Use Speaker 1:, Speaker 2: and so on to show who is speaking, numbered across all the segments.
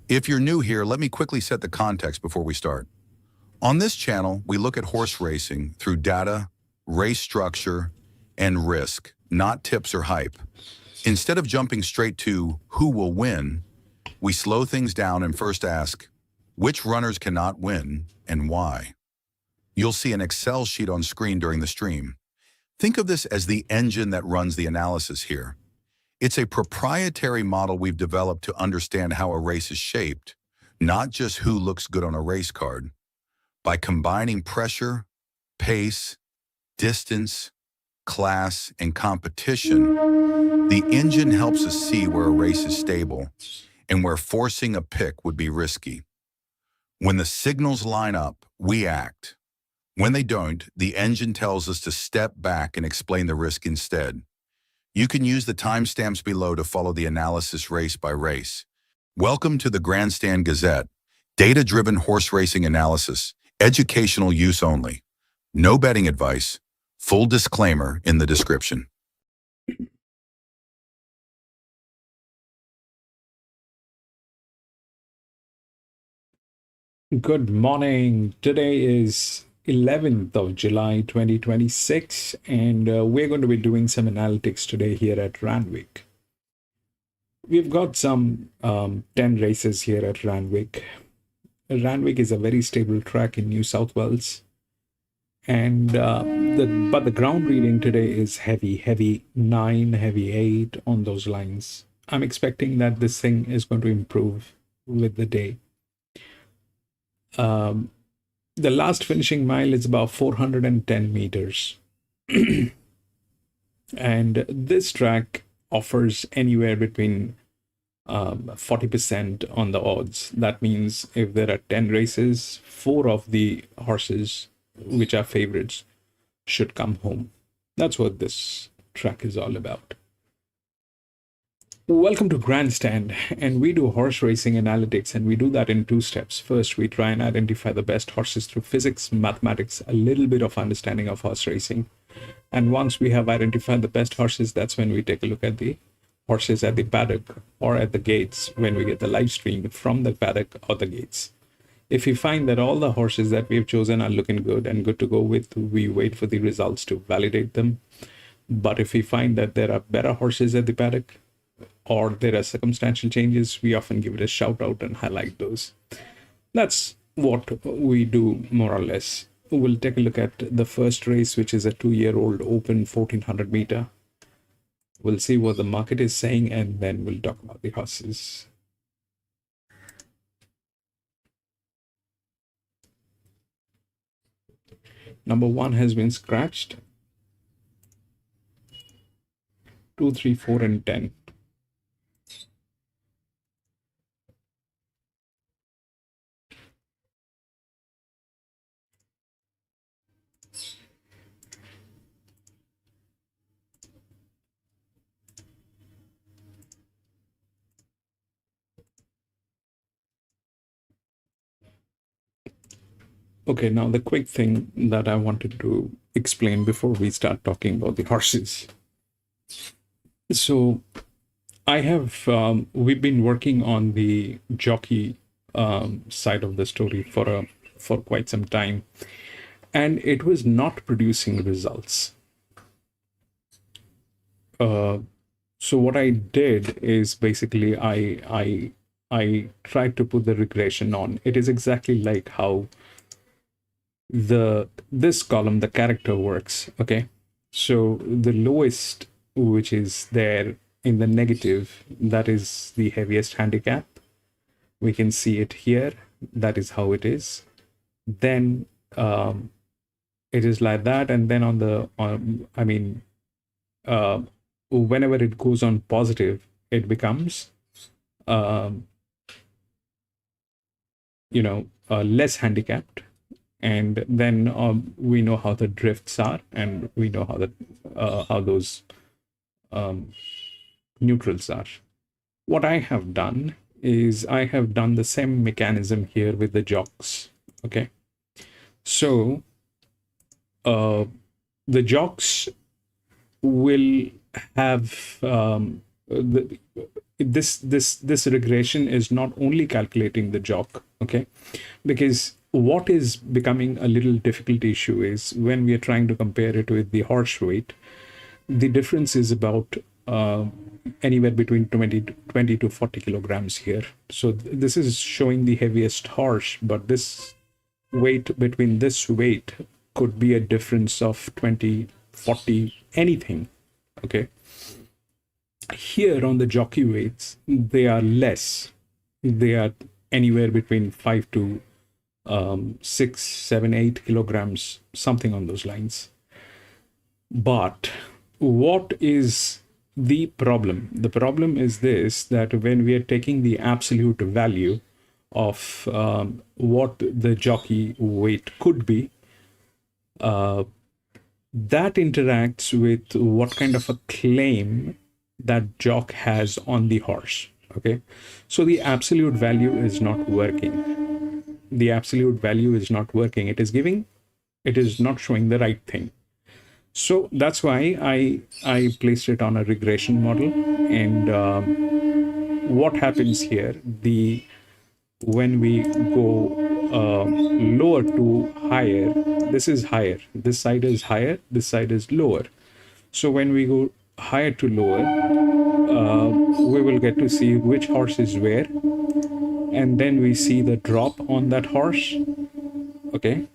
Speaker 1: If you're new here, let me quickly set the context before we start. On this channel, we look at horse racing through data, race structure, and risk, not tips or hype. Instead of jumping straight to who will win, we slow things down and first ask, which runners cannot win and why? You'll see an Excel sheet on screen during the stream. Think of this as the engine that runs the analysis here. It's a proprietary model we've developed to understand how a race is shaped, not just who looks good on a race card. By combining pressure, pace, distance, class, and competition, the engine helps us see where a race is stable and where forcing a pick would be risky. When the signals line up, we act. When they don't, the engine tells us to step back and explain the risk instead. You can use the timestamps below to follow the analysis race by race. Welcome to the Grandstand Gazette, data-driven horse racing analysis, educational use only. No betting advice, full disclaimer in the description.
Speaker 2: Good morning. Today is 11th of July 2026 and we're going to be doing some analytics today here at Randwick. We've got some 10 races here at Randwick. Randwick is a very stable track in New South Wales, and but the ground reading today is heavy 9, heavy 8 on those lines. I'm expecting that this thing is going to improve with the day. The last finishing mile is about 410 meters. And this track offers anywhere between 40% on the odds. That means if there are 10 races, 4 of the horses, which are favorites, should come home. That's what this track is all about. Welcome to Grandstand, and we do horse racing analytics, and we do that in 2 steps. First, we try and identify the best horses through physics, mathematics, a little bit of understanding of horse racing. And once we have identified the best horses, that's when we take a look at the horses at the paddock or at the gates when we get the live stream from the paddock or the gates. If we find that all the horses that we've chosen are looking good and good to go with, we wait for the results to validate them. But if we find that there are better horses at the paddock, or there are circumstantial changes, we often give it a shout out and highlight those. That's what we do more or less. We'll take a look at the first race, which is a 2-year-old open 1400 meter. We'll see what the market is saying, and then we'll talk about the horses. Number 1 has been scratched. 2, 3, 4, and 10. Okay, now the quick thing that I wanted to explain before we start talking about the horses. So I have, we've been working on the jockey side of the story for quite some time, and it was not producing results. So what I did is basically I tried to put the regression on. It is exactly like how this column, the character, works. Okay, so the lowest, which is there in the negative, that is the heaviest handicap. We can see it here. That is how it is. Then it is like that, and then on the whenever it goes on positive, it becomes less handicapped. And then we know how the drifts are, and we know how those neutrals are. What I have done is I have done the same mechanism here with the jocks. Okay, so the jocks will have this regression is not only calculating the jog, okay? Because what is becoming a little difficult issue is when we are trying to compare it with the horse weight, the difference is about anywhere between 20 to 40 kilograms here. So this is showing the heaviest horse, but this weight, between this weight could be a difference of 20, 40, anything, okay? Here on the jockey weights, they are less. They are anywhere between 5 to 6, 7, 8 kilograms, something on those lines. But what is the problem? The problem is this, that when we are taking the absolute value of what the jockey weight could be, that interacts with what kind of a claim that jock has on the horse, okay? So the absolute value is not working. The absolute value is not working. It is not showing the right thing. So that's why I placed it on a regression model. And what happens here, when we go lower to higher, this is higher, this side is higher, this side is lower. So when we go higher to lower, we will get to see which horse is where, and then we see the drop on that horse, okay?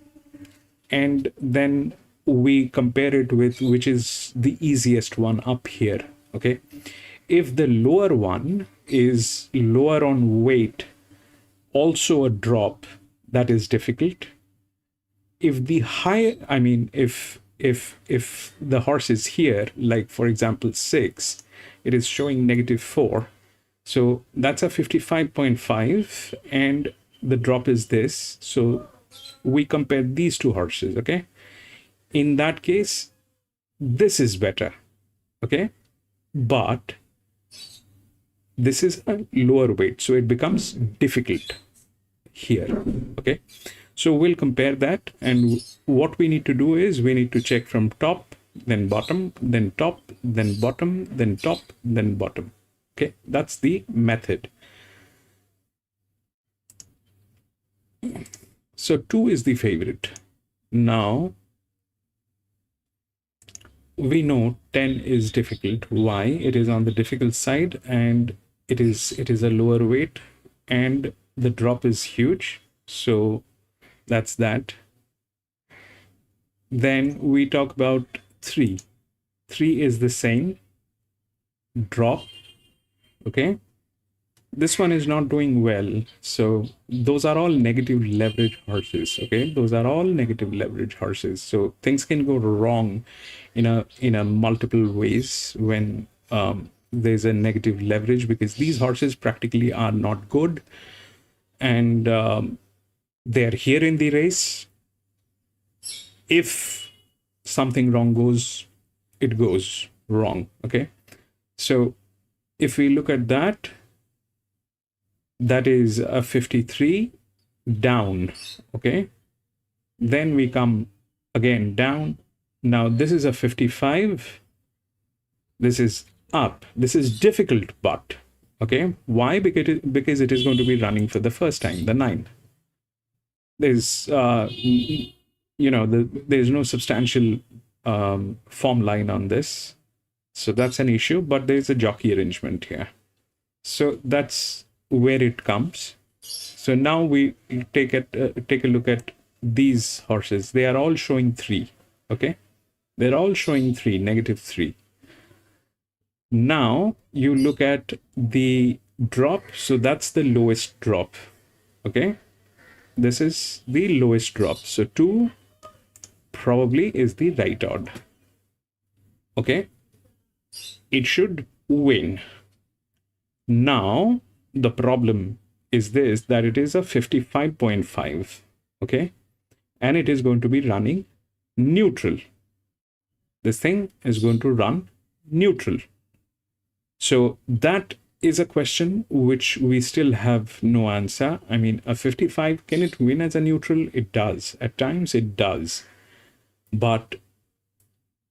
Speaker 2: And then we compare it with which is the easiest one up here, okay? If the lower one is lower on weight, also a drop, that is difficult. If the high, I mean, if the horse is here, like for example 6, it is showing -4, so that's a 55.5, and the drop is this. So we compare these two horses, okay? In that case, this is better, okay? But this is a lower weight, so it becomes difficult here, okay? So we'll compare that, and what we need to do is we need to check from top, then bottom, then top, then bottom, then top, then bottom, okay? That's the method. So 2 is the favorite. Now we know 10 is difficult. Why? It is on the difficult side, and it is a lower weight, and the drop is huge. So that's that. Then we talk about 3. 3 is the same drop, okay? This one is not doing well. So those are all negative leverage horses, okay? Those are all negative leverage horses. So things can go wrong in a multiple ways when there's a negative leverage, because these horses practically are not good, and they're here in the race. If something wrong goes, it goes wrong, okay? So if we look at that, that is a 53 down, okay? Then we come again down. Now this is a 55. This is up. This is difficult, but okay. Why? Because it is going to be running for the first time, the 9. There's there's no substantial form line on this, so that's an issue. But there's a jockey arrangement here, so that's where it comes. So now we take a look at these horses. They are all showing 3, okay? They're all showing 3, -3. Now you look at the drop. So that's the lowest drop, okay? This is the lowest drop. So 2 probably is the right odd, okay? It should win. Now the problem is this, that it is a 55.5, okay? And it is going to be running neutral. This thing is going to run neutral. So that is a question which we still have no answer. I mean, a 55, can it win as a neutral? It does. At times it does. But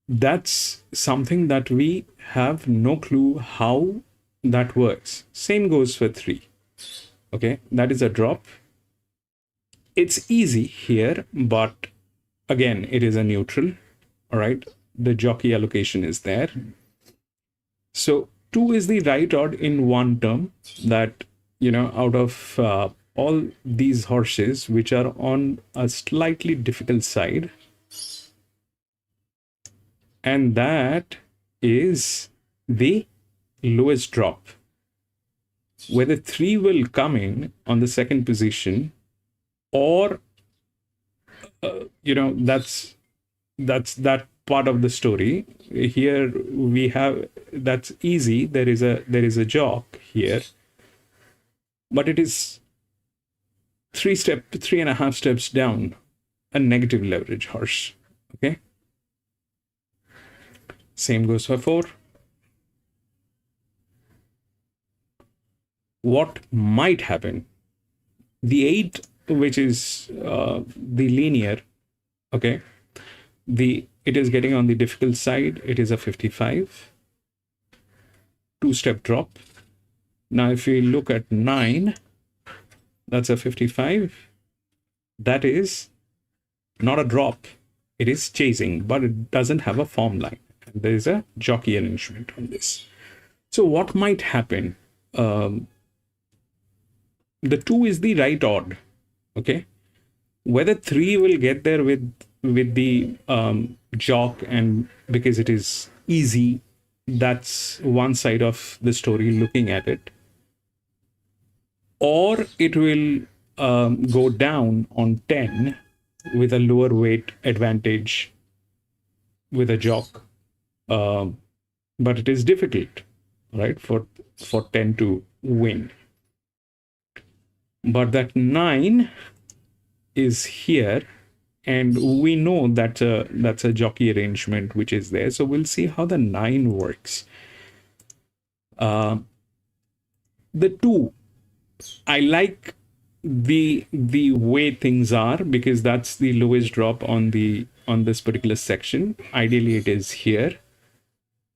Speaker 2: that's something that we have no clue how that works. Same goes for 3. Okay, that is a drop. It's easy here, but again, it is a neutral. All right, the jockey allocation is there. So 2 is the right odd in one term, that, out of all these horses which are on a slightly difficult side, and that is the lowest drop. Whether 3 will come in on the second position, or that's that part of the story. Here we have, that's easy. There is a jock here, but it is 3.5 steps down, a negative leverage horse. Okay, same goes for 4. What might happen? The 8, which is the linear, okay, it is getting on the difficult side. It is a 55, 2-step drop. Now if we look at 9, that's a 55. That is not a drop, it is chasing, but it doesn't have a form line. There is a jockey arrangement on this. So what might happen? The 2 is the right odd. Okay, whether 3 will get there with the jock, and because it is easy, that's one side of the story looking at it, or it will go down on 10 with a lower weight advantage with a jock, but it is difficult, right, for 10 to win. But that 9 is here, and we know that's a jockey arrangement which is there. So we'll see how the 9 works. The 2, I like the way things are, because that's the lowest drop on this particular section. Ideally it is here.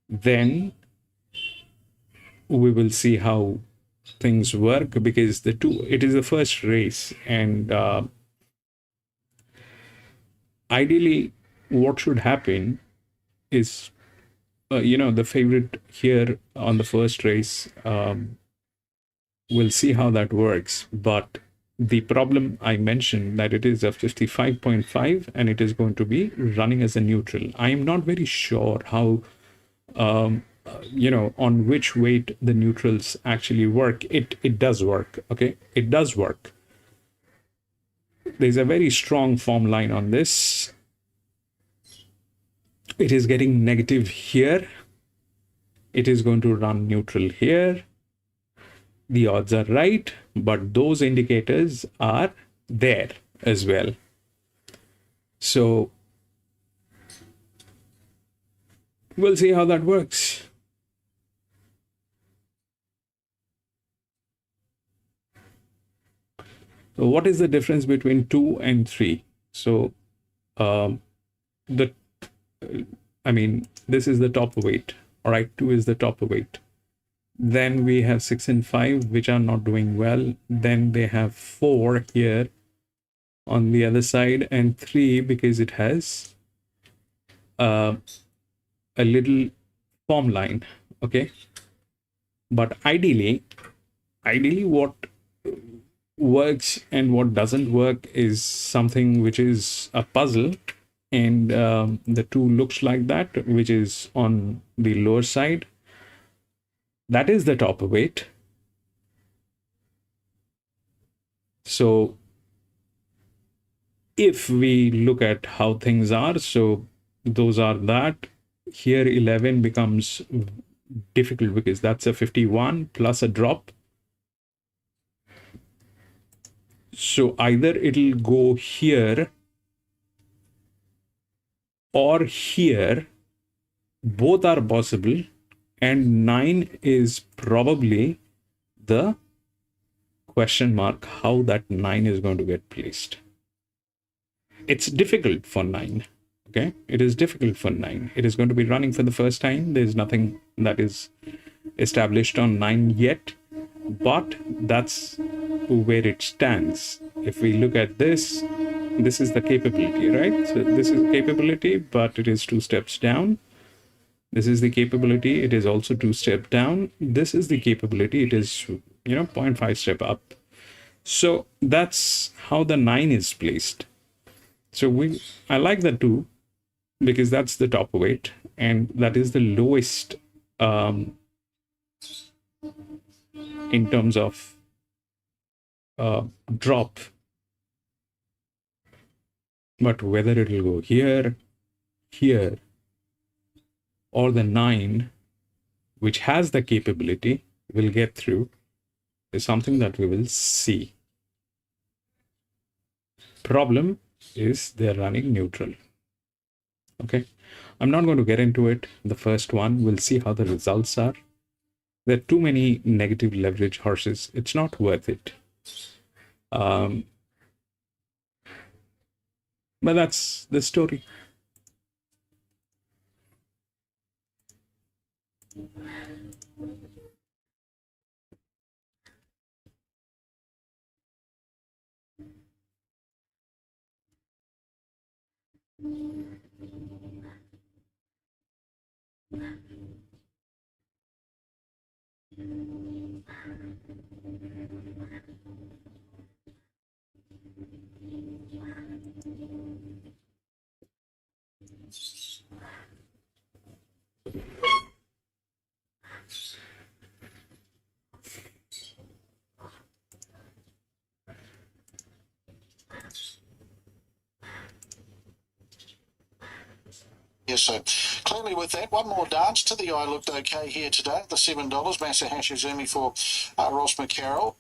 Speaker 2: Then we will see how things work, because the 2, it is the first race, and ideally what should happen is the favorite here on the first race, we'll see how that works. But the problem I mentioned, that it is a 55.5 and it is going to be running as a neutral. I am not very sure how on which weight the neutrals actually work. It does work. Okay, it does work. There's a very strong form line on this. It is getting negative here. It is going to run neutral here. The odds are right, but those indicators are there as well. So we'll see how that works. So what is the difference between 2 and 3? So this is the top weight. All right, 2 is the top weight. Then we have 6 and 5, which are not doing well. Then they have 4 here on the other side, and 3 because it has a little form line. Okay, but ideally what works and what doesn't work is something which is a puzzle, and the 2 looks like that, which is on the lower side. That is the top weight. So if we look at how things are, so those are that. Here 11 becomes difficult because that's a 51 plus a drop. So either it'll go here or here. Both are possible, and 9 is probably the question mark, how that 9 is going to get placed. It's difficult for 9. Okay, it is difficult for 9. It is going to be running for the first time. There's nothing that is established on 9 yet, but that's where it stands. If we look at this, this is the capability, right? So this is capability, but it is 2 steps down. This is the capability, it is also 2 steps down. This is the capability, it is 0.5 step up. So that's how the 9 is placed. So I like the 2 because that's the top weight and that is the lowest in terms of drop. But whether it will go here, here, or the 9, which has the capability, will get through, is something that we will see. Problem is they're running neutral. Okay, I'm not going to get into it. The first one, we'll see how the results are. There are too many negative leverage horses. It's not worth it. But that's the story.
Speaker 3: Yes, so clearly with that, one more dance to the eye looked okay here today. The $7, Masahashizumi for Ross McCarroll.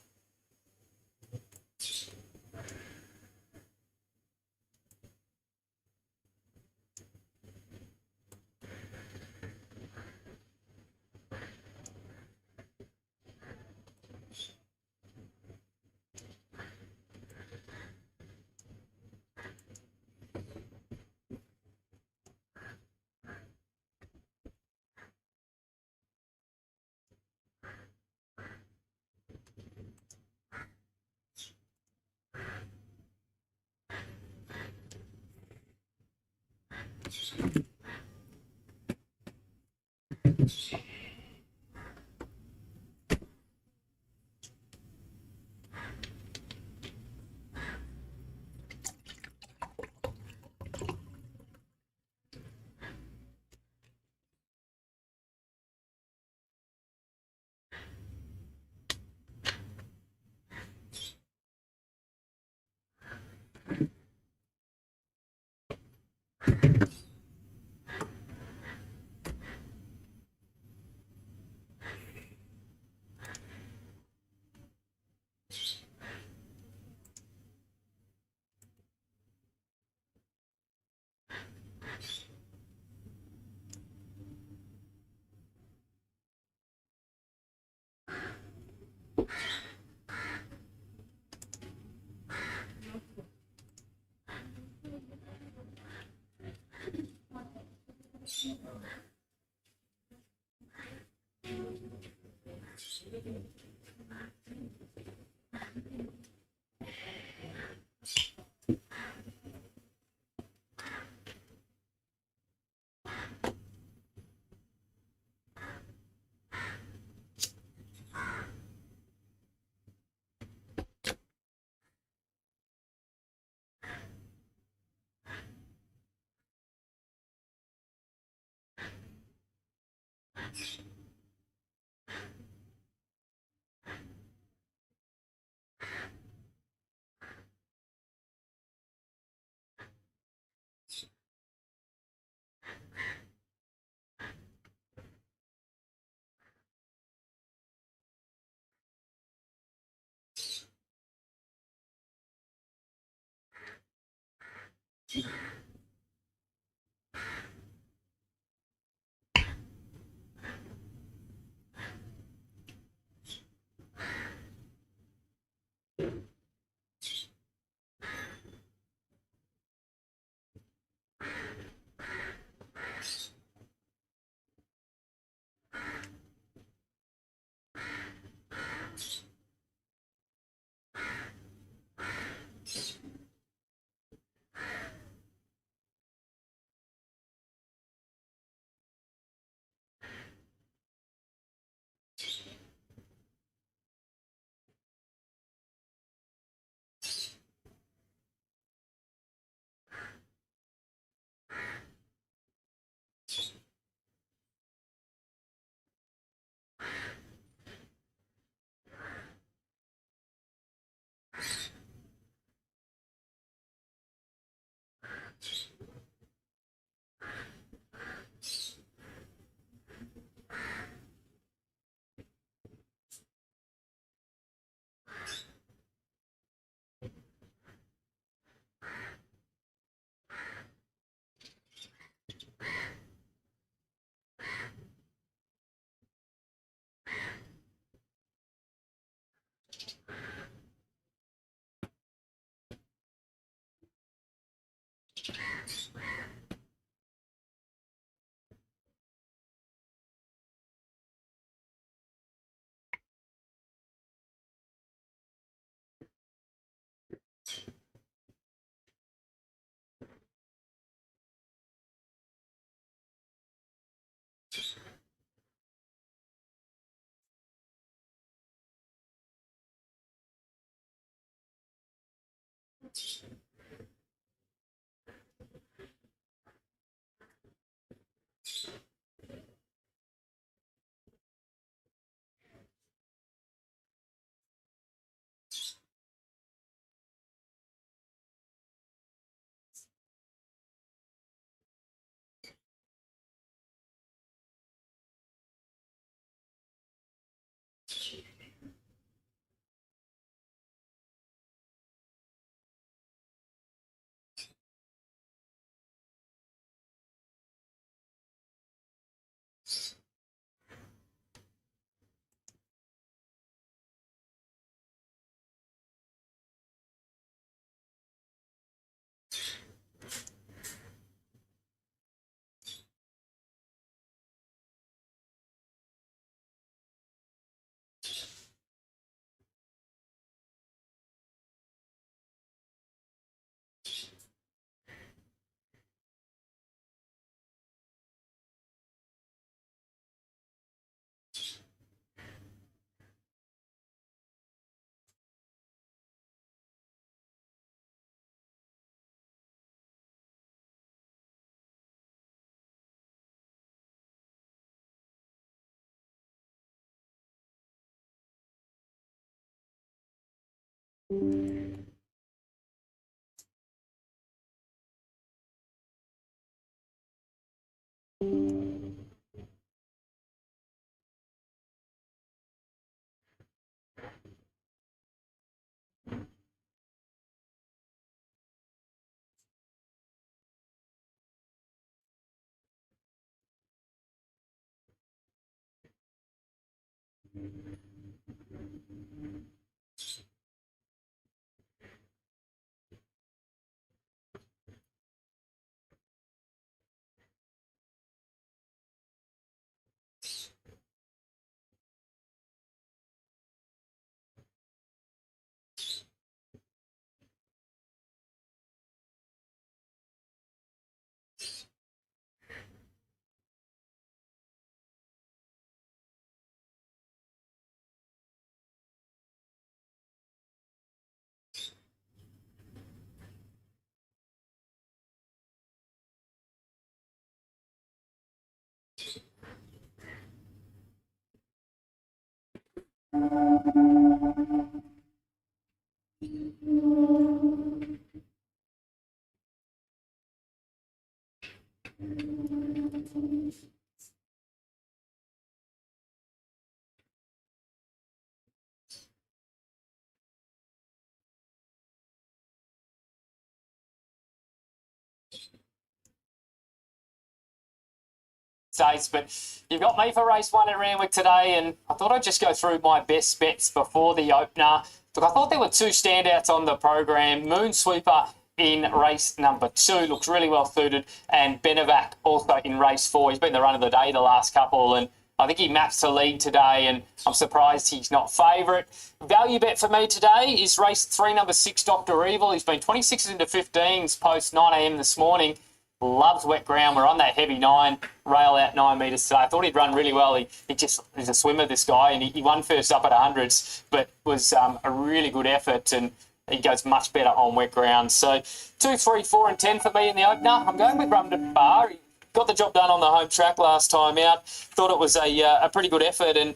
Speaker 4: States, but you've got me for race 1 at Randwick today, and I thought I'd just go through my best bets before the opener. Look, I thought there were 2 standouts on the program. Moon Sweeper in race number 2 looks really well suited, and Benevac also in race 4. He's been the run of the day the last couple, and I think he maps to lead today, and I'm surprised he's not favourite. Value bet for me today is race 3, number 6, Dr. Evil. He's been 26 into 15s post 9 a.m. this morning. Loves wet ground. We're on that heavy 9, rail out 9 metres today. I thought he'd run really well. He's a swimmer, this guy, and he won first up at 100s, but was a really good effort, and he goes much better on wet ground. So 2, 3, 4 and 10 for me in the opener. I'm going with Rumden Bar. He got the job done on the home track last time out. Thought it was a pretty good effort, and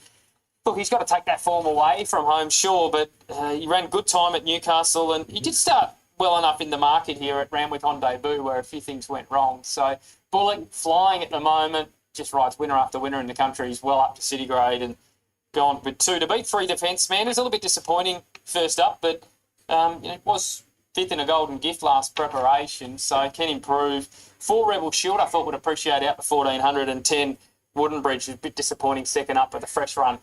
Speaker 4: look, he's got to take that form away from home, sure, but he ran good time at Newcastle, and he did start well enough in the market here at Randwick on debut where a few things went wrong. So Bullock flying at the moment, just rides winner after winner in the country. He's well up to city grade and gone with 2 to beat 3 defence. Man, it was a little bit disappointing first up, but it was 5th in a golden gift last preparation, so can improve. 4 Rebel Shield, I thought would appreciate out the 1400, and 10 Wooden Bridge, a bit disappointing second up, but the fresh run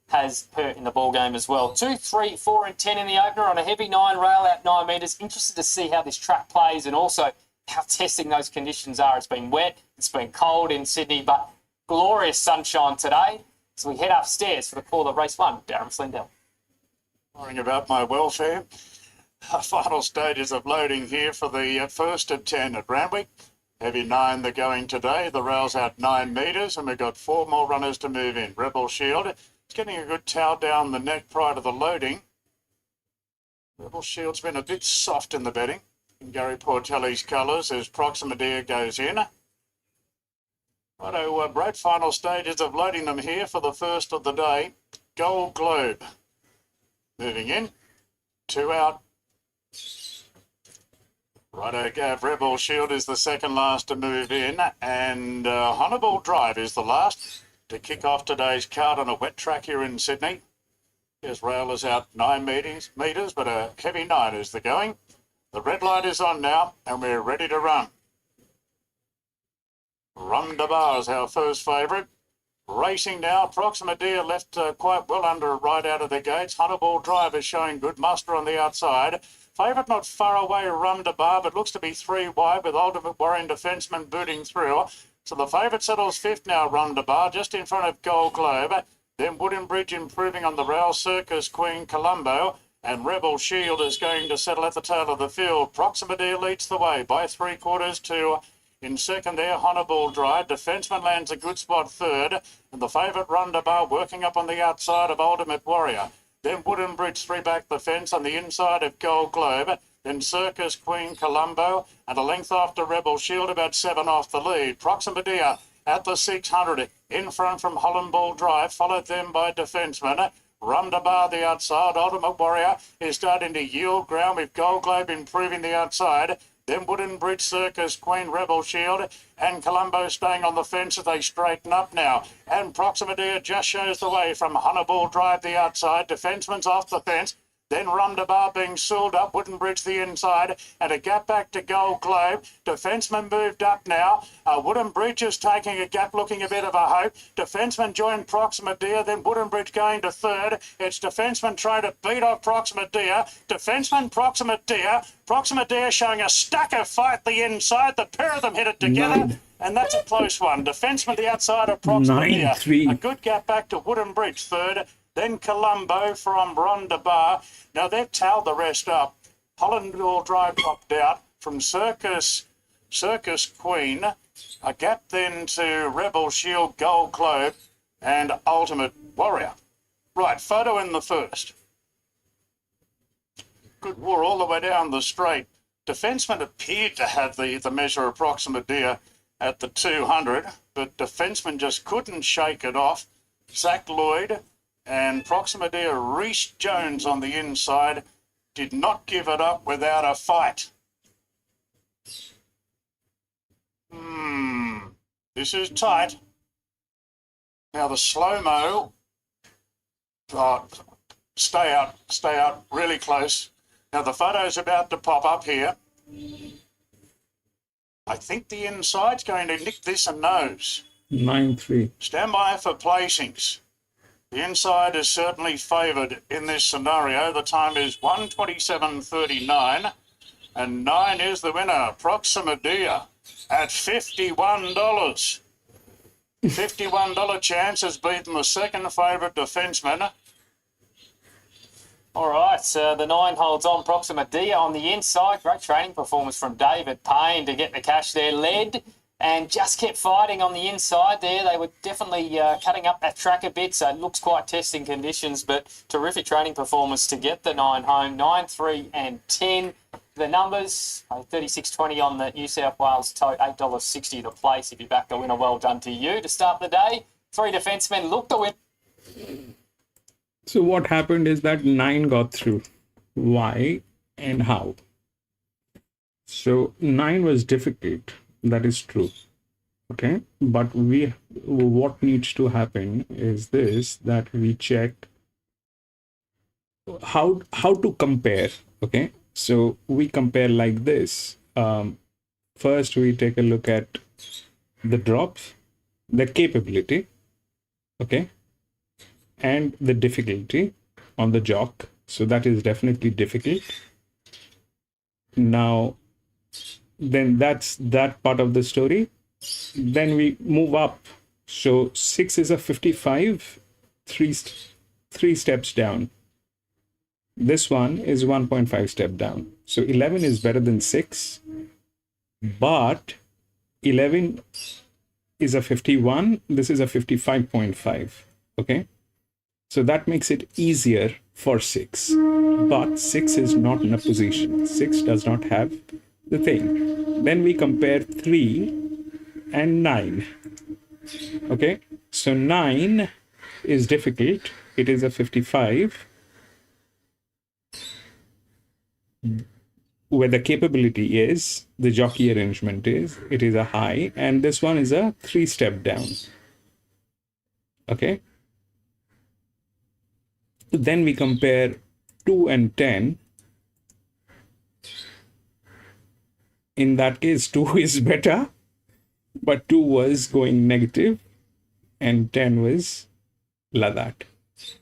Speaker 4: has hurt in the ball game as well. 2, 3, 4 and 10 in the opener on a heavy 9 rail out 9 metres. Interested to see how this track plays and also how testing those conditions are. It's been wet, it's been cold in Sydney, but glorious sunshine today. So we head upstairs for the call of race 1. Darren Slendell.
Speaker 5: Worrying about my welfare. Final stages of loading here for the first of 10 at Randwick. Heavy 9 they're going today. The rail's out 9 metres and we've got 4 more runners to move in. Rebel Shield, it's getting a good towel down the neck prior to the loading. Rebel Shield's been a bit soft in the betting. In Gary Portelli's colours as Proxima Dea goes in. Righto, great final stages of loading them here for the first of the day. Gold Globe moving in. 2 out. Righto, Gav, Rebel Shield is the second last to move in, and Honourable Drive is the last to kick off today's card on a wet track here in Sydney. His rail is out 9 metres, but a heavy 9 is the going. The red light is on now, and we're ready to run. Rondabar is our first favourite. Racing now, Proxima Dea left quite well under right out of the gates. Honeyball Drive is showing good muster on the outside. Favourite not far away, Rondabar, but looks to be 3 wide with Ultimate Warrior defenceman booting through. So the favourite settles 5th now, Rondabar, just in front of Gold Globe. Then Wooden Bridge improving on the rail, Circus Queen Colombo. And Rebel Shield is going to settle at the tail of the field. Proxima Dea leads the way by 3/4 to... In second there, Honourable Drive. Defenceman lands a good spot 3rd. And the favourite Rondabar working up on the outside of Ultimate Warrior. Then Wooden Bridge 3 back the fence on the inside of Gold Globe. Then Circus Queen Colombo. And a length after Rebel Shield, about 7 off the lead. Proxima Dea at the 600. In front from Honourable Drive. Followed then by Defenceman. Rondabar the outside. Ultimate Warrior is starting to yield ground with Gold Globe improving the outside. Then Wooden Bridge, Circus, Queen, Rebel Shield, and Colombo staying on the fence as they straighten up now. And Proxima Dea just shows the way from Honeyball Drive the outside. Defenceman's off the fence. Then Rondabar being sealed up, Wooden Bridge the inside, and a gap back to Gold Globe. Defenceman moved up now. Wooden Bridge is taking a gap, looking a bit of a hope. Defenceman joined Proxima Dea, then Wooden Bridge going to 3rd. It's Defenceman trying to beat off Proxima Dea. Defenceman, Proxima Dea. Proxima Dea showing a stacker fight the inside. The pair of them hit it together. And that's a close one. Defenceman the outside of Proxima Dea.
Speaker 2: 9-3.
Speaker 5: A good gap back to Wooden Bridge, 3rd. Then Colombo from Rondabar. Now they've towed the rest up. Hollandall Drive popped out from Circus Queen. A gap then to Rebel Shield, Gold Globe, and Ultimate Warrior. Right, photo in the first. Good war all the way down the straight. Defenceman appeared to have the measure of Proxima Dea at the 200, but Defenceman just couldn't shake it off. Zach Lloyd and Proxima Dea, Reece Jones on the inside, did not give it up without a fight. This is tight. Now the slow-mo, stay out really close. Now the photo's about to pop up here. I think the inside's going to nick this a nose.
Speaker 2: 9-3.
Speaker 5: Stand by for placings. The inside is certainly favoured in this scenario. The time is 1:27.39 and 9 is the winner. Proxima Dea at $51. $51 chance has beaten the second favourite Defenceman.
Speaker 4: All right, so the 9 holds on. Proxima Dea on the inside. Great training performance from David Payne to get the cash there. Led and just kept fighting on the inside there. They were definitely cutting up that track a bit, so it looks quite testing conditions, but terrific training performance to get the 9 home. 9, 3 and 10. The numbers, 36.20 on the New South Wales tote, $8.60 the place. If you back the winner, well done to you. To start the day, 3 defencemen looked to win.
Speaker 2: So what happened is that 9 got through. Why and how? So 9 was difficult. That is true. Okay. But what needs to happen is this, that we check how to compare. Okay. So we compare like this. First, we take a look at the drops, the capability, okay, and the difficulty on the jock. So that is definitely difficult. Now, then that's that part of the story. Then we move up. So 6 is a 55, three steps down. This one is 1.5 step down. So 11 is better than 6, but 11 is a 51. This is a 55.5. Okay. So that makes it easier for 6. But 6 is not in a position. 6 does not have the thing. Then we compare 3 and 9. Okay. So 9 is difficult. It is a 55. Where the capability is, the jockey arrangement is, it is a high, and this one is a 3 step down. Okay. Then we compare 2 and 10. In that case, 2 is better, but 2 was going negative and 10 was like that.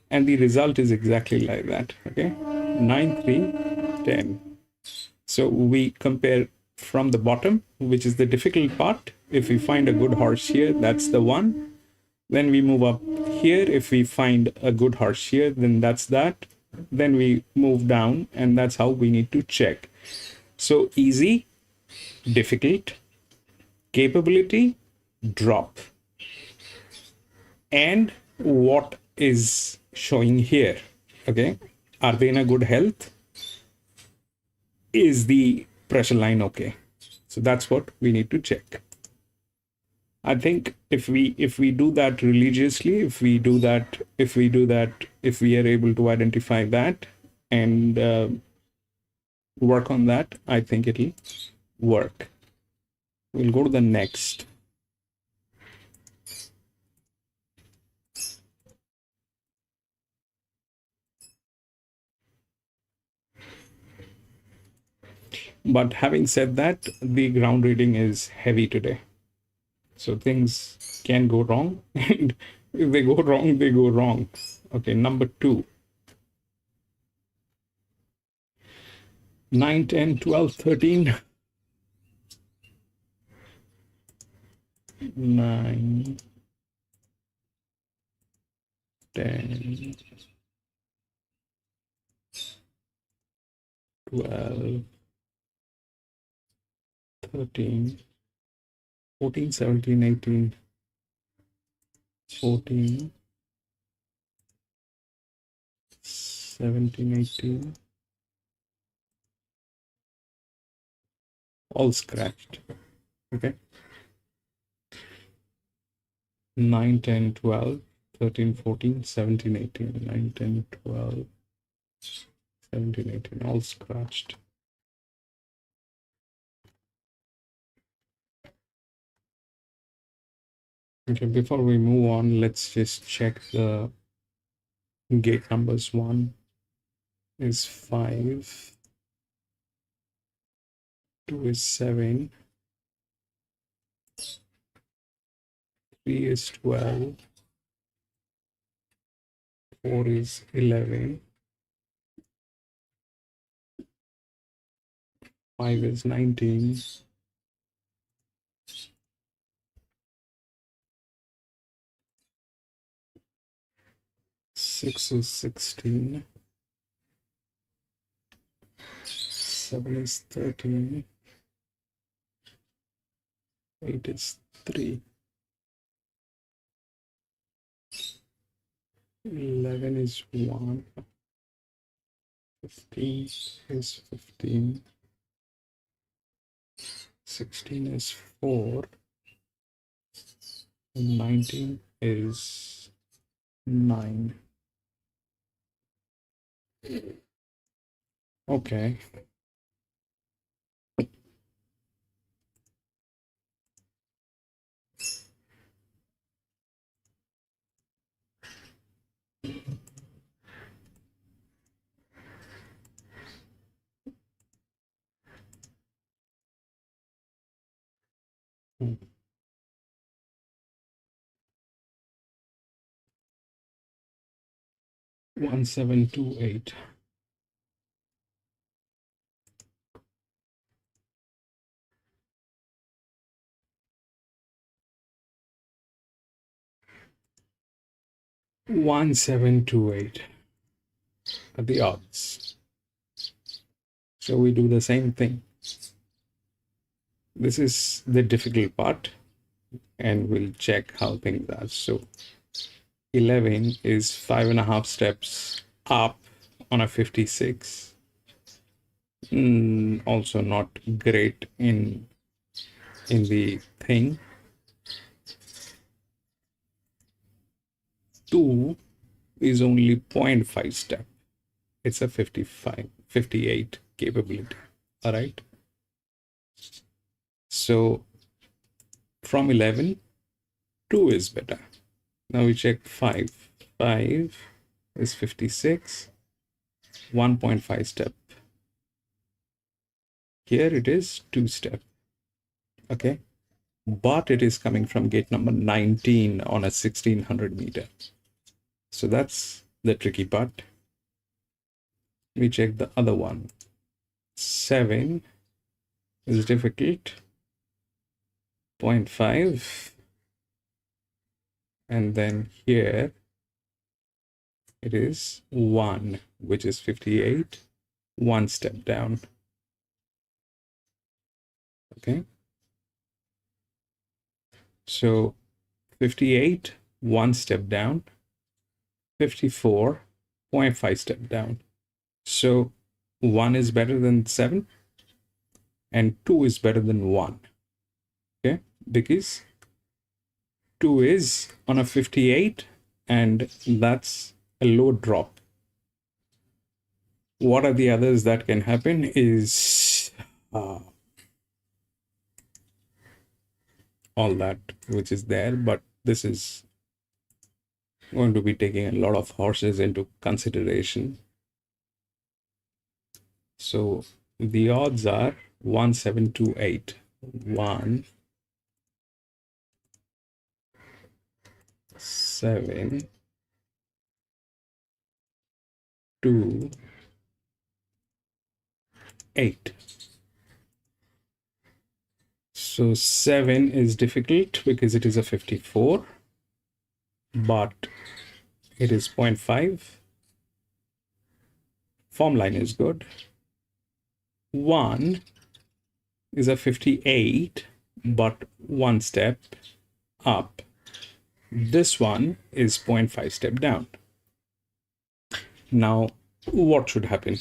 Speaker 2: And the result is exactly like that. Okay. 9, 3, 10. So we compare from the bottom, which is the difficult part. If we find a good horse here, that's the one. Then we move up here. If we find a good horse here, then that's that. Then we move down, and that's how we need to check. So easy, difficult, capability, drop. And what is showing here? Okay. Are they in a good health? Is the pressure line okay? So that's what we need to check. I think if we do that religiously, if we are able to identify that and work on that, I think it'll work. We'll go to the next. But having said that, the ground reading is heavy today. So things can go wrong. And if they go wrong, they go wrong. Okay, number 2. 9, 10, 12, 13. 9, 10, 12, 13, 14, 17, 18, 14, 17, 18, all scratched. Okay. 9, 10, 12, 13, 14, 17, 18, 9, 10, 12, 17, 18, all scratched. Okay, before we move on, let's just check the gate numbers. 1 is 5, 2 is 7, 3 is 12, 4 is 11, 5 is 19, 6 is 16, 7 is 13, 8 is 3, 11 is 1, 15 is 15, 16 is 4, and 19 is 9. Okay. 1728. One seven two eight are the odds. So we do the same thing. This is the difficult part, and we'll check how things are. So 11 is 5.5 steps up on a 56. Also not great in the thing. 2 is only 0.5 step. It's a 58 capability. All right. So from 11, 2 is better. Now we check 5. 5 is 56, 1.5 step. Here it is 2 step. Okay. But it is coming from gate number 19 on a 1600 meter. So that's the tricky part. We check the other one. 7 is difficult. 0.5. And then here it is 1, which is 58, 1 step down. Okay. So 58, 1 step down. 54, 0.5 step down. So 1 is better than 7 and 2 is better than 1. Okay, because 2 is on a 58 and that's a low drop. What are the others that can happen is all that which is there, but this is going to be taking a lot of horses into consideration. So the odds are 1728. 1 7 2 8. So 7 is difficult because it is a 54, but it is 0.5. Form line is good. 1 is a 58, but 1 step up. This one is 0.5 step down. Now, what should happen?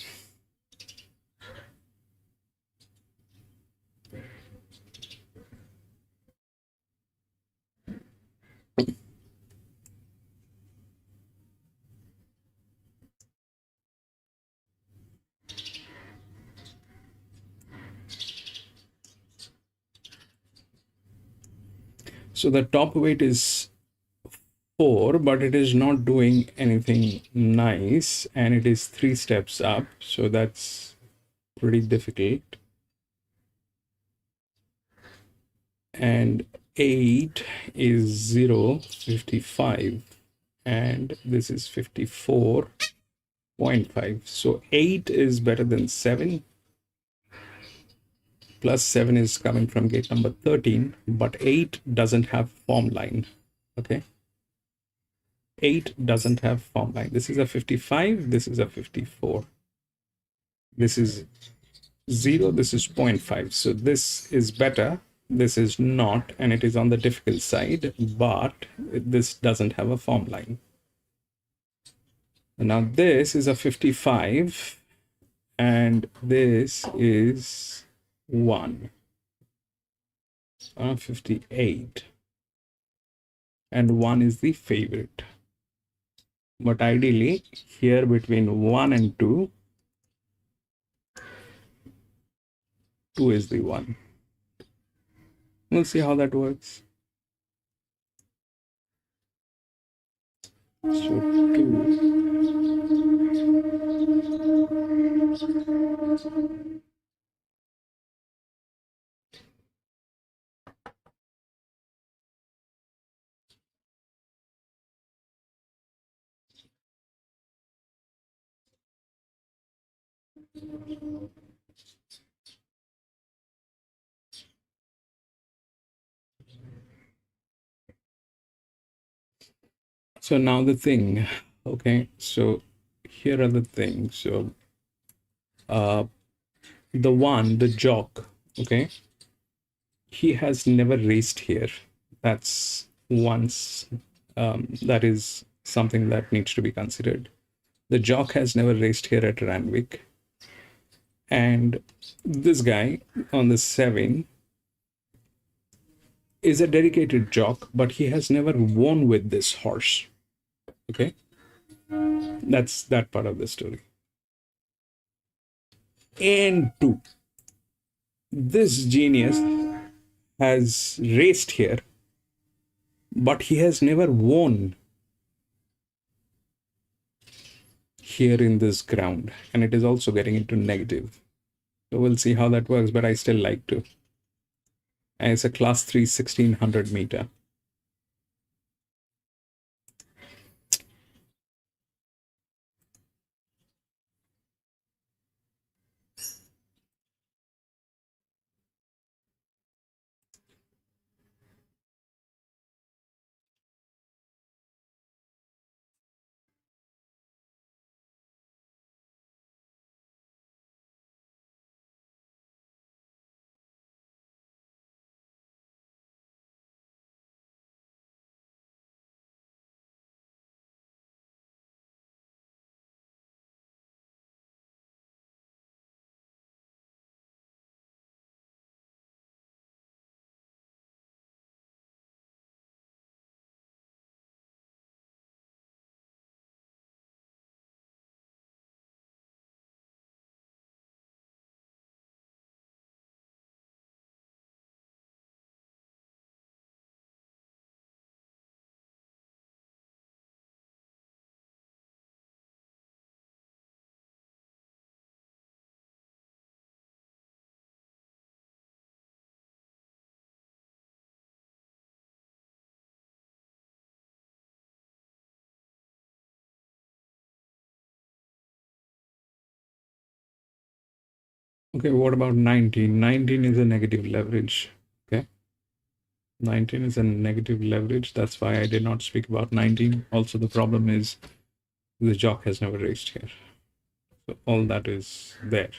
Speaker 2: So the top weight is 4, but it is not doing anything nice, and it is 3 steps up, so that's pretty difficult. And 8 is 0, 55, and this is 54.5. So 8 is better than 7. Plus 7 is coming from gate number 13, but 8 doesn't have form line. Okay. 8 doesn't have form line. This is a 55, this is a 54. This is 0, this is 0.5. So this is better, this is not, and it is on the difficult side, but this doesn't have a form line. Now this is a 55, and this is 1. 58. And 1 is the favorite. But ideally, here between 1 and 2, 2 is the one. We'll see how that works. So 2. So now the thing, okay, so here are the things. So the jock, okay, he has never raced here. That's once, that is something that needs to be considered. The jock has never raced here at Randwick. And this guy on the 7 is a dedicated jock, but he has never won with this horse. Okay, that's that part of the story. And 2, this genius has raced here, but he has never won here in this ground, and it is also getting into negative. So we'll see how that works, but I still like to. And it's a class 3 1600 meter. Okay, what about 19? 19 is a negative leverage. Okay, 19 is a negative leverage. That's why I did not speak about 19. Also, the problem is the jock has never raced here. So all that is there.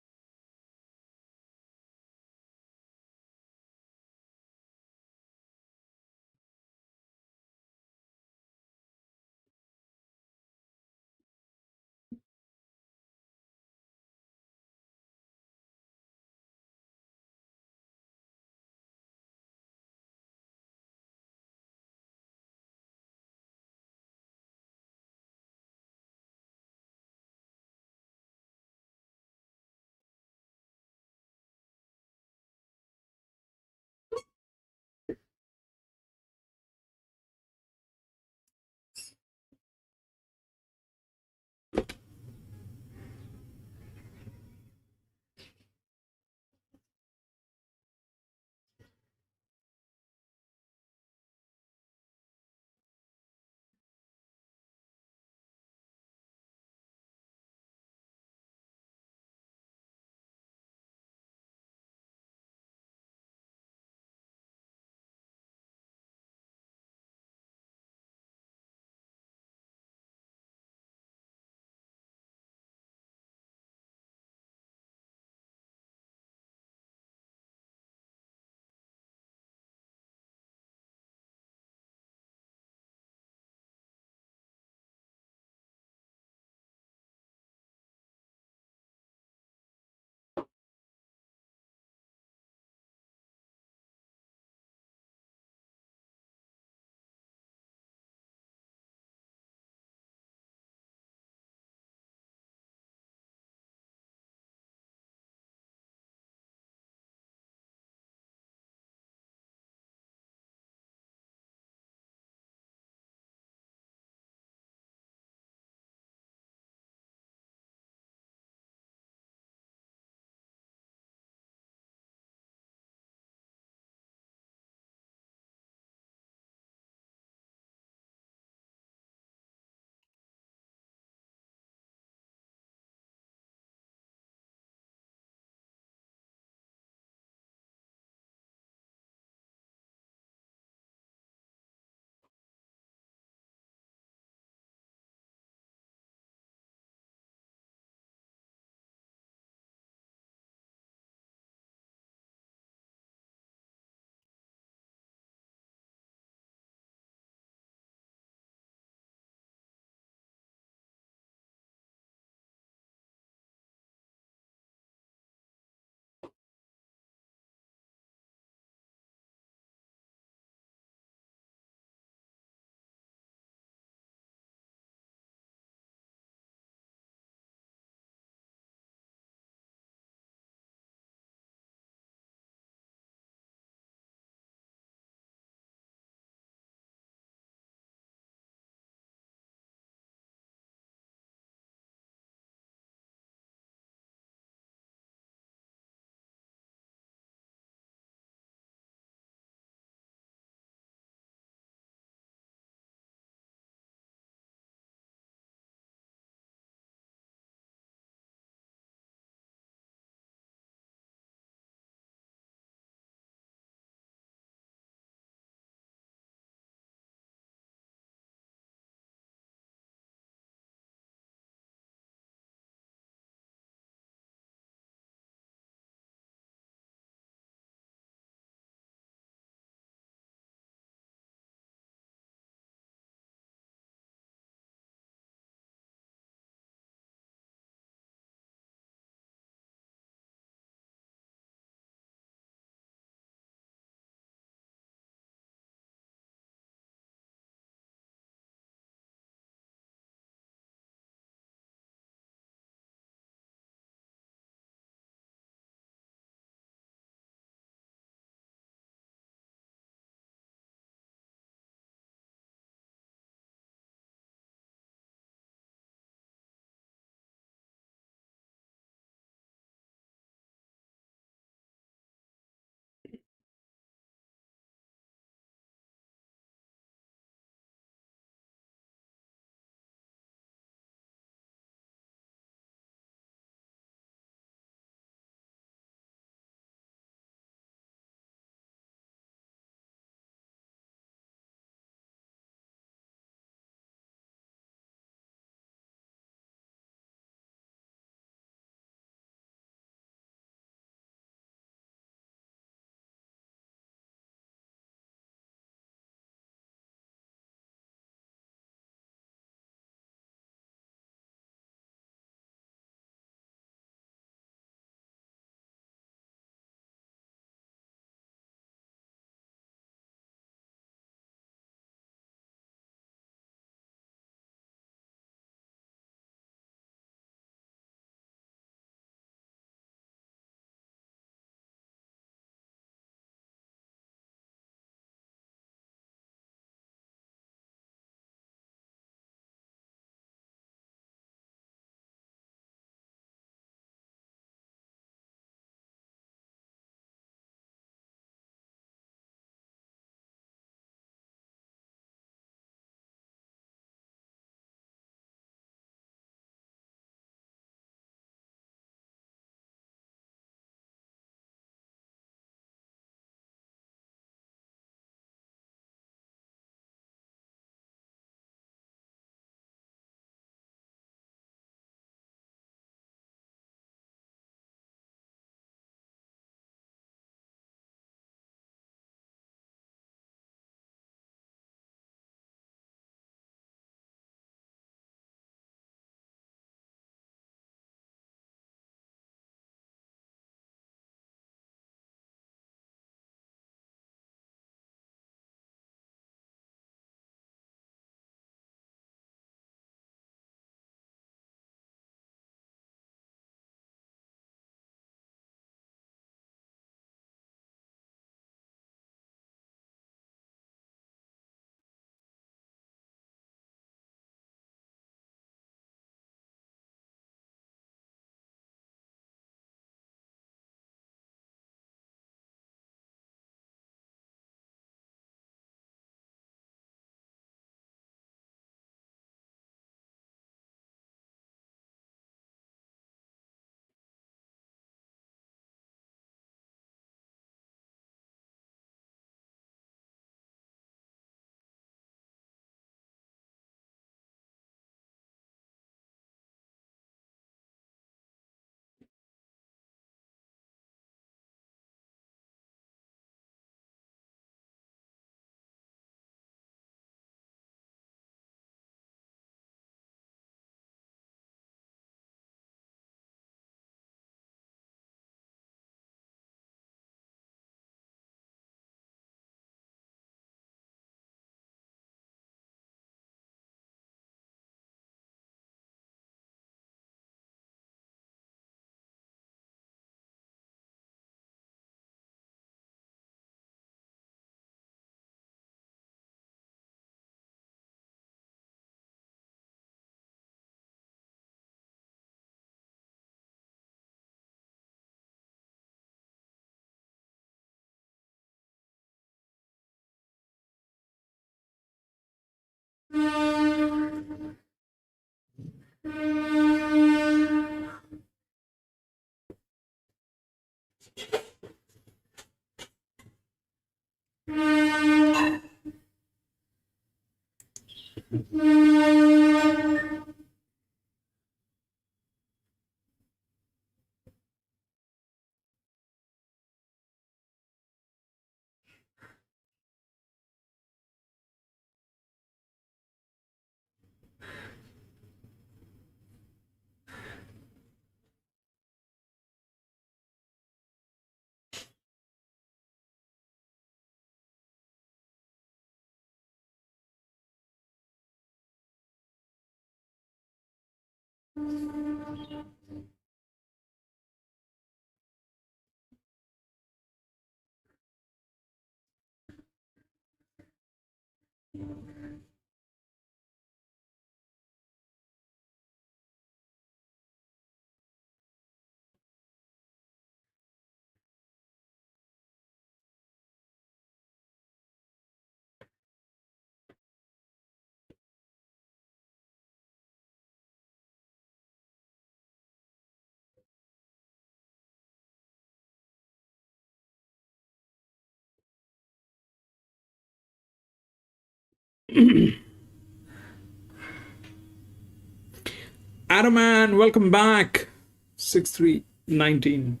Speaker 2: Adaman, welcome back. 6319.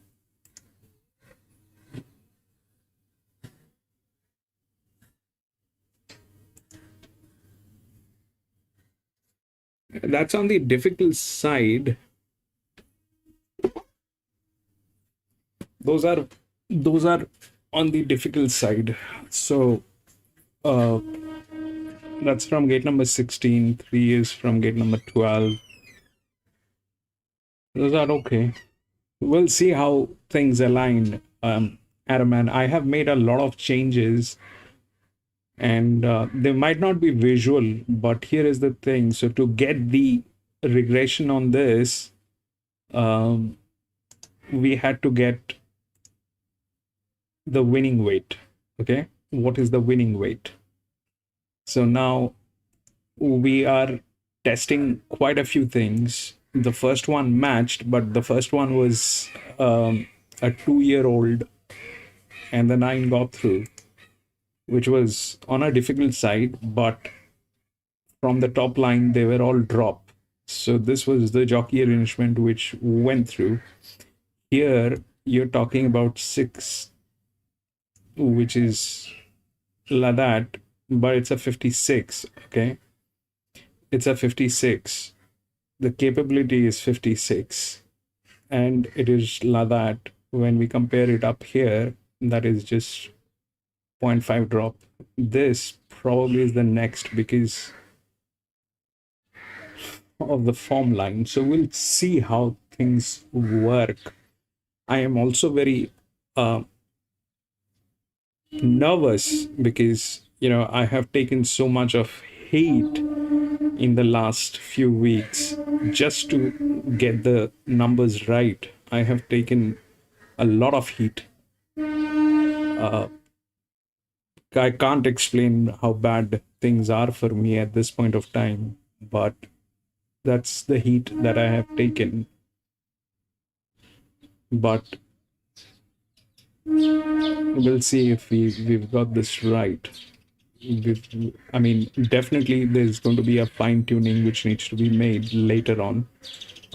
Speaker 2: That's on the difficult side. Those are on the difficult side. So that's from gate number 16. 3 is from gate number 12. Those are okay. We'll see how things align. Adam, and I have made a lot of changes, and they might not be visual, but here is the thing. So to get the regression on this, we had to get the winning weight. Okay, what is the winning weight? So now we are testing quite a few things. The first one matched, but the first one was a 2-year-old, and the 9 got through, which was on a difficult side, but from the top line, they were all drop. So this was the jockey arrangement which went through. Here, you're talking about 6, which is like that, but it's a 56, okay? It's a 56. The capability is 56, and it is like that. When we compare it up here, that is just 0.5 drop. This probably is the next because of the form line. So we'll see how things work. I am also very nervous because I have taken so much of heat in the last few weeks just to get the numbers right. I have taken a lot of heat. I can't explain how bad things are for me at this point of time, but that's the heat that I have taken. But we'll see if we've got this right. I mean, definitely there's going to be a fine tuning which needs to be made later on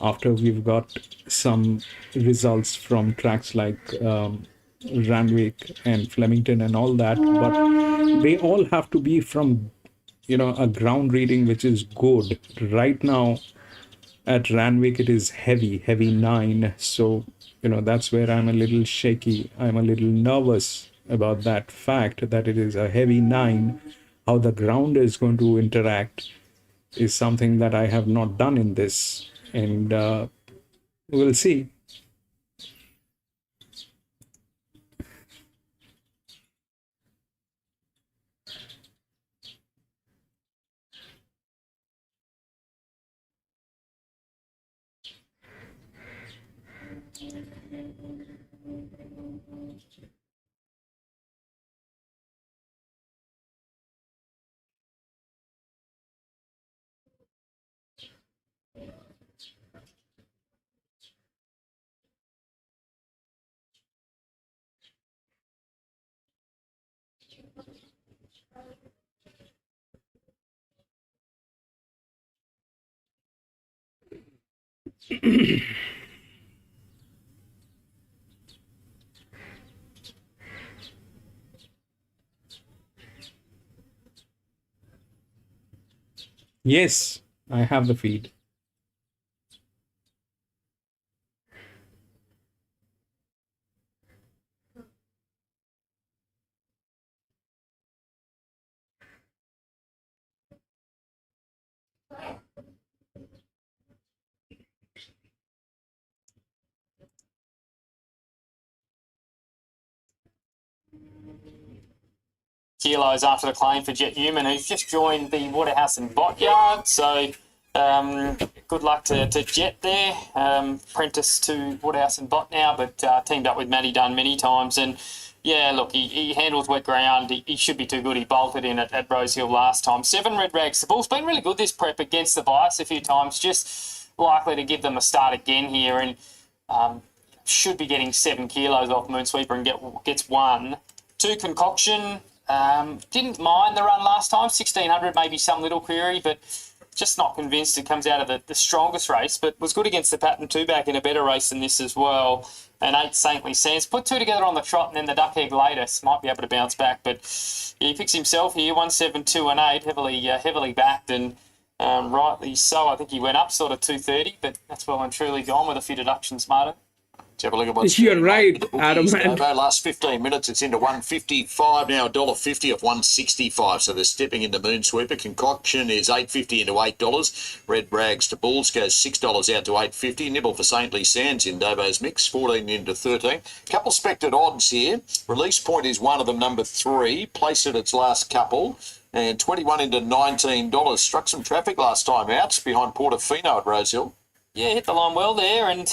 Speaker 2: after we've got some results from tracks like Randwick and Flemington and all that. But they all have to be from, a ground reading which is good. Right now, at Randwick, it is heavy 9. So, that's where I'm a little shaky. I'm a little nervous about that fact that it is a heavy 9. How the ground is going to interact is something that I have not done in this. And we'll see. Yes, I have the feed.
Speaker 4: Kilos after the claim for Jet Newman, who's just joined the Waterhouse and Bot Yard. So good luck to Jet there. Apprentice to Waterhouse and Bot now, but teamed up with Matty Dunn many times. And yeah, look, he handles wet ground. He should be too good. He bolted in at Rose Hill last time. 7 Red Rags. The ball's been really good this prep against the bias a few times. Just likely to give them a start again here. And should be getting 7 kilos off Moonsweeper and gets 1. 2 Concoction. Didn't mind the run last time, 1600, maybe some little query, but just not convinced it comes out of the strongest race, but was good against the pattern 2 back in a better race than this as well. And 8 Saintly Sands. Put 2 together on the trot and then the duck egg later. Might be able to bounce back, but he picks himself here, 1, 7, 2 and 8, heavily backed and rightly so. I think he went up sort of 230, but that's well and truly gone with a few deductions, Martin.
Speaker 6: Let's have a look at what's
Speaker 2: You're right, Adam.
Speaker 6: Over last 15 minutes, it's into 155 now, $1.50 off 165. So they're stepping into Moonsweeper. Concoction is $8.50 into $8. Red Rags to Bulls goes $6 out to $8.50. Nibble for Saintly Sands in Dobo's mix, 14 into 13. Couple spected odds here. Release Point is one of them, number 3. Place at its last couple. And 21 into $19. Struck some traffic last time out behind Portofino at Rosehill.
Speaker 4: Yeah, hit the line well there and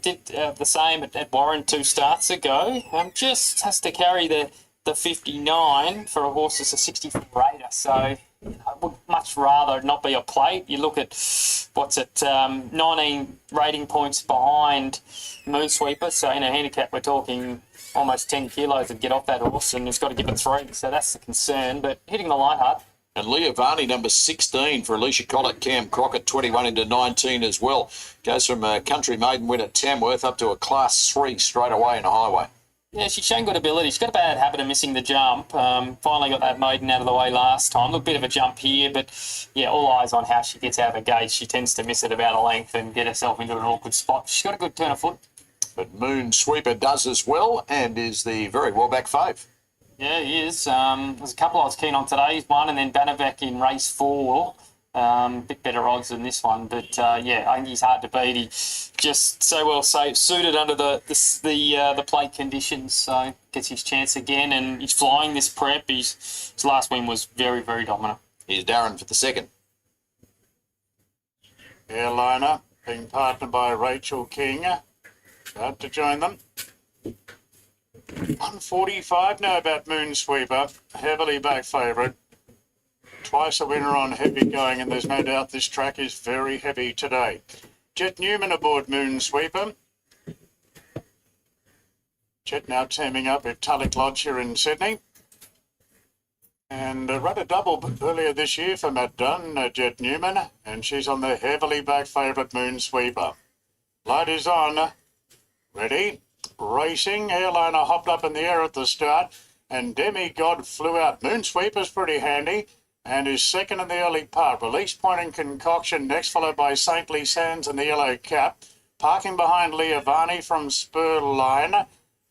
Speaker 4: did the same at Warren 2 starts ago. Just has to carry the 59 for a horse that's a 64 rater. So I would much rather not be a plate. You look at what's at 19 rating points behind Moonsweeper. So in a handicap, we're talking almost 10 kilos to get off that horse and it's got to give it 3. So that's the concern. But hitting the light hard.
Speaker 6: And Leah Varney, number 16 for Alicia Collett, Cam Crockett, 21 into 19 as well. Goes from a country maiden win at Tamworth up to a class 3 straight away in a highway.
Speaker 4: Yeah, she's shown good ability. She's got a bad habit of missing the jump. Finally got that maiden out of the way last time. Look, bit of a jump here, but yeah, all eyes on how she gets out of the gate. She tends to miss it about a length and get herself into an awkward spot. She's got a good turn of foot.
Speaker 6: But Moonsweeper does as well and is the very well back fave.
Speaker 4: Yeah, he is. There's a couple I was keen on today. He's 1 and then Banavec in race 4. Bit better odds than this one, but yeah, I think he's hard to beat. He just so well suited under the plate conditions, so gets his chance again, and he's flying this prep. His last win was very, very dominant.
Speaker 6: Here's Darren for the second.
Speaker 5: Airliner, being partnered by Rachel King. About to join them. 145 now about Moonsweeper, heavily back favourite. Twice a winner on heavy going, and there's no doubt this track is very heavy today. Jet Newman aboard Moonsweeper. Jet now teaming up with Tulloch Lodge here in Sydney. And run a double earlier this year for Matt Dunn, Jet Newman, and she's on the heavily back favourite Moonsweeper. Light is on. Ready? Racing. Airliner hopped up in the air at the start, and Demigod flew out. Moonsweeper's pretty handy and is second in the early part. Release Point and Concoction next, followed by Saintly Sands and the yellow cap. Parking behind Leah Varney from Spur Line.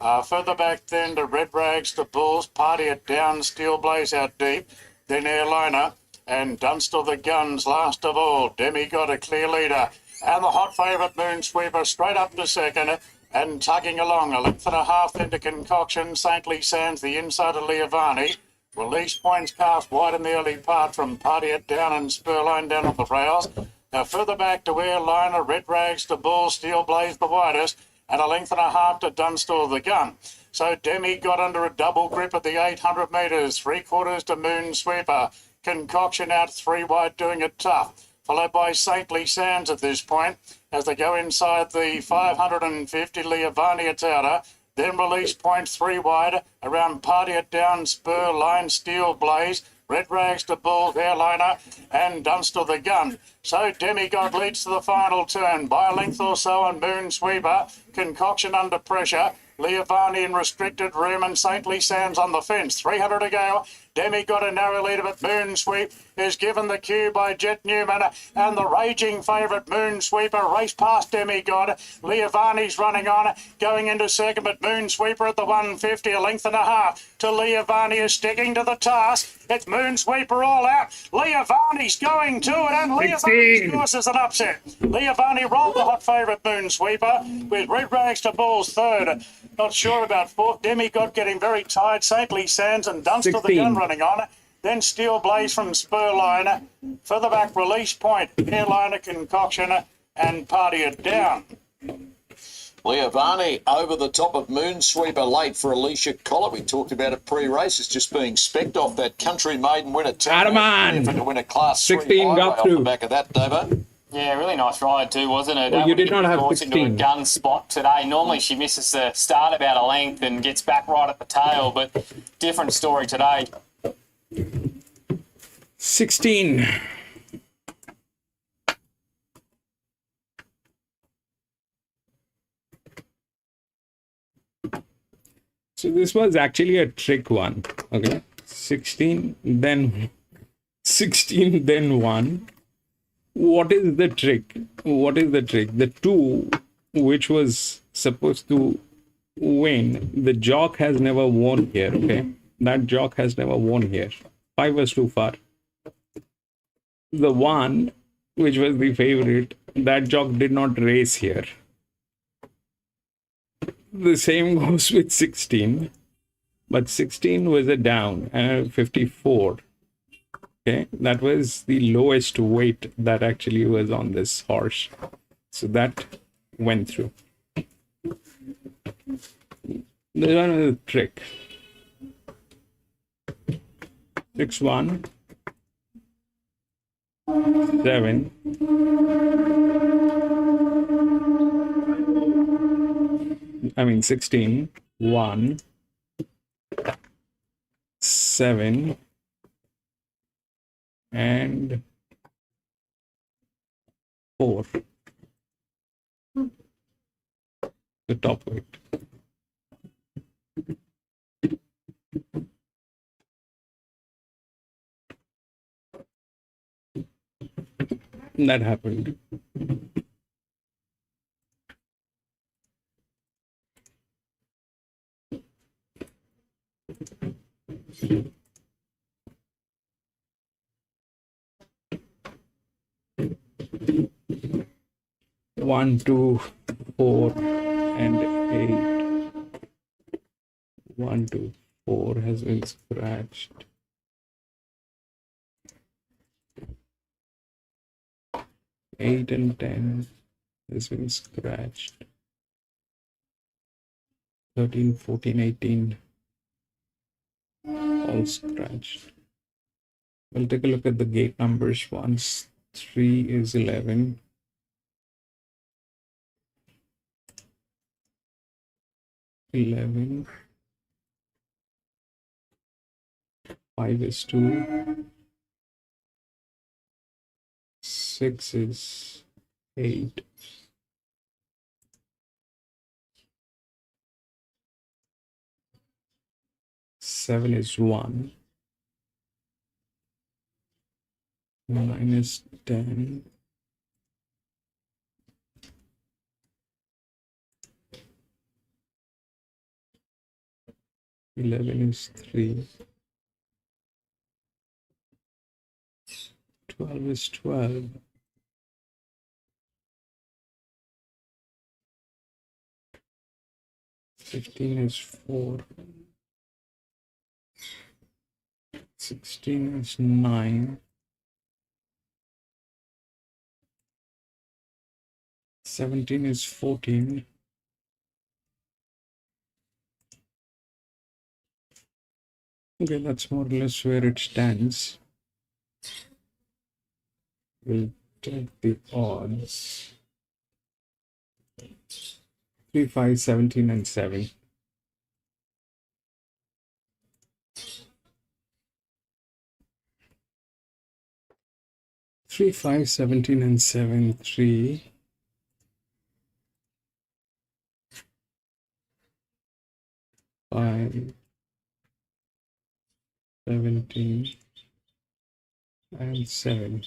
Speaker 5: Further back then to Red Rags to Bulls. Party it down, Steel Blaze out deep. Then Airliner and Dunstall the Guns last of all. Demigod a clear leader. And the hot favourite Moonsweeper straight up to second. And tugging along, a length and a half into Concoction, Saintly Sands, the inside of Leah Varney. Release Points cast wide in the early part from Party It Down and Spurline down on the rails. Now further back to Airliner, Red Rags to Bull, Steel Blaze the widest, and a length and a half to Dunstall the Gun. So Demi got under a double grip at the 800 metres, 3/4 to Moonsweeper. Concoction out 3 wide, doing it tough. Followed by Saintly Sands at this point as they go inside the 550. Leah Varney at outer. Then Release Point 3 wide around Party It Down, Spur Line, Steel Blaze, Red Rags to Bull, Airliner, and Dunstall the Gun. So Demigod leads to the final turn by a length or so on Moonsweeper. Concoction under pressure. Leovani in restricted room and Saintly Sands on the fence. 300 to go. Demigod a narrow lead, but Moonsweep is given the cue by Jet Newman, and the raging favourite Moonsweeper race past Demigod. Leovani's running on, going into second, but Moonsweeper at the 150, a length and a half to Leovani is sticking to the task. It's Moonsweeper all out. Leovani's going to it, and Leovani scores an upset. Leovani rolled the hot favourite Moonsweeper with Red Rags to Bulls third. Not sure about fourth. Demigod getting very tired. Saintly Sands and Dunster the gun running on. Then Steel Blaze from Spurline. Further back, Release Point, Airliner Concoction, and Party It Down.
Speaker 6: Leovani over the top of Moonsweeper late for Alicia Collar. We talked about it pre-race. It's just being specced off that Country Maiden winner.
Speaker 2: Adaman!
Speaker 6: To win a Class 3
Speaker 2: 16 got
Speaker 6: off
Speaker 2: through.
Speaker 6: the back of that, Davo.
Speaker 4: Yeah, really nice ride too, wasn't it?
Speaker 2: Well, you did not have
Speaker 4: into
Speaker 2: 16.
Speaker 4: a gun spot today. Normally she misses the start about a length and gets back right at the tail, but different story today.
Speaker 2: 16. So this was actually a trick one. Okay. 16, then 16, then 1. What is the trick? What is the trick? The 2, which was supposed to win, the jock has never won here. Okay. That jock has never won here. 5 was too far. The 1, which was the favorite, that jock did not race here. The same goes with 16, but 16 was a down and 54. Okay, that was the lowest weight that actually was on this horse. So that went through. There's another trick. 6-1, 7. I mean 16, 1, 7, and 4. The top weight. That happened. One, 2, 4, and 8. 1, 2, 4 has been scratched. 8 and 10 has been scratched. 13, 14, 18 all scratched. We'll take a look at the gate numbers once. 3 is 11. 11. 5 is 2. 6 is 8. 7 is 1. 9 is 10. 11 is 3. 12 is 12. 15 is 4. 16 is 9. 17 is 14. Okay, that's more or less where it stands. We'll take the odds. 3, 5, 17, and 7. 3, 5, 17, and 7, 3. 5, 17, and 7.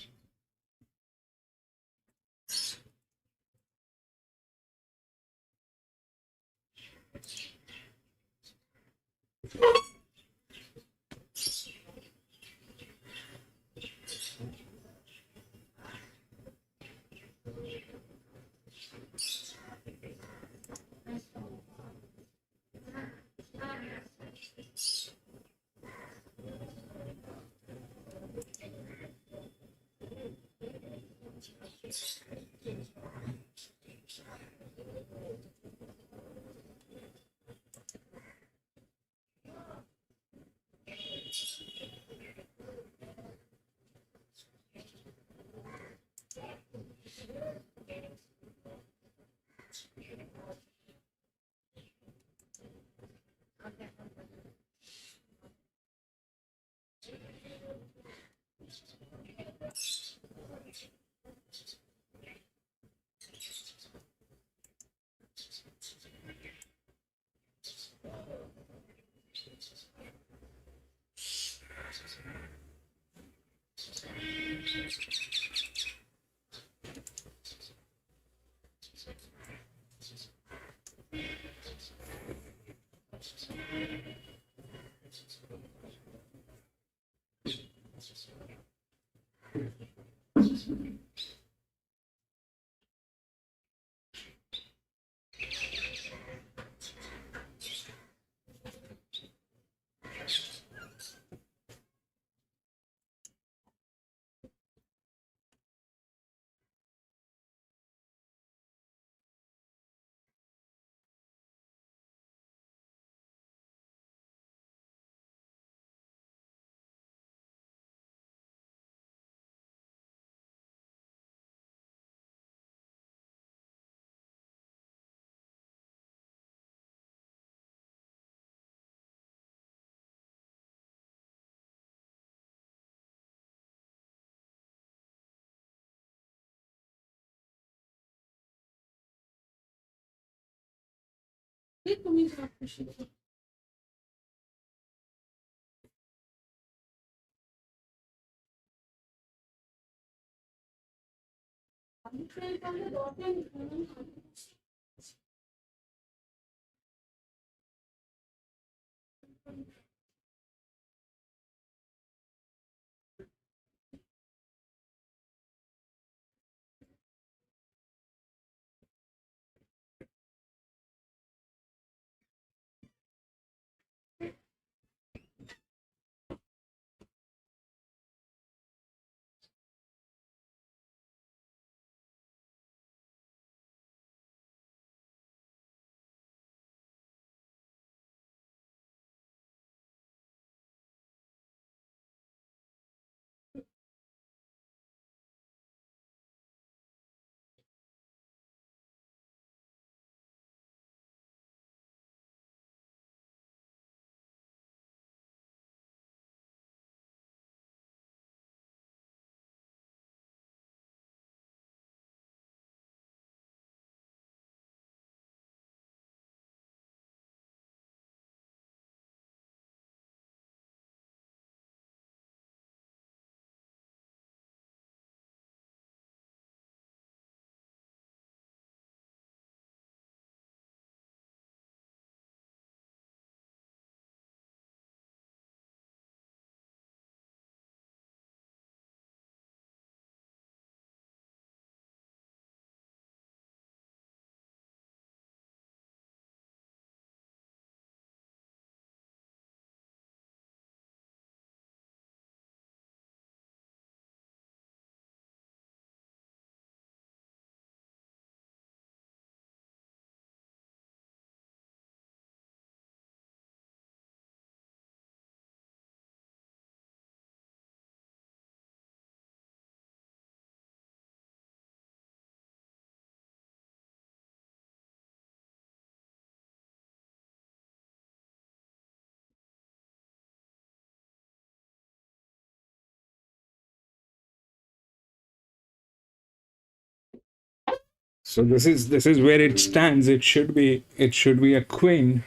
Speaker 2: So this is where it stands. It should be a queen,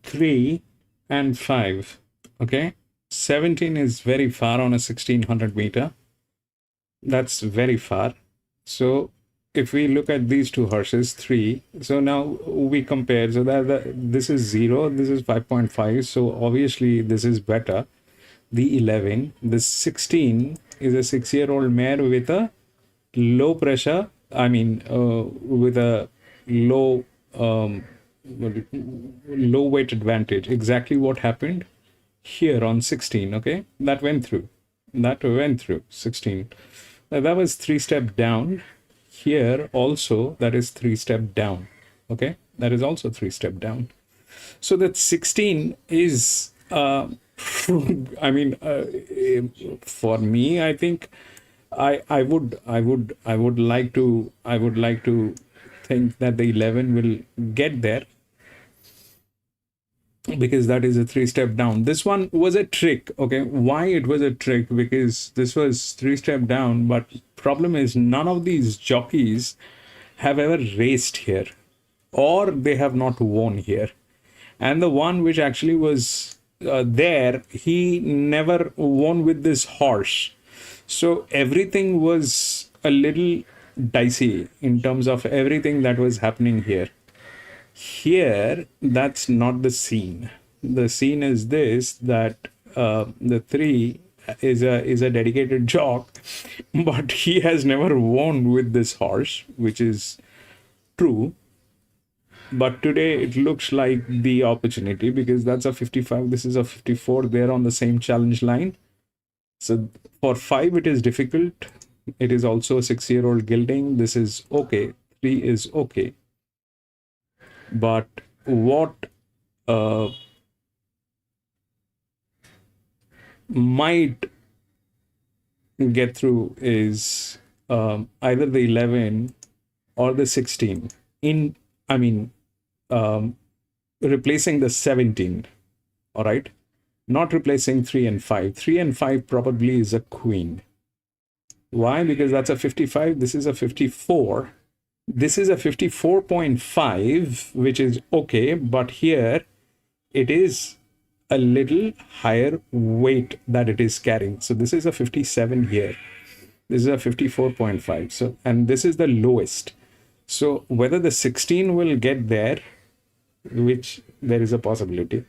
Speaker 2: 3 and 5. Okay, 17 is very far on a 1600 meter. That's very far. So if we look at these two horses, 3, so now we compare. So this is 0, this is 5.5. So obviously this is better. The 11, this 16 is a 6-year-old mare with a low pressure. I mean, with a low weight advantage. Exactly what happened here on 16. Okay, that went through 16. That was 3 step down. Here also that is 3 step down. Okay, that is also 3 step down. So that 16 is I mean, for me, I think I would like to think that the 11 will get there, because that is a 3 step down. This one was a trick. Okay, why it was a trick? Because this was 3 step down, but problem is none of these jockeys have ever raced here, or they have not won here. And the one which actually was there, he never won with this horse. So everything was a little dicey in terms of everything that was happening here. Here, that's not the scene. The scene is this, that the 3 is a dedicated jock, but he has never won with this horse, which is true. But today it looks like the opportunity, because that's a 55, this is a 54, they're on the same challenge line. So for 5 it is difficult. It is also a 6-year-old gelding. This is okay. 3 is okay. But what might get through is either the 11 or the 16 in, I mean, replacing the 17. All right, not replacing 3 and 5. 3 and 5 probably is a queen. Why? Because that's a 55. This is a 54. This is a 54.5, which is okay, but here it is a little higher weight that it is carrying. So this is a 57 here. This is a 54.5. So, and this is the lowest. So whether the 16 will get there, which there is a possibility,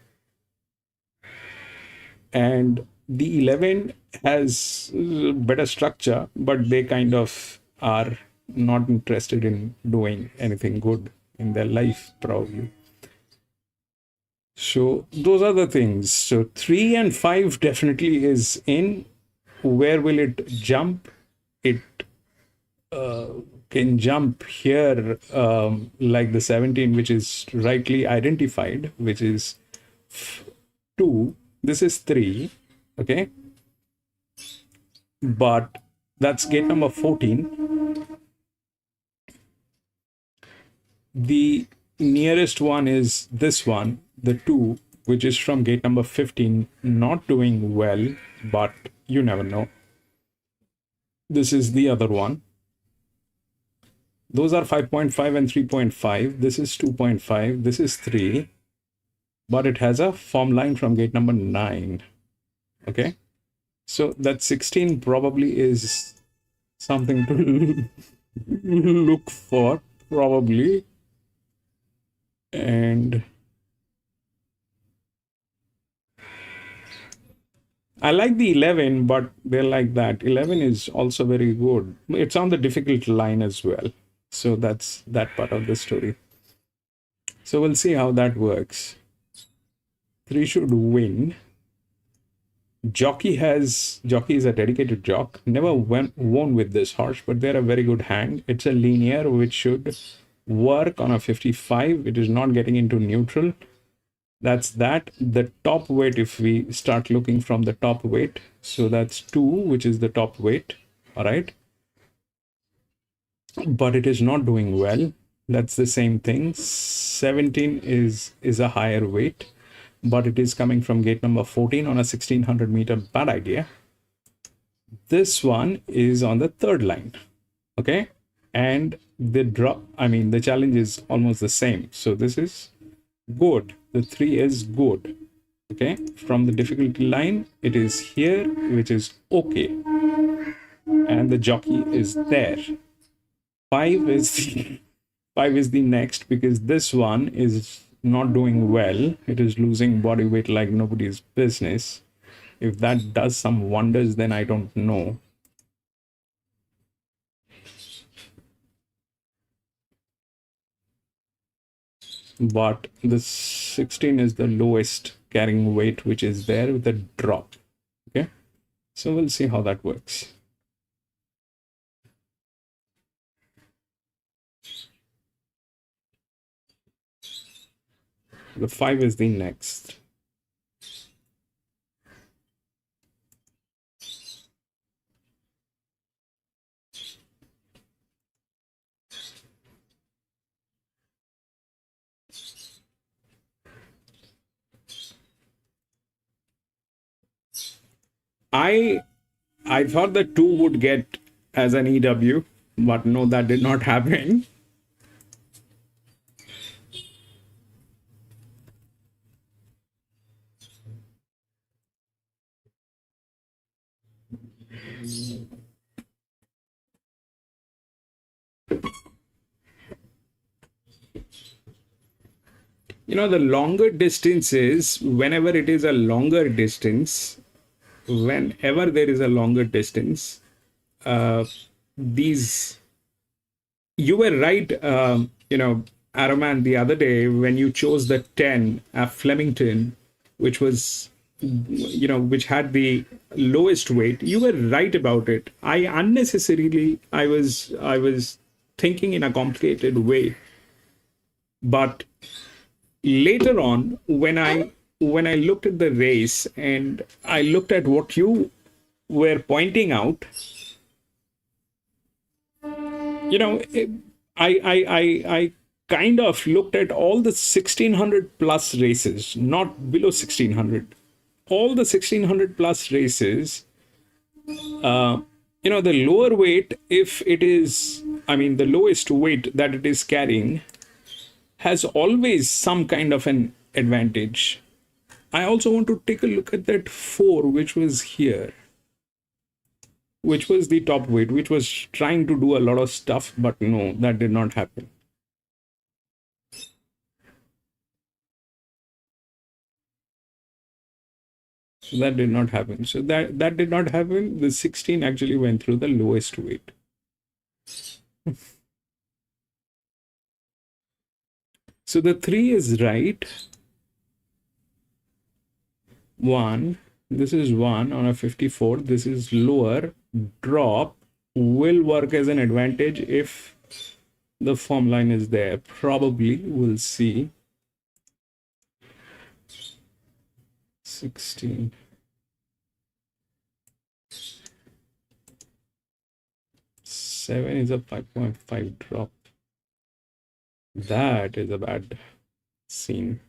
Speaker 2: and the 11 has better structure, but they kind of are not interested in doing anything good in their life, probably. So those are the things. So 3 and 5 definitely is in. Where will it jump? It can jump here, like the 17, which is rightly identified, which is 2. This is 3. Okay, but that's gate number 14. The nearest one is this one, the 2, which is from gate number 15, not doing well, but you never know. This is the other one. Those are 5.5 and 3.5. This is 2.5. This is 3, but it has a form line from gate number 9. Okay, so that 16 probably is something to look for, probably. And I like the 11, but they're like that. 11 is also very good. It's on the difficult line as well. So that's that part of the story. So we'll see how that works. 3 should win. Jockey is a dedicated jock. Never won with this horse, but they're a very good hand. It's a linear, which should work on a 55. It is not getting into neutral. That's that. The top weight, if we start looking from the top weight, so that's 2, which is the top weight. All right, but it is not doing well. That's the same thing. 17 is a higher weight, but it is coming from gate number 14 on a 1600 meter. Bad idea. This one is on the 3rd line. Okay, and the drop, I mean, the challenge is almost the same. So this is good. The 3 is good. Okay, from the difficulty line, it is here, which is okay, and the jockey is there. 5 is the 5 is the next, because this one is not doing well. It is losing body weight like nobody's business. If that does some wonders, then I don't know. But the 16 is the lowest carrying weight which is there with a drop. Okay, so we'll see how that works. The 5 is the next. I thought the 2 would get as an EW, but no, that did not happen. You know, the longer distances, whenever it is a longer distance, whenever there is a longer distance, these, you were right, Araman, the other day when you chose the 10 Flemington, which was, which had the lowest weight. You were right about it. I unnecessarily, I was thinking in a complicated way. But later on, when I looked at the race and I looked at what you were pointing out, I kind of looked at all the 1600 plus races, not below 1600, all the 1600 plus races. The lower weight, if it is, the lowest weight that it is carrying, has always some kind of an advantage. I also want to take a look at that 4, which was here, which was the top weight, which was trying to do a lot of stuff, but no, that did not happen. So that did not happen. So that did not happen. The 16 actually went through the lowest weight. So the 3 is right. 1. This is 1 on a 54. This is lower. Drop will work as an advantage if the form line is there. Probably, we'll see. 16. 7 is a 5.5 drop. That is a bad scene.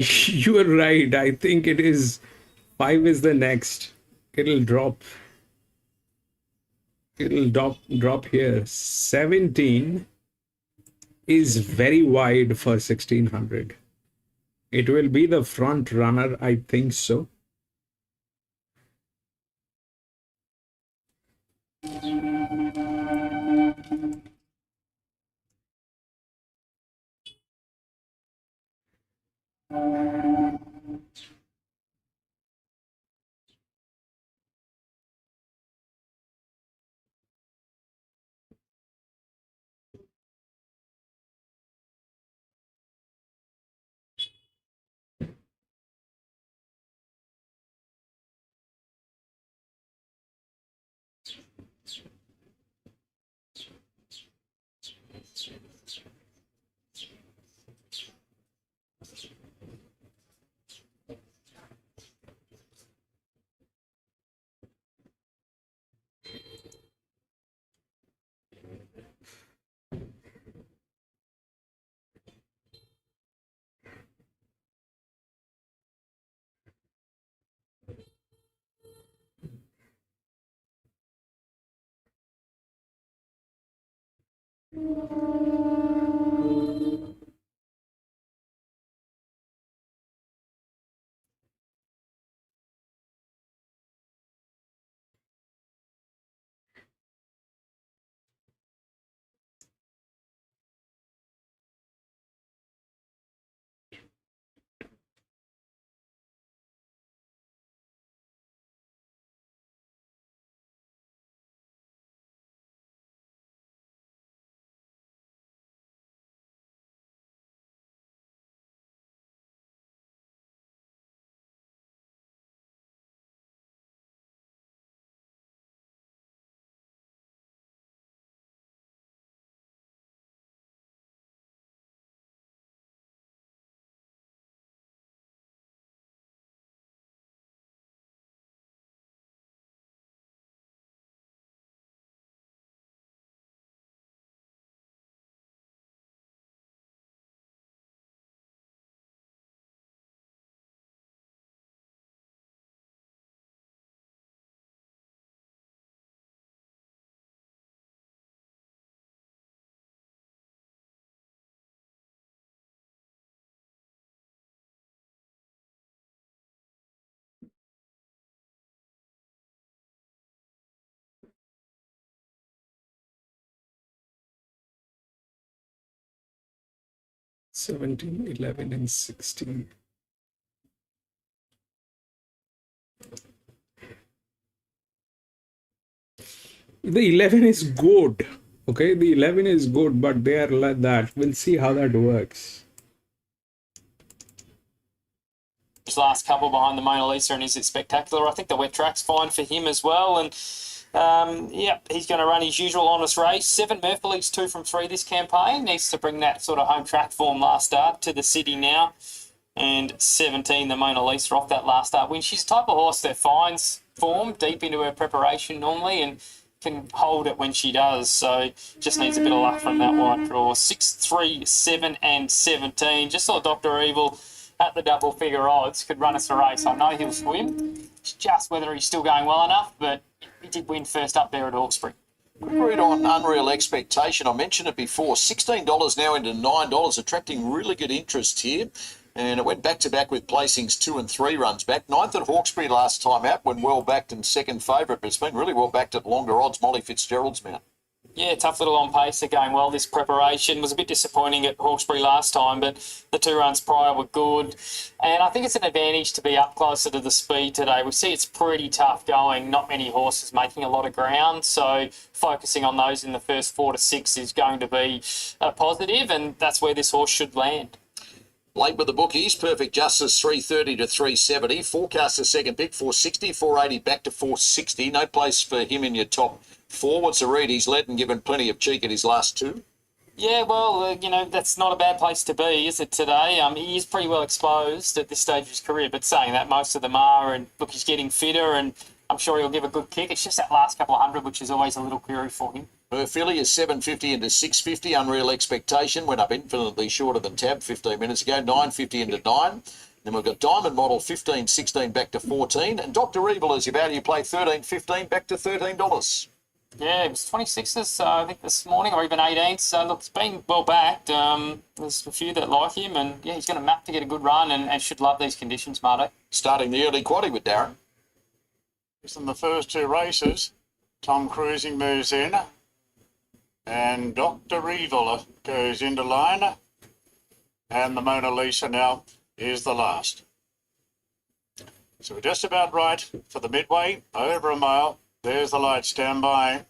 Speaker 2: You are right. I think it is 5 is the next. It'll drop. It'll drop here. 17 is very wide for 1600. It will be the front runner, I think so. Seventeen, 11, and 16. The 11 is good. Okay, the 11 is good, but they are like that. We'll see how that works.
Speaker 4: His last couple behind the Mona Lisa, and is it spectacular? I think the wet track's fine for him as well. And yeah, he's going to run his usual honest race. 7 Murphy's 2 from 3 this campaign. Needs to bring that sort of home track form last start to the city now. And 17, the Mona Lisa off that last start win. She's the type of horse that finds form deep into her preparation normally and can hold it when she does. So just needs a bit of luck from that wide draw. 6, 3, 7, and 17. Just saw Dr. Evil at the double figure odds could run us a race. I know he'll swim. It's just whether he's still going well enough, but he did win first up there at Hawkesbury.
Speaker 6: Good read on Unreal Expectation. I mentioned it before. $16 now into $9, attracting really good interest here. And it went back-to-back with placings 2 and 3 runs back. 9th at Hawkesbury last time out, when well-backed and second favourite, but it's been really well-backed at longer odds. Molly Fitzgerald's mount.
Speaker 4: Yeah, tough little on pace. They're going well. This preparation was a bit disappointing at Hawkesbury last time, but the 2 runs prior were good. And I think it's an advantage to be up closer to the speed today. We see it's pretty tough going. Not many horses making a lot of ground. So focusing on those in the first 4 to 6 is going to be a positive, and that's where this horse should land.
Speaker 6: Late with the bookies, Perfect Justice 330 to 370. Forecast the second pick 460, 480 back to 460. No place for him in your top 4. What's the read? He's led and given plenty of cheek at his last 2.
Speaker 4: Yeah, well, that's not a bad place to be, is it, today? He is pretty well exposed at this stage of his career, but saying that, most of them are, and look, he's getting fitter, and I'm sure he'll give a good kick. It's just that last couple of hundred, which is always a little query for him.
Speaker 6: Her filly is 750 into 650. Unreal Expectation went up infinitely shorter than Tab 15 minutes ago. 950 into 9. Then we've got Diamond Model 15, 16 back to 14. And Dr. Evil is your value play 13, 15 back to $13.
Speaker 4: Yeah, it was 26s, I think, this morning, or even 18s. So, look, it's been well backed. There's a few that like him, and yeah, he's going to map to get a good run and should love these conditions, Marto.
Speaker 6: Starting the early quaddie with Darren.
Speaker 5: In the first two races, Tom Cruising moves in, and Dr. Evil goes into line, and the Mona Lisa now is the last. So we're just about right for the midway, over a mile. There's the light, stand by.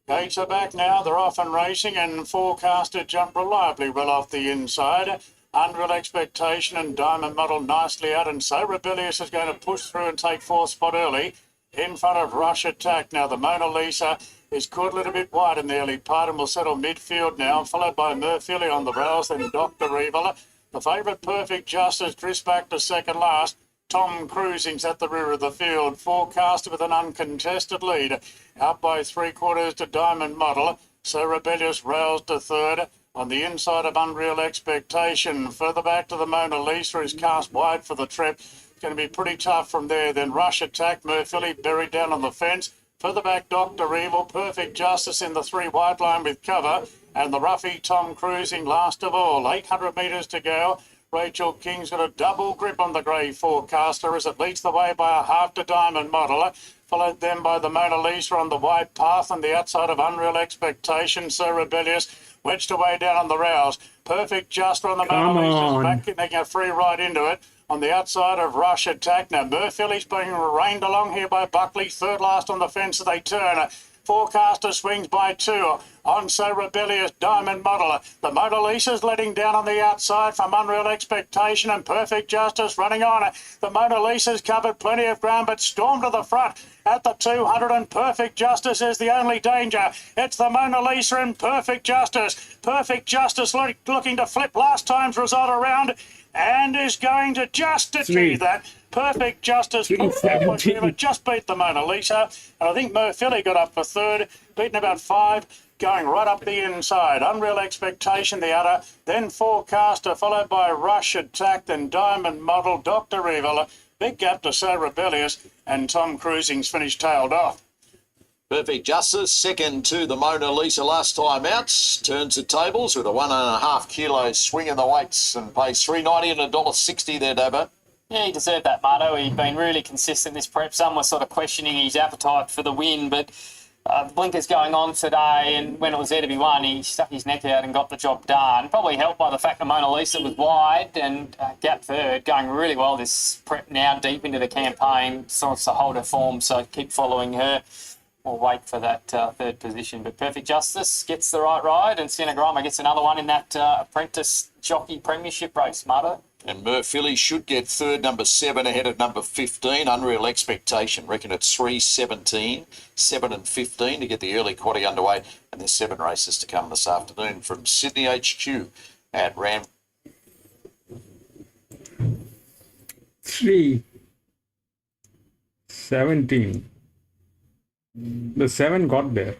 Speaker 5: Gates are back now, they're off and racing, and Forecaster jump reliably well off the inside. Unreal Expectation and Diamond Model nicely out, and So Rebellious is going to push through and take fourth spot early in front of Rush Attack. Now the Mona Lisa is caught a little bit wide in the early part and will settle midfield now, followed by Murphy on the rails, then Dr. Evil. The favourite Perfect Justice drifts back to second last. Tom Cruising's at the rear of the field. Forecaster with an uncontested lead. Out by 3/4 to Diamond Model. So Rebellious rails to third. On the inside of Unreal Expectation. Further back to the Mona Lisa is cast wide for the trip. It's going to be pretty tough from there. Then Rush Attack, Murphy buried down on the fence. Further back, Dr. Evil, Perfect Justice in the 3 wide line with cover. And the roughie Tom Cruising last of all. 800 metres to go. Rachel King's got a double grip on the grey Forecaster as it leads the way by a half to Diamond Model. Followed then by the Mona Lisa on the wide path on the outside of Unreal Expectation. So Rebellious wedged away down on the rails. Perfect Justice on the Mona Lisa's back, making a free ride into it. On the outside of Rush Attack. Now Murphy's being reined along here by Buckley. Third last on the fence as they turn. Forecaster swings by 2 on So Rebellious Diamond Model. The Mona Lisa's letting down on the outside from Unreal Expectation and Perfect Justice running on. The Mona Lisa's covered plenty of ground but stormed to the front at the 200 and Perfect Justice is the only danger. It's the Mona Lisa and Perfect Justice. Perfect Justice looking to flip last time's result around and is going to just achieve that. Perfect Justice just beat the Mona Lisa. And I think Murphy got up for third, beaten about 5, going right up the inside. Unreal Expectation, the other. Then Forecaster, followed by Rush Attack, then Diamond Model, Dr. Evil. Big gap to So Rebellious, and Tom Cruising's finished tailed off.
Speaker 6: Perfect Justice, second to the Mona Lisa last time out. Turns the tables with a 1.5 kilo swing in the weights and pays $3.90 and $1.60 there, Dabo.
Speaker 4: Yeah, he deserved that, Marto. He'd been really consistent this prep. Some were sort of questioning his appetite for the win, but the blinkers going on today, and when it was there to be won, he stuck his neck out and got the job done. Probably helped by the fact that Mona Lisa was wide and gap third, going really well this prep now, deep into the campaign, sorts to hold her form, so keep following her. We'll wait for that third position. But Perfect Justice gets the right ride, and Cinegrama gets another one in that apprentice jockey premiership race, Marto.
Speaker 6: And Murphy should get third, number 7, ahead of number 15, Unreal Expectation. Reckon it's 3:17, 7 and 15 to get the early quaddie underway. And there's 7 races to come this afternoon from Sydney HQ at
Speaker 2: 3:17. The 7 got there.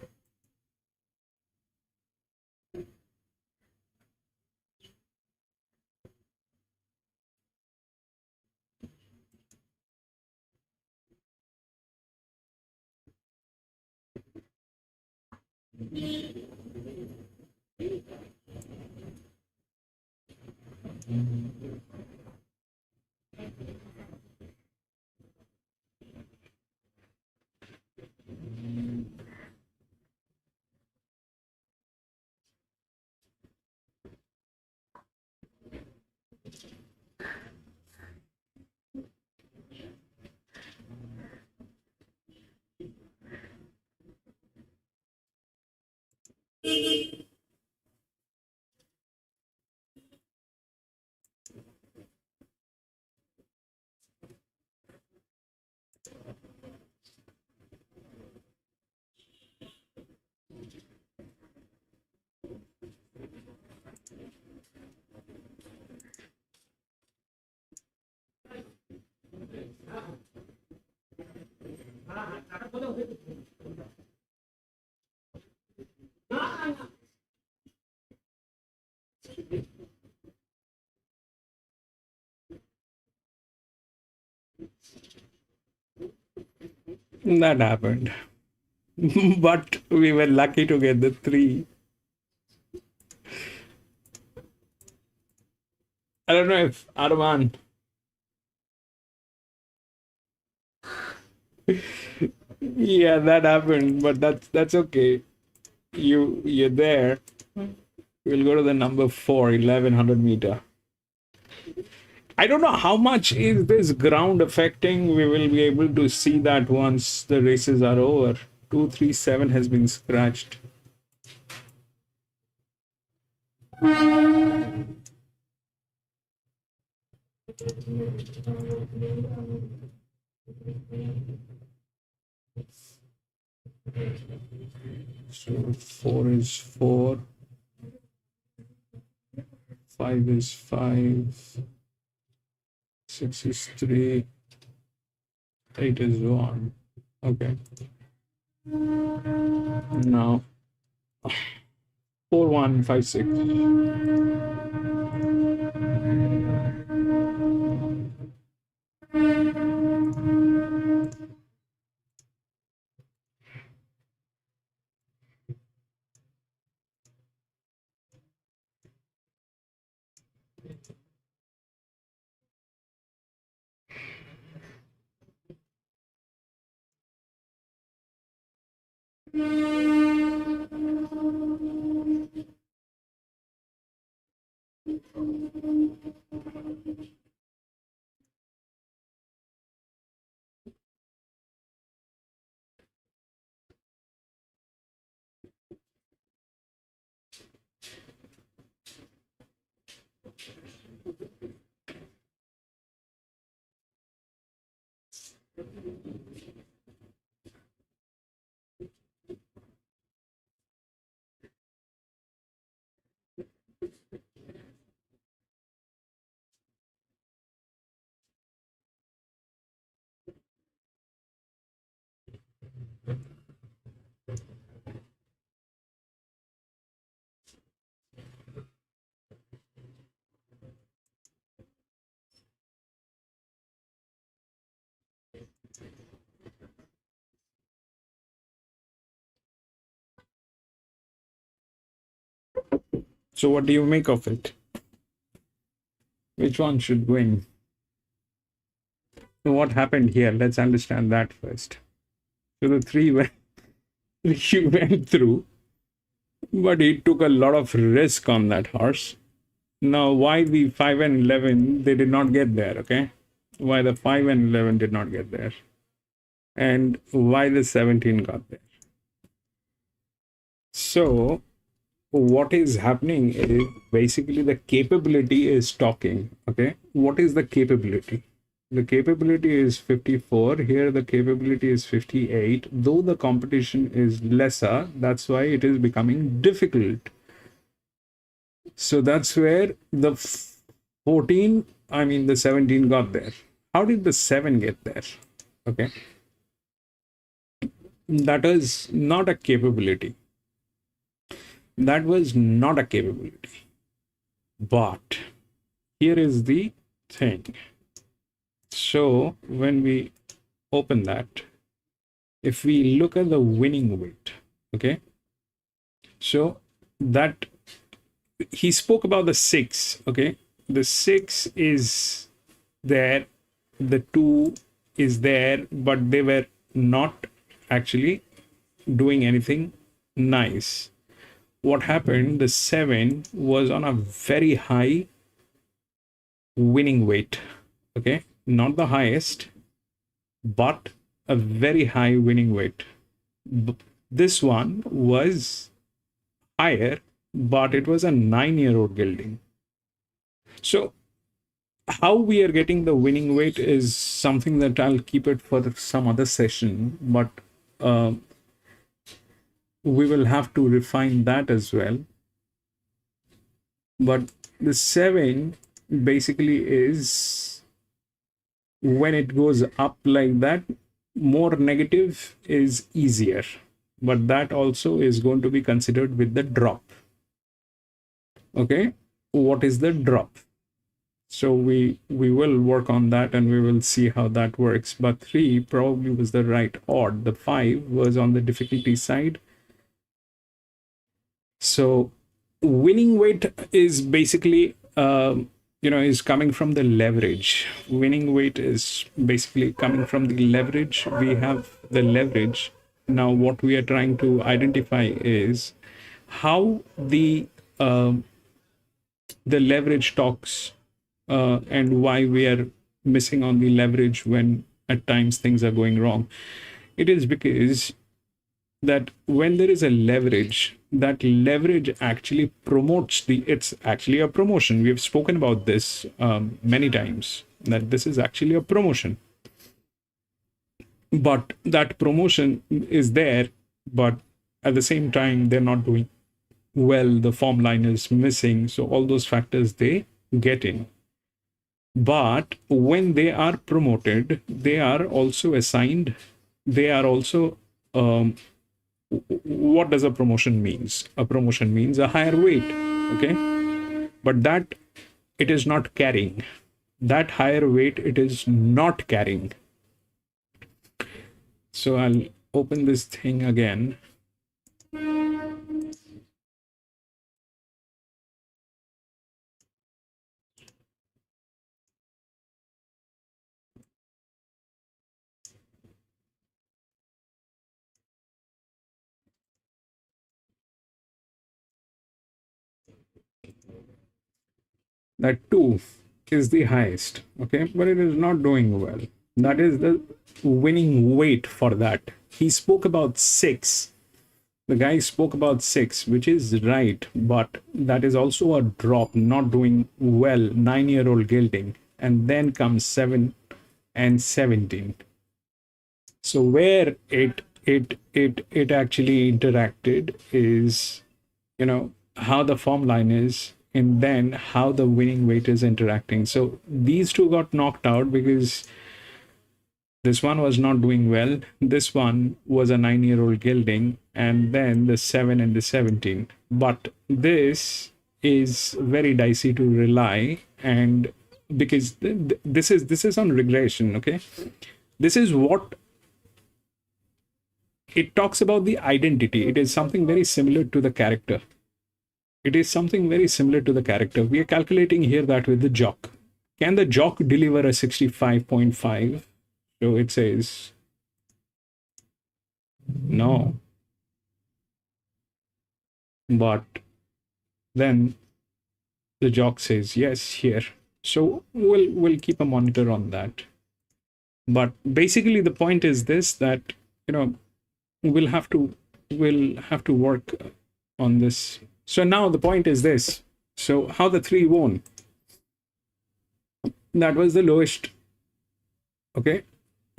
Speaker 2: That happened. But we were lucky to get the 3. I don't know if Arman. Yeah, that happened, but that's okay. You're there. We'll go to the number 4, 1100 meter. I don't know how much is this ground affecting. We will be able to see that once the races are over. 237 has been scratched. So 4 is 4. 5 is 5. 6 is 3. 8 is 1. Okay. Now 4 1 5 6. So what do you make of it? Which one should win? So what happened here? Let's understand that first. So the 3 went through, but he took a lot of risk on that horse. Now, why the 5 and 11, they did not get there, okay? Why the 5 and 11 did not get there? And why the 17 got there? So, what is happening is basically the capability is talking, okay? What is the capability? The capability is 54. Here, the capability is 58. Though the competition is lesser, that's why it is becoming difficult. So that's where the 14, I mean the 17 got there. How did the 7 get there? Okay. That is not a capability. That was not a capability. But here is the thing. So when we open that, if we look at the winning weight, okay, so that he spoke about the 6, okay, the 6 is there, the 2 is there, but they were not actually doing anything nice. What happened? The 7 was on a very high winning weight, okay, not the highest, but a very high winning weight. This one was higher, but it was a 9-year-old gelding. So how we are getting the winning weight is something that I'll keep it for some other session, but we will have to refine that as well. But the 7 basically is, when it goes up like that, more negative is easier, but that also is going to be considered with the drop. Okay, what is the drop? So we will work on that and we will see how that works. But 3 probably was the right odd. The 5 was on the difficulty side. So winning weight is basically, is coming from the leverage. Winning weight is basically coming from the leverage. We have the leverage. Now what we are trying to identify is how the leverage talks and why we are missing on the leverage when at times things are going wrong. It is because that when there is a leverage, that leverage actually promotes it's actually a promotion. We have spoken about this many times, that this is actually a promotion. But that promotion is there, but at the same time, they're not doing well. The form line is missing. So all those factors, they get in. But when they are promoted, they are also assigned, they are also, what does a promotion means? A promotion means a higher weight, okay? But that it is not carrying. That higher weight, it is not carrying. So I'll open this thing again. That 2 is the highest, okay, but it is not doing well. That is the winning weight for that. He spoke about 6. The guy spoke about 6, which is right, but that is also a drop, not doing well. 9-year-old gilding, and then comes 7 and 17. So where it actually interacted is, how the form line is, and then how the winning weight is interacting. So these two got knocked out because this one was not doing well. This one was a 9-year-old gilding, and then the 7 and the 17. But this is very dicey to rely, and because this is on regression, okay? This is what it talks about, the identity. It is something very similar to the character. It is something very similar to the character. We are calculating here that with the jock. Can the jock deliver a 65.5? So it says no. But then the jock says yes here. So we'll keep a monitor on that. But basically the point is this, that we'll have to work on this. So now the point is this. So how the 3 won? That was the lowest. Okay.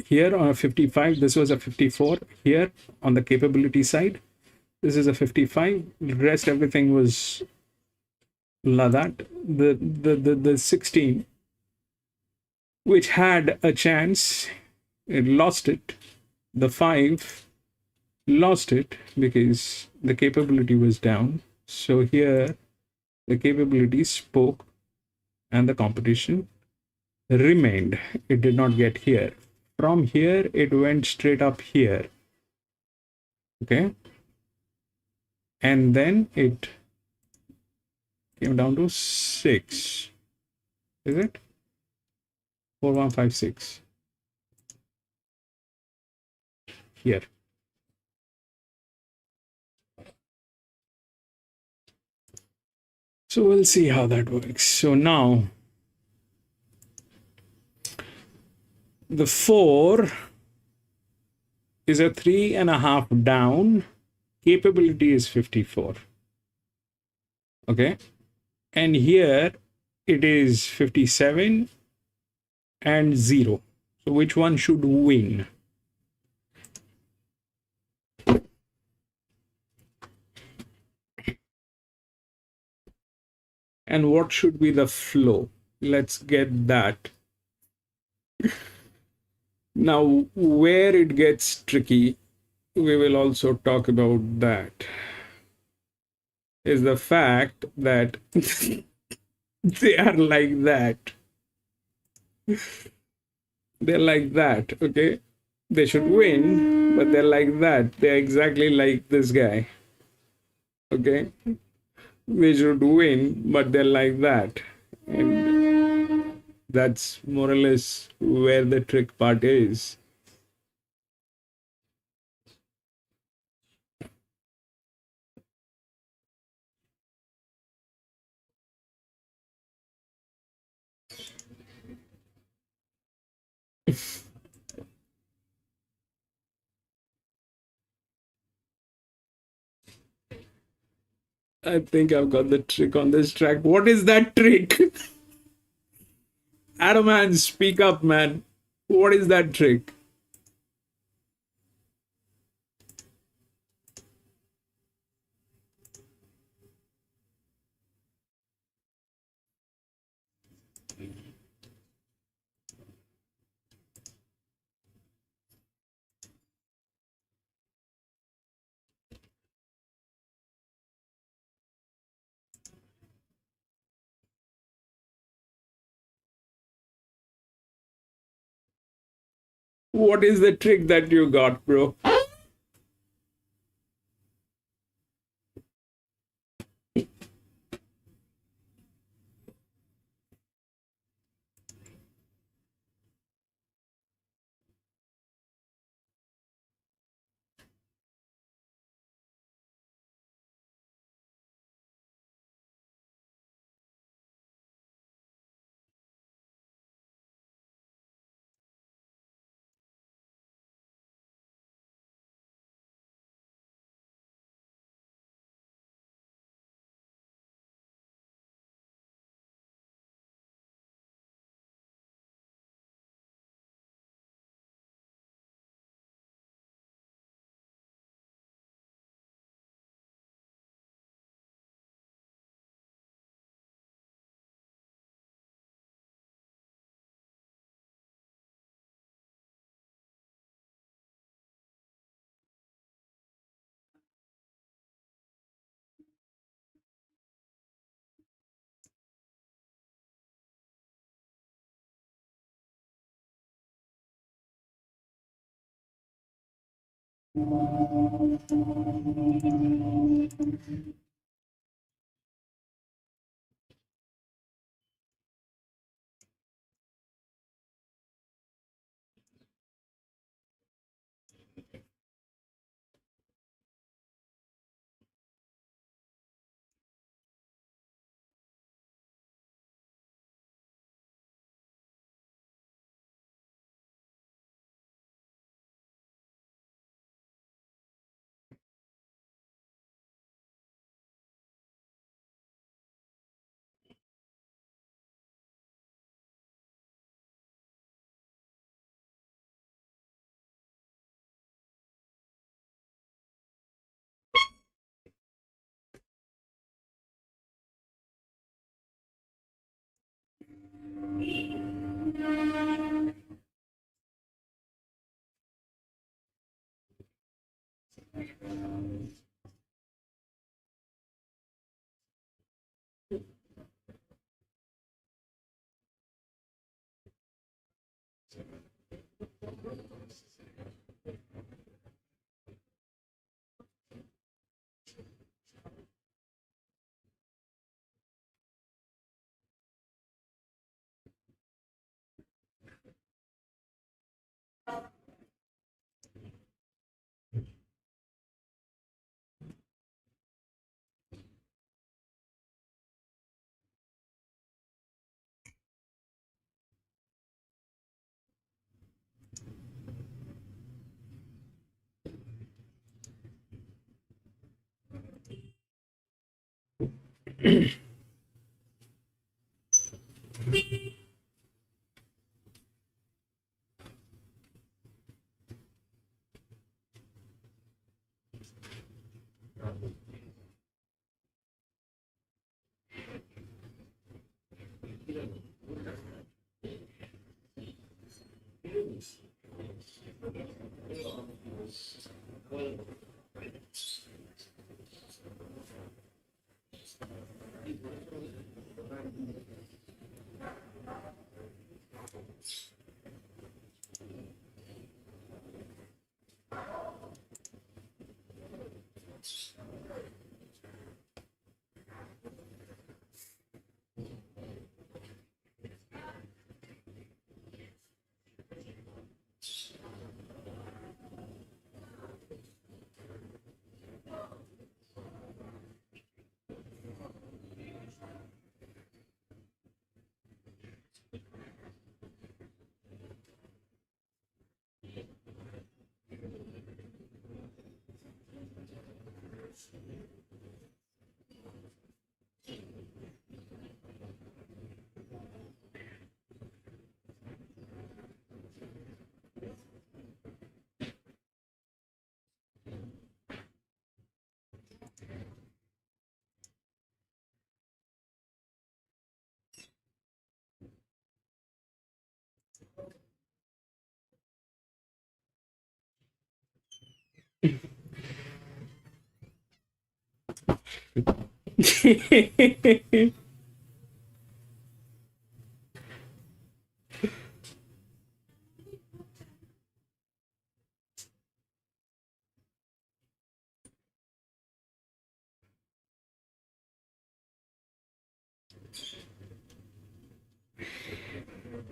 Speaker 2: Here on a 55, this was a 54. Here on the capability side, this is a 55. The rest, everything was like that. The 16, which had a chance, it lost it. The 5 lost it because the capability was down. So here the capability spoke and the competition remained. It did not get here. From here it went straight up here, okay, and then it came down to 6. Is it 4156 here? So we'll see how that works. So now the 4 is a 3.5 down. Capability is 54. Okay. And here it is 57 and 0. So which one should win? And what should be the flow? Let's get that. Now, where it gets tricky, we will also talk about that, is the fact that they are like that. They're like that, okay? They should win, but they're like that. They're exactly like this guy, okay? They should win, but they're like that. And that's more or less where the trick part is. I think I've got the trick on this track. What is that trick? Adam, man, speak up, man. What is that trick? What is the trick that you got, bro?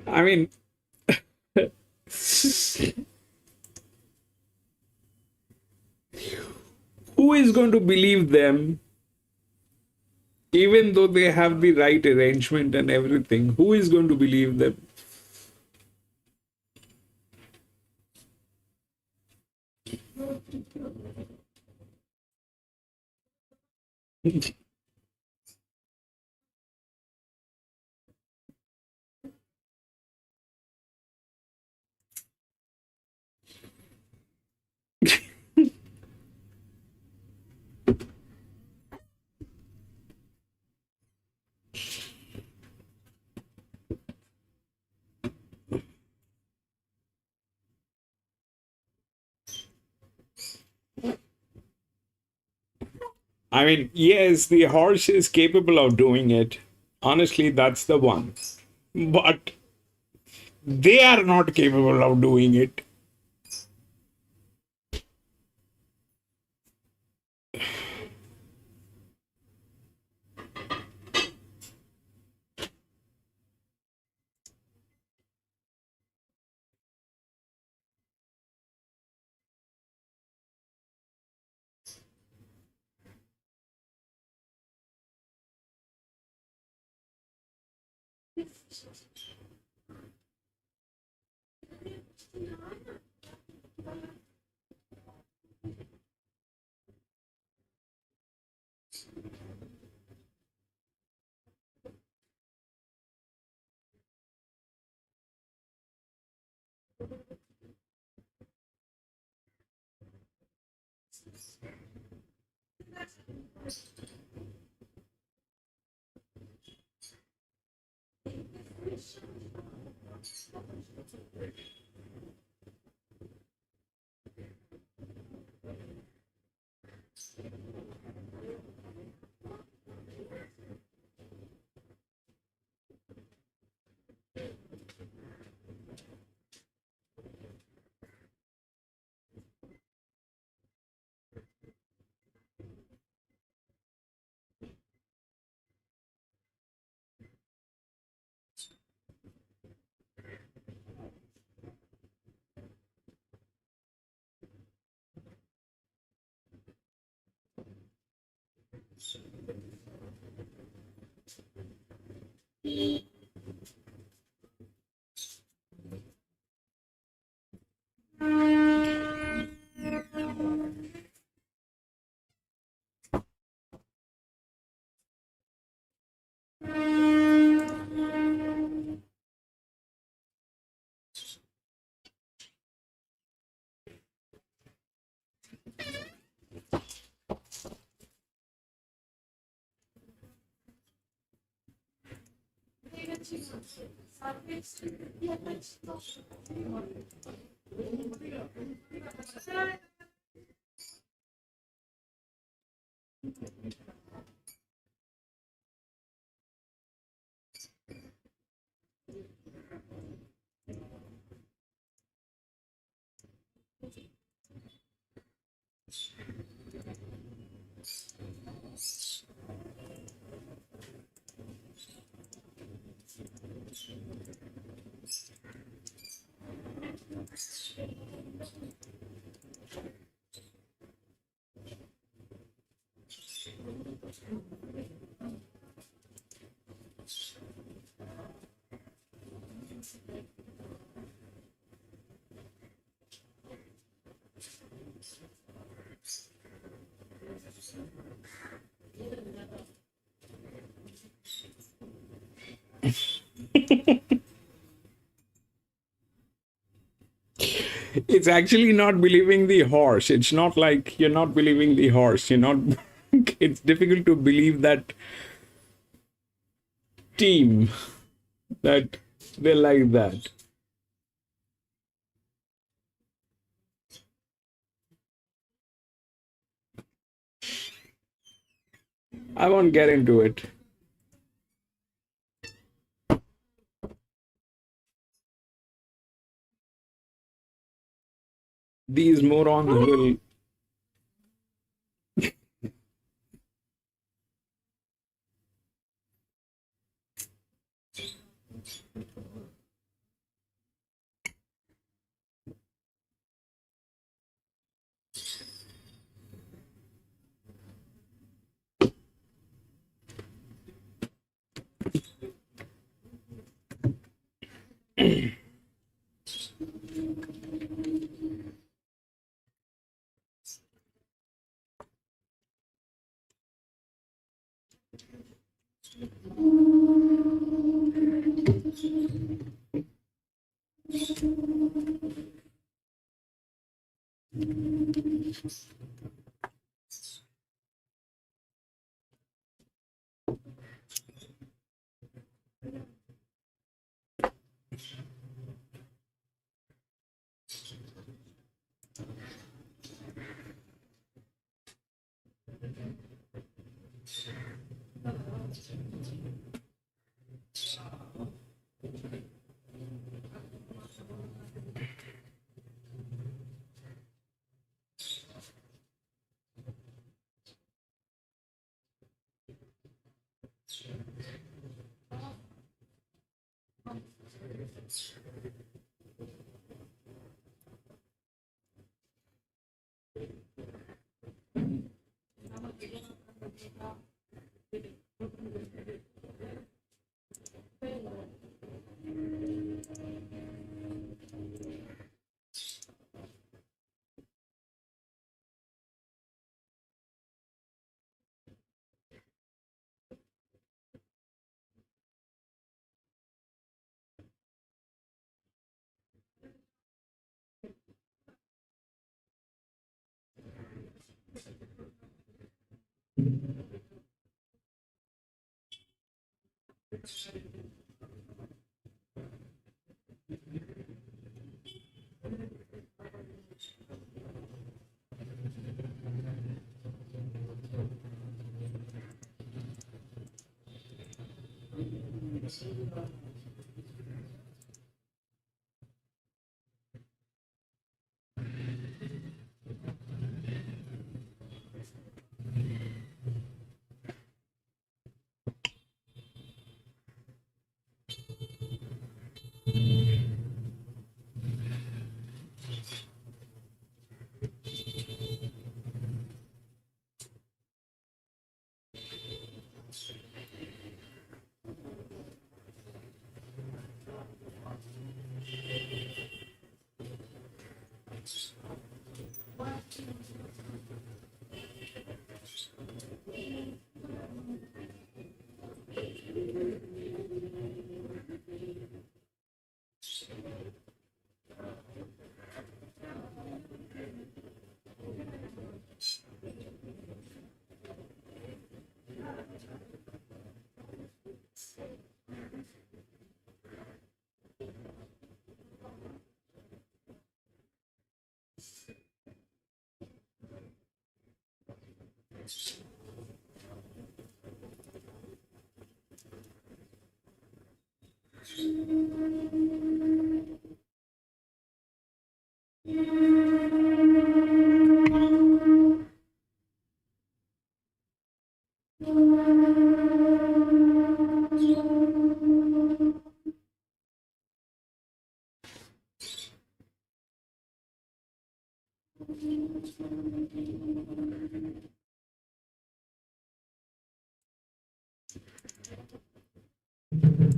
Speaker 2: I mean, who is going to believe them, even though they have the right arrangement and everything? Who is going to believe them? I mean, yes, the horse is capable of doing it. Honestly, that's the one. But they are not capable of doing it. It's actually not believing the horse. It's not like you're not believing the horse. You're not. It's difficult to believe that team that they like that. I won't get into it. These morons will.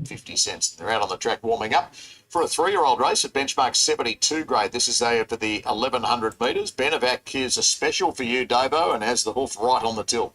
Speaker 6: $0.50. They're out on the track warming up for a 3-year-old race at benchmark 72 grade. This is there for the 1100 metres. Benevac is a special for you, Davo, and has the hoof right on the till.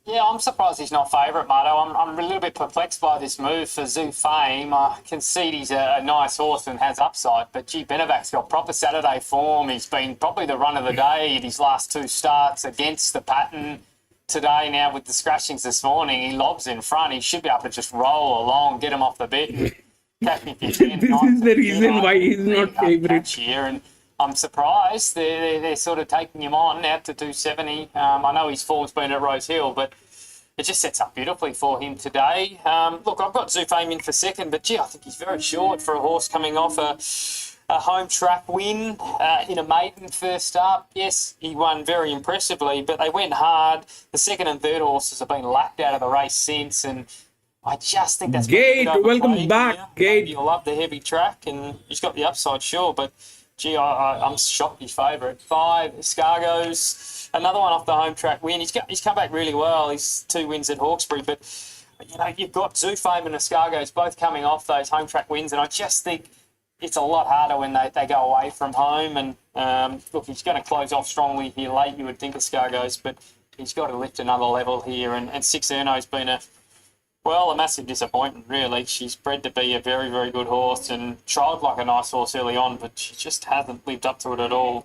Speaker 4: Yeah, I'm surprised he's not favourite, Marto. I'm a little bit perplexed by this move for Zoo Fame. I concede he's a nice horse and has upside, but gee, Benevac's got proper Saturday form. He's been probably the run of the day in his last 2 starts against the pattern. Today now with the scratchings this morning, he lobs in front. He should be able to just roll along, get him off the bit and catch me if he can.
Speaker 2: This is the reason why he's not favourite.
Speaker 4: Here, and I'm surprised they're sort of taking him on out to 270. I know his form's been at Rose Hill, but it just sets up beautifully for him today. Look, I've got Zoufame in for second, but gee, I think he's very short for a horse coming off a home track win in a maiden first up. Yes, he won very impressively, but they went hard. The second and third horses have been lapped out of the race since, and I just think that's
Speaker 2: Gate, welcome back, Gate.
Speaker 4: You'll love the heavy track, and he's got the upside, sure, but gee, I'm shocked he's favourite. 5, Escargots, another one off the home track win. He's come back really well. He's 2 wins at Hawkesbury, but you know, you've got Zoufame and Escargots both coming off those home track wins, and I just think it's a lot harder when they go away from home. And look, he's going to close off strongly here late, you would think, Escargots, but he's got to lift another level here. And 6 Erno's been a massive disappointment, really. She's bred to be a very, very good horse and trialled like a nice horse early on, but she just hasn't lived up to it at all.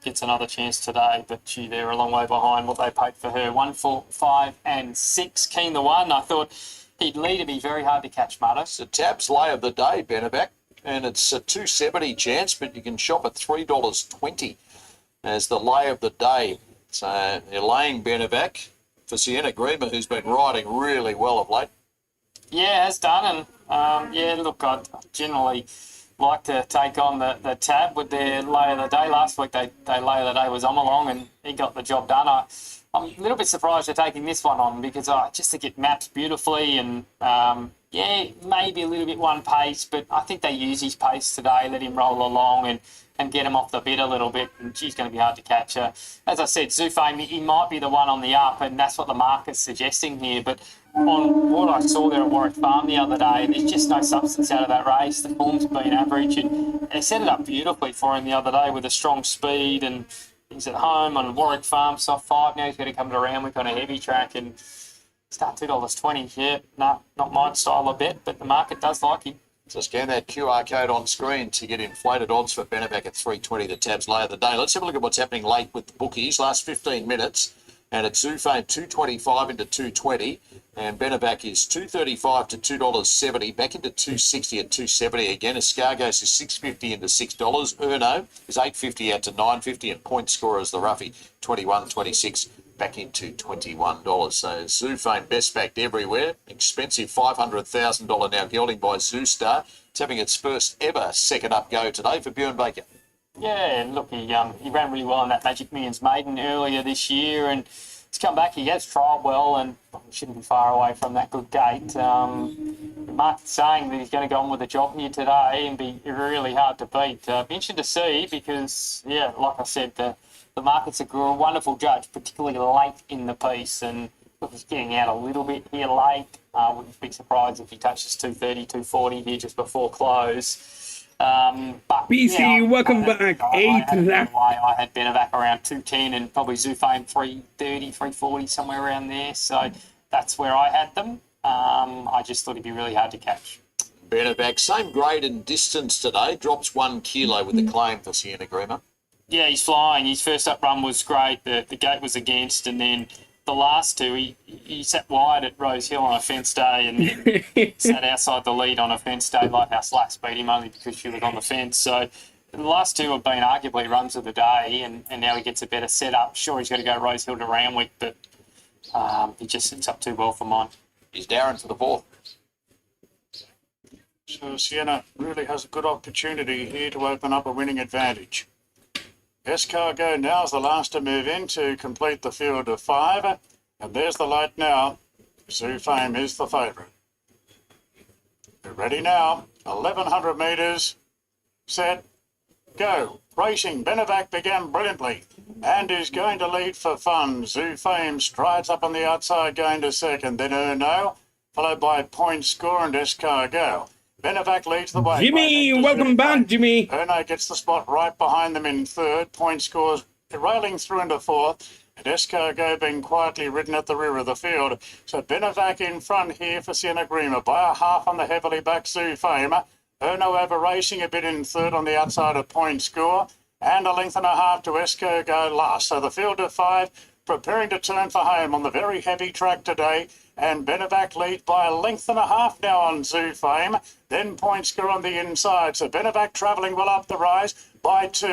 Speaker 4: Gets another chance today, but gee, they're a long way behind what they paid for her. 1, 4, 5 and 6. Keen the one. I thought he'd lead to be very hard to catch, Marto.
Speaker 6: It's a Tab's lay of the day, Benevac, and it's a $2.70 chance, but you can shop at $3.20 as the lay of the day. So they're laying Benevac for Sienna Grima, who's been riding really well of late.
Speaker 4: Yeah, has done. And yeah, look, I generally like to take on the Tab with their lay of the day. Last week, their lay of the day was Omalong, and he got the job done. I'm a little bit surprised they're taking this one on because I just think it maps beautifully and, yeah, maybe a little bit one pace, but I think they use his pace today, let him roll along and get him off the bit a little bit, and she's going to be hard to catch her. As I said, Zoufame, he might be the one on the up, and that's what the market's suggesting here, but on what I saw there at Warwick Farm the other day, there's just no substance out of that race. The form's been average, and they set it up beautifully for him the other day with a strong speed, and he's at home on Warwick Farm, soft 5. Now he's going to come to Randwick on a heavy track and start $2.20. Yeah, no, not my style a bit, but the market does like him.
Speaker 6: So scan that QR code on screen to get inflated odds for Benevac at $3.20, the Tab's lay of the day. Let's have a look at what's happening late with the bookies. Last 15 minutes, and it's Zoufame $2.25 into $2.20, and Benevac is $2.35 to $2.70, back into $2.60 at $2.70 again. Escargots is $6.50 into $6. Erno is $8.50 out to $9.50, and Point Scorer is the roughie $21.26. Back into $21. So Zoufame best backed everywhere. Expensive $500,000 now gelding by Zoustar. It's having its first ever second up go today for Bjorn Baker.
Speaker 4: Yeah, look, he ran really well in that Magic Millions maiden earlier this year, and he's come back. He has trialled well, and shouldn't be far away from that good gate. The market's saying that he's going to go on with the job here today and be really hard to beat. Be interesting to see because, yeah, like I said, the market's a wonderful judge, particularly late in the piece, and look, he's getting out a little bit here late. I wouldn't be surprised if he touches 230, 240 here just before close. But
Speaker 2: PC,
Speaker 4: yeah,
Speaker 2: welcome back.
Speaker 4: I had Benevac around 210 and probably Zoufame 330, 340, somewhere around there. So that's where I had them. I just thought he'd be really hard to catch.
Speaker 6: Benevac, same grade and distance today, drops 1 kilo with the claim for Sienna Grima.
Speaker 4: Yeah, he's flying. His first up run was great. The gate was against, and then the last two, he sat wide at Rose Hill on a fence day and then sat outside the lead on a fence day. Lighthouse Slack beat him only because she was on the fence. So the last two have been arguably runs of the day, and now he gets a better setup. Sure, he's got to go Rose Hill to Randwick, but he just sits up too well for mine.
Speaker 6: He's Darren for the 4th.
Speaker 5: So Sienna really has a good opportunity here to open up a winning advantage. Escargot now is the last to move in to complete the field of 5. And there's the light now. Zoufame is the favourite. We're ready now. 1,100 metres. Set. Go. Racing. Benevac began brilliantly and is going to lead for fun. Zoufame strides up on the outside going to second. Then Erno, followed by Point Score and Escargot. Benevac leads the way.
Speaker 2: Jimmy, welcome back, Jimmy.
Speaker 5: Erno gets the spot right behind them in 3rd. Point Scores railing through into 4th. And Escargot being quietly ridden at the rear of the field. So Benevac in front here for Sienna Grima by a half on the heavily back Zoufame. Erno over racing a bit in 3rd on the outside of Point Score. And a length and a half to Escargot last. So the field of 5 preparing to turn for home on the very heavy track today. And Benevac lead by a length and a half now on Zoufame. Then Point Score on the inside. So Benevac travelling well up the rise by 2.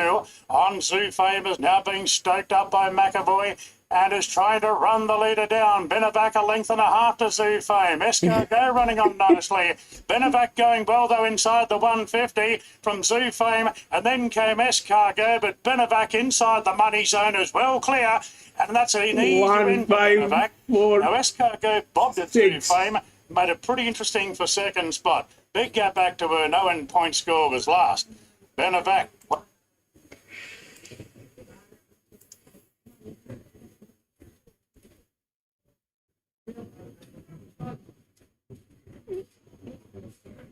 Speaker 5: On Zoufame is now being stoked up by McAvoy. and is trying to run the leader down. Benevac a length and a half to Zoo Fame. Escargot running on nicely. Benevac going well though inside the 150 from Zoo Fame, and then came Escargot, but Benevac inside the money zone as well clear, and that's an easy win for Benevac. Now Escargot bobbed at Zoo Fame, made it pretty interesting for second spot. Big gap back to her, no end point score was last. Benevac.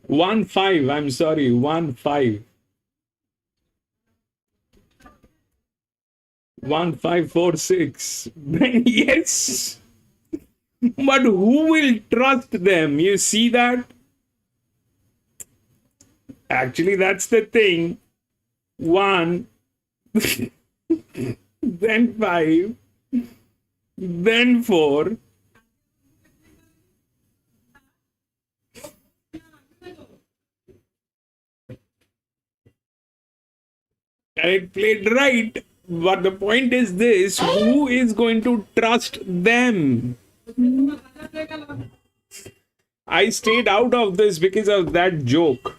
Speaker 2: One five. I'm sorry. 1-5. 1-5-4-6. Yes. But who will trust them? You see that? Actually, that's the thing. 1, then 5, then 4. And it played right. But the point is this, who is going to trust them? I stayed out of this because of that joke.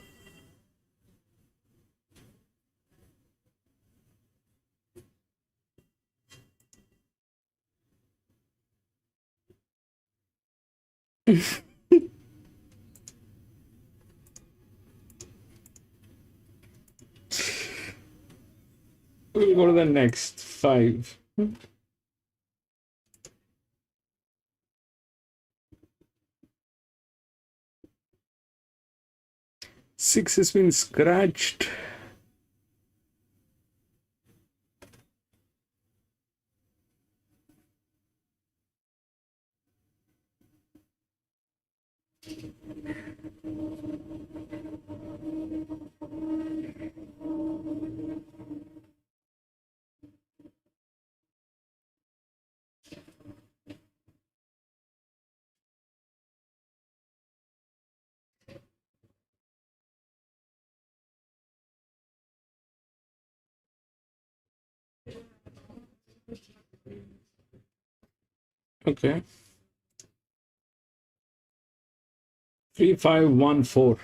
Speaker 2: We'll go to the next 5. 6 has been scratched. Okay. 3-5-1-4.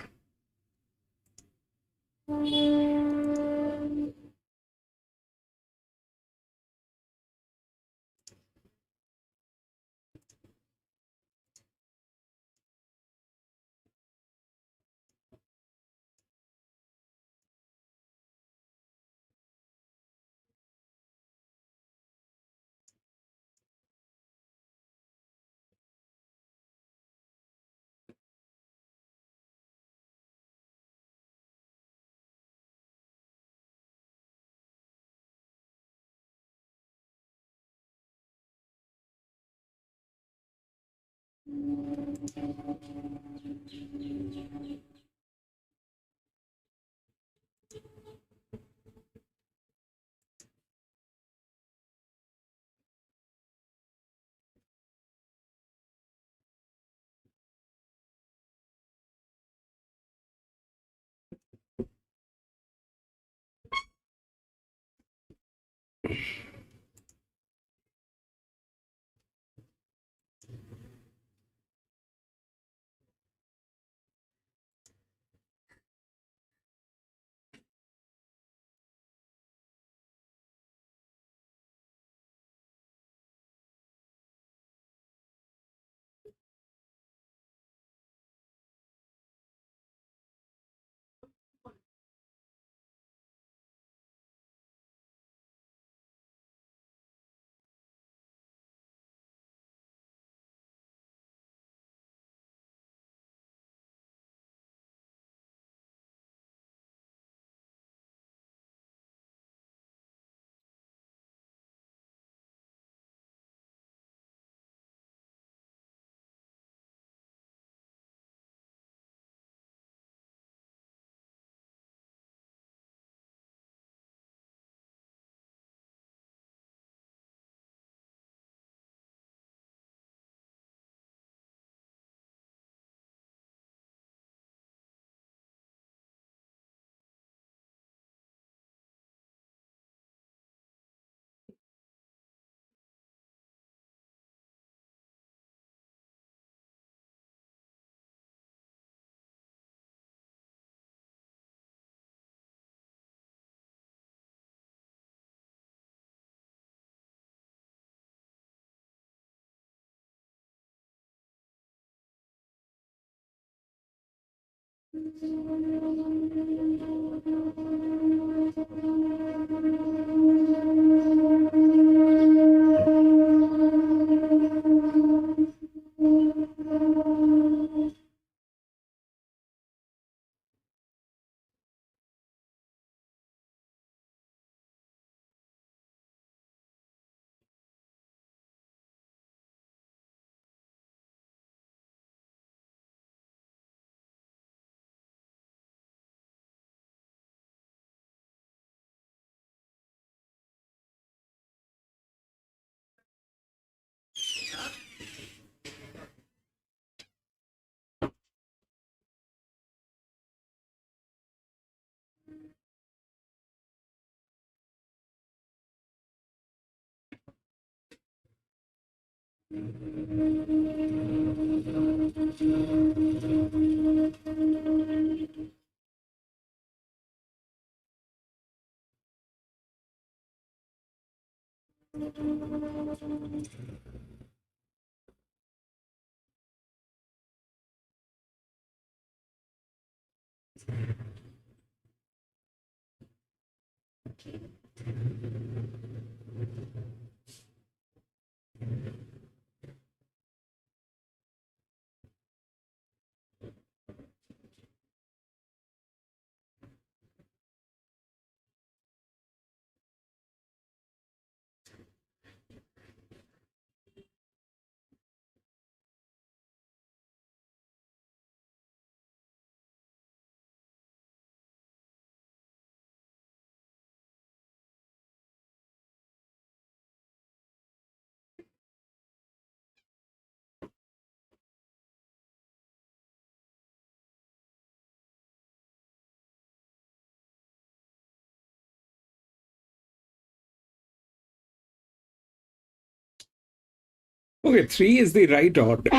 Speaker 2: Okay, 3 is the right order.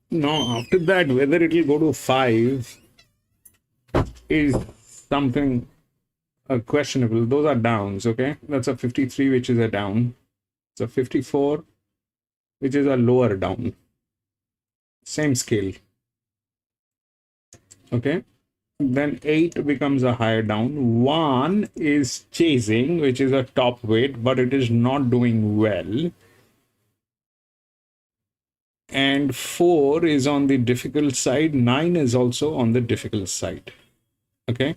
Speaker 2: Now, after that, whether it will go to 5 is something questionable. Those are downs, okay? That's a 53, which is a down. It's a 54, which is a lower down. Same scale, okay? Then 8 becomes a higher down. 1 is chasing, which is a top weight, but it is not doing well. And 4 is on the difficult side. 9 is also on the difficult side. Okay.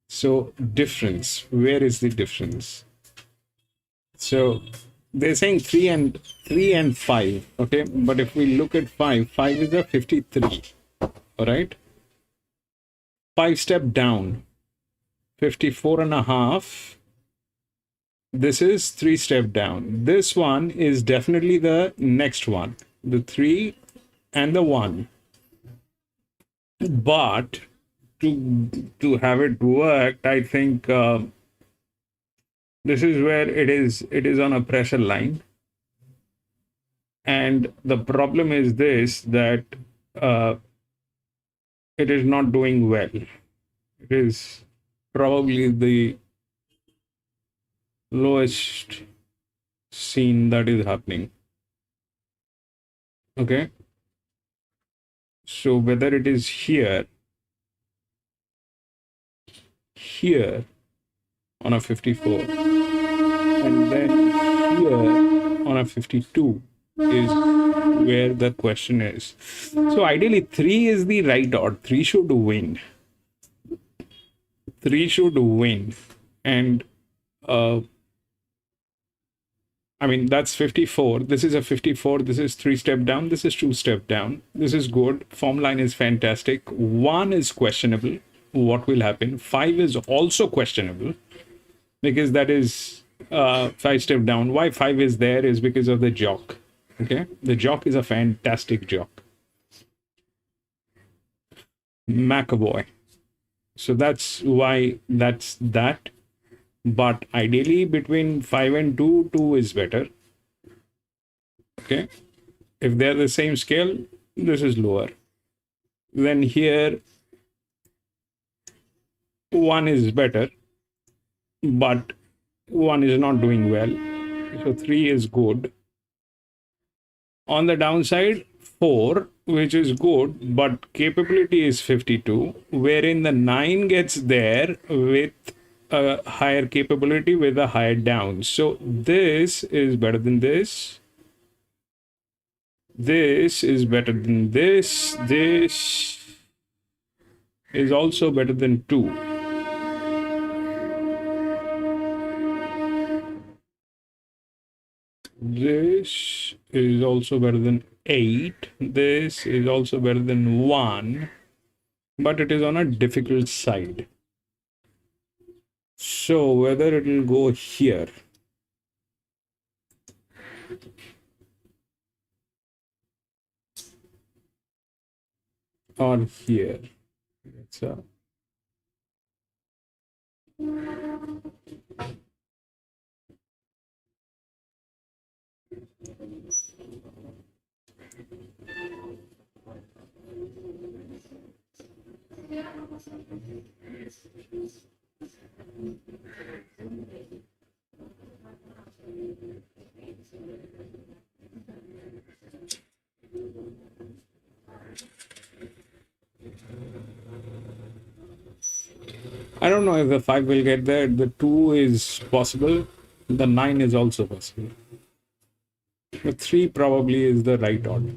Speaker 2: So difference, where is the difference? So they're saying 3 and 5. Okay. But if we look at 5 is a 53. All right. 5 step down, 54 and a half. This is 3 step down. This one is definitely the next one, the 3 and the 1. But to have it work, I think this is where it is on a pressure line. And the problem is this, that it is not doing well. It is probably the lowest scene that is happening. Okay. So whether it is here on a 54 and then here on a 52 is where the question is. So ideally 3 is the right odd. 3 should win. 3 should win. And I mean, that's 54. This is a 54. This is 3 step down. This is 2 step down. This is good. Form line is fantastic. 1 is questionable. What will happen? 5 is also questionable because that is 5 step down. Why 5 is there is because of the jock. Okay. The jock is a fantastic jock. McAvoy. So that's why that's that. But ideally between 5 and 2, 2 is better. Okay. If they're the same scale, this is lower. Then here 1 is better, but 1 is not doing well. So 3 is good. On the downside, 4 which is good, but capability is 52, wherein the 9 gets there with a higher capability with a higher down. So this is better than this. This is better than this. This is also better than 2. This is also better than 8. This is also better than 1, but it is on a difficult side. So whether it will go here or here. So I don't know if the 5 will get there. The 2 is possible. The 9 is also possible. The 3 probably is the right order.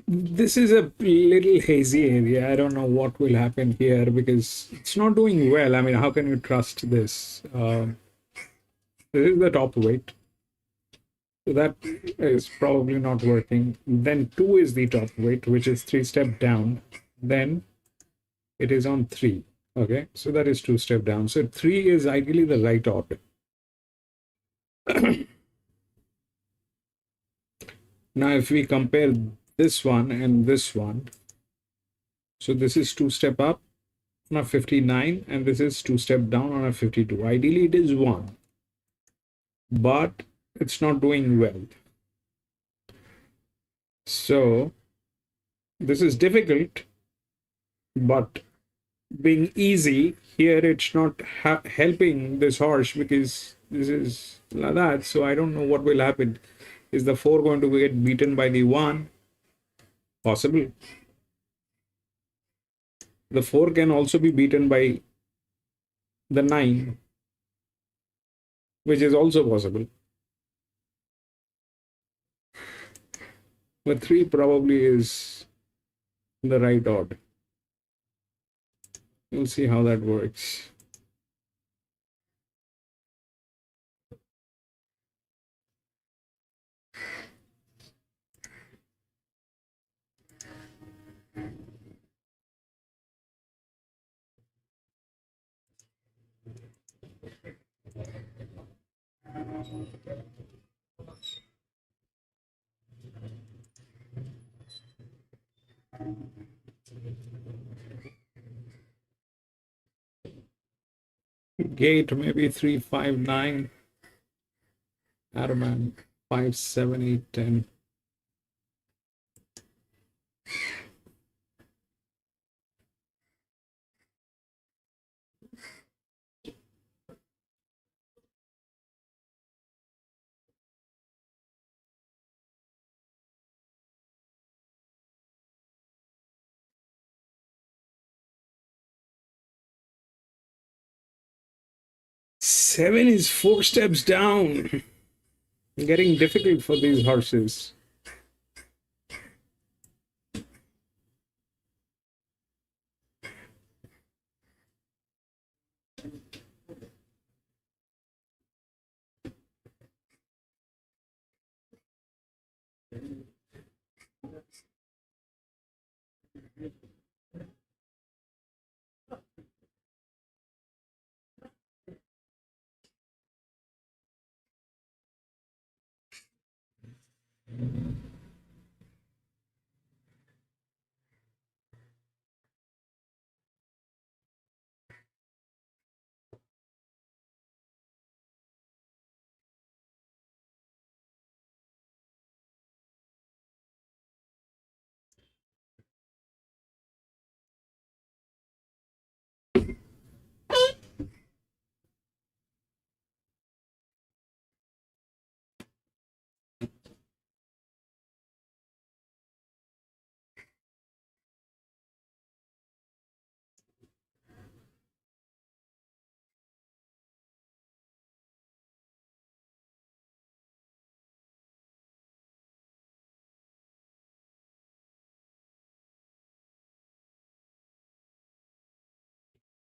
Speaker 2: This is a little hazy area. I don't know what will happen here because it's not doing well. I mean, how can you trust this? This is the top weight. So that is probably not working. Then 2 is the top weight, which is 3 step down. Then it is on 3. Okay, so that is 2 step down. So 3 is ideally the right orbit. Now, if we compare this one and this one, so this is 2 step up on a 59 and this is 2 step down on a 52. Ideally, it is 1, but it's not doing well. So this is difficult, but being easy here, it's not helping this horse because this is like that. So I don't know what will happen. Is the 4 going to get beaten by the 1? Possible. The 4 can also be beaten by the 9, which is also possible. But 3 probably is the right odd. We'll see how that works. Gate maybe 359. Araman 5, 7, 8, 10. Seven is 4 steps down. Getting difficult for these horses.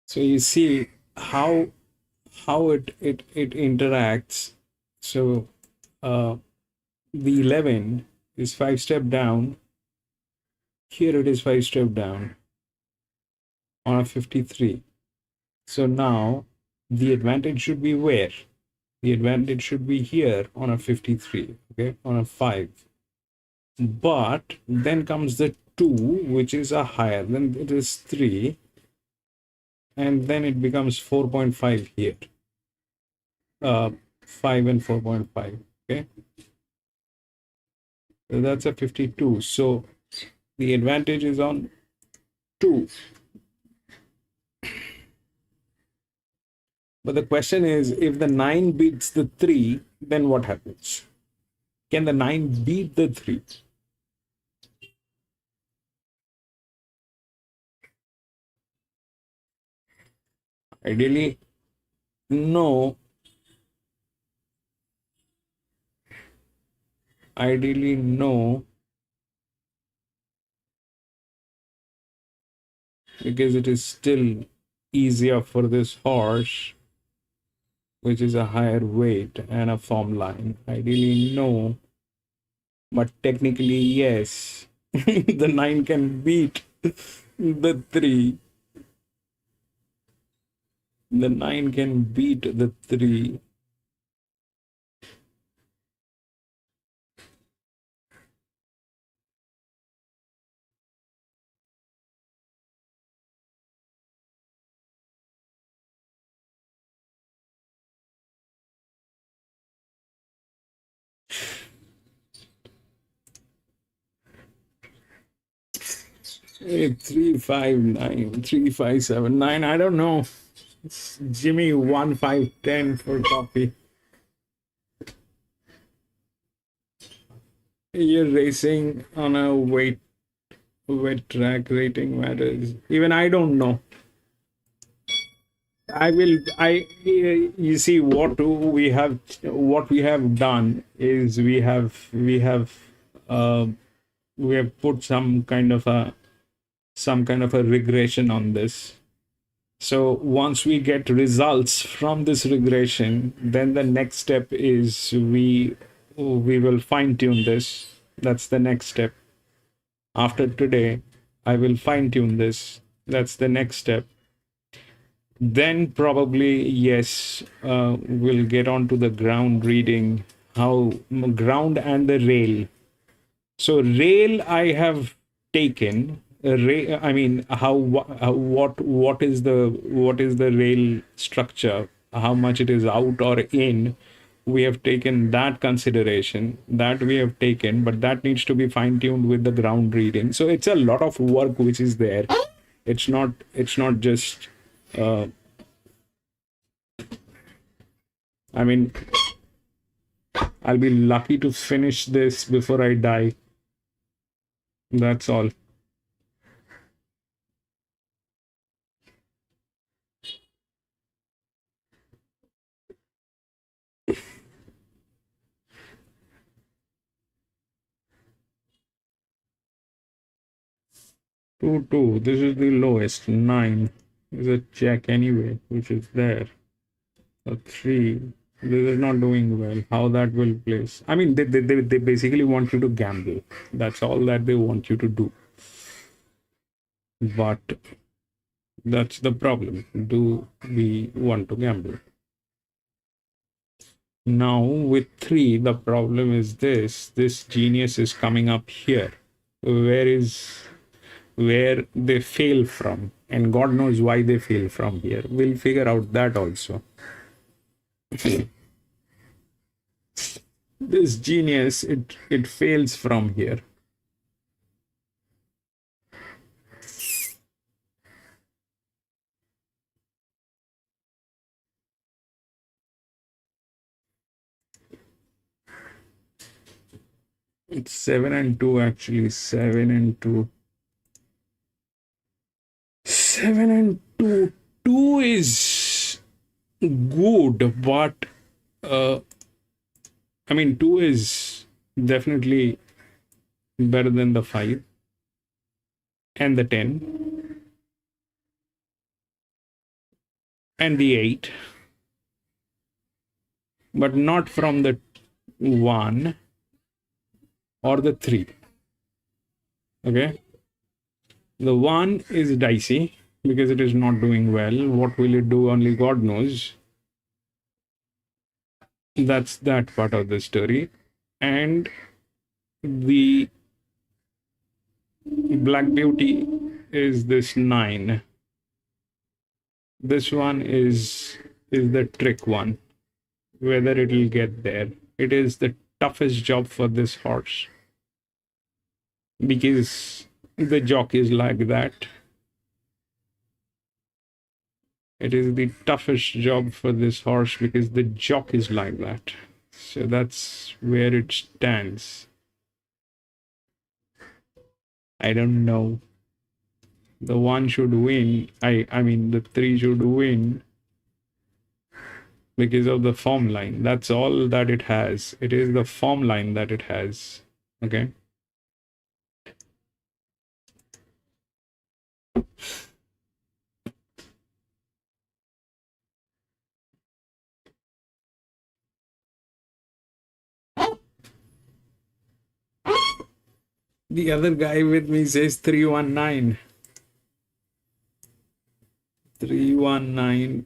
Speaker 2: So you see how it interacts. So the 11 is 5 step down. Here it is 5 step down on a 53. So now the advantage should be where? The advantage should be here on a 53, okay, on a 5. But then comes the 2, which is a higher, then it is 3, and then it becomes 4.5 here. 5 and 4.5, okay. So that's a 52. So the advantage is on 2. But the question is, if the 9 beats the 3, then what happens? Can the 9 beat the 3? Ideally, no. Ideally, no. Because it is still easier for this horse, which is a higher weight and a form line. Ideally, no. But technically, yes. The 9 can beat the 3. The 9 can beat the 3. Hey, 359, 3579. I don't know. Jimmy 1510 for copy. You're racing on a wet track, rating matters. Even I don't know. You see what we have done is we have put some kind of a some kind of a regression on this. So once we get results from this regression, then the next step is we will fine tune this. That's the next step. After today, I will fine tune this. That's the next step. Then probably, yes, we'll get on to the ground reading, how ground and the rail. So rail I have taken. I mean, what is the rail structure? How much it is out or in? We have taken that consideration. That we have taken, but that needs to be fine tuned with the ground reading. So it's a lot of work which is there. It's not just. I mean, I'll be lucky to finish this before I die. That's all. Two. This is the lowest. 9 is a check anyway, which is there. A 3. This is not doing well. How that will place? I mean, they basically want you to gamble. That's all that they want you to do. But that's the problem. Do we want to gamble? Now with 3, the problem is this genius is coming up here. Where they fail from, and God knows why they fail from here. We'll figure out that also. This genius, it fails from here. It's 7 and 2 actually. 7 and 2. 7 and 2. 2 is good, but I mean, 2 is definitely better than the 5 and the 10 and the 8, but not from the 1 or the 3. Okay. The 1 is dicey because it is not doing well. What will it do? Only God knows. That's that part of the story. And the Black Beauty is this 9. This one is the trick one. Whether it will get there. It is the toughest job for this horse. Because the jock is like that. It is the toughest job for this horse because the jock is like that. So that's where it stands. I don't know. The 1 should win. I mean, the 3 should win because of the form line. That's all that it has. It is the form line that it has. Okay. The other guy with me says 319. 319.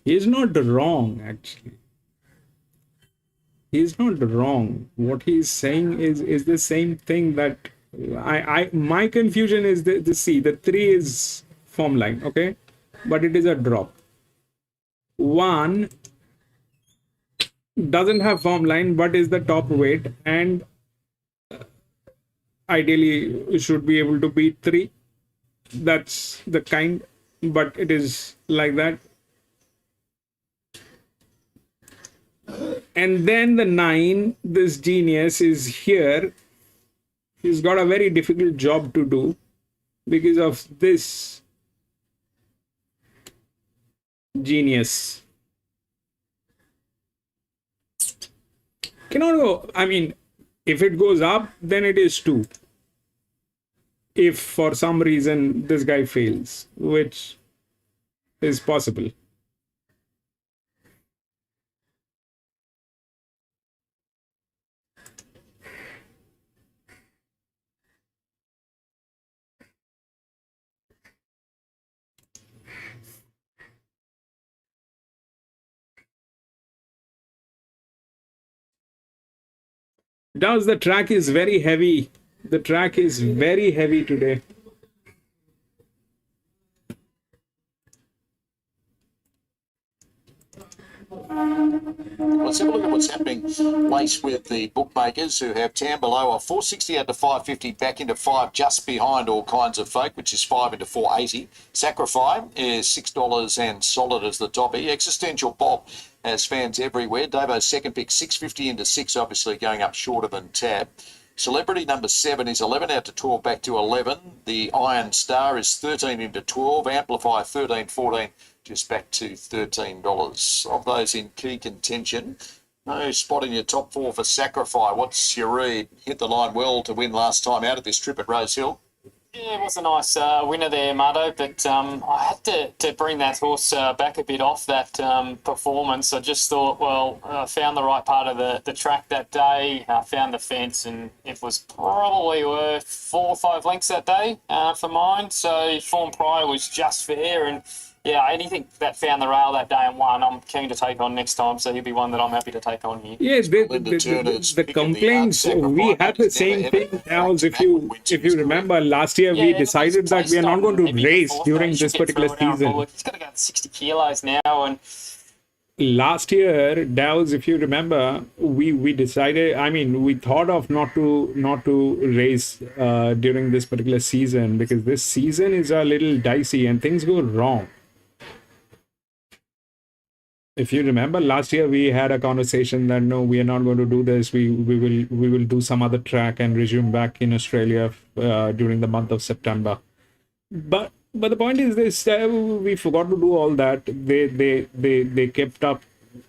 Speaker 2: He's not wrong, actually. He's not wrong. What he's saying is the same thing that my confusion is the 3 is form line, okay? But it is a drop. 1 doesn't have form line, but is the top weight, and ideally should be able to beat 3. That's the kind, but it is like that. And then the 9, this genius is here. He's got a very difficult job to do because of this genius. cannot go. I mean, if it goes up, then it is 2. If for some reason this guy fails, which is possible. Does the track is very heavy. The track is very heavy today.
Speaker 6: Let's have a look at what's happening, Lace, with the bookmakers who have Tambelow a 460 out to 550, back into 5, just behind All Kinds of Folk, which is 5 into 480. Sacrifice is $6 and solid as the toppy. Existential Bob has fans everywhere. Davo's second pick, 650 into 6, obviously going up shorter than Tab. Celebrity number 7 is 11 out to 12, back to 11. The Iron Star is 13 into 12. Amplify 13, 14, just back to $13. Of those in key contention, no spot in your top 4 for Sacrifice. What's your read? Hit the line well to win last time out at this trip at Rose Hill.
Speaker 4: Yeah, it was a nice winner there, Mardo, but I had to bring that horse back a bit off that performance. I just thought, well, I found the right part of the track that day, found the fence, and it was probably worth 4 or 5 lengths that day for mine. So Form Prior was just fair, and yeah, anything that found the rail that day and won, I'm keen to take on next time. So he'll be one that I'm happy to take on here.
Speaker 2: Yes, the complaints, we had the same thing now. If you remember, last year we decided that we are not going to race during this particular season.
Speaker 4: He's got to go 60 kilos now, and
Speaker 2: last year, Dow's, if you remember, we decided, I mean, we thought of not to race during this particular season, because this season is a little dicey and things go wrong. If you remember, last year we had a conversation that no, we are not going to do this. We will do some other track and resume back in Australia during the month of September. But the point is this: we forgot to do all that. They kept up.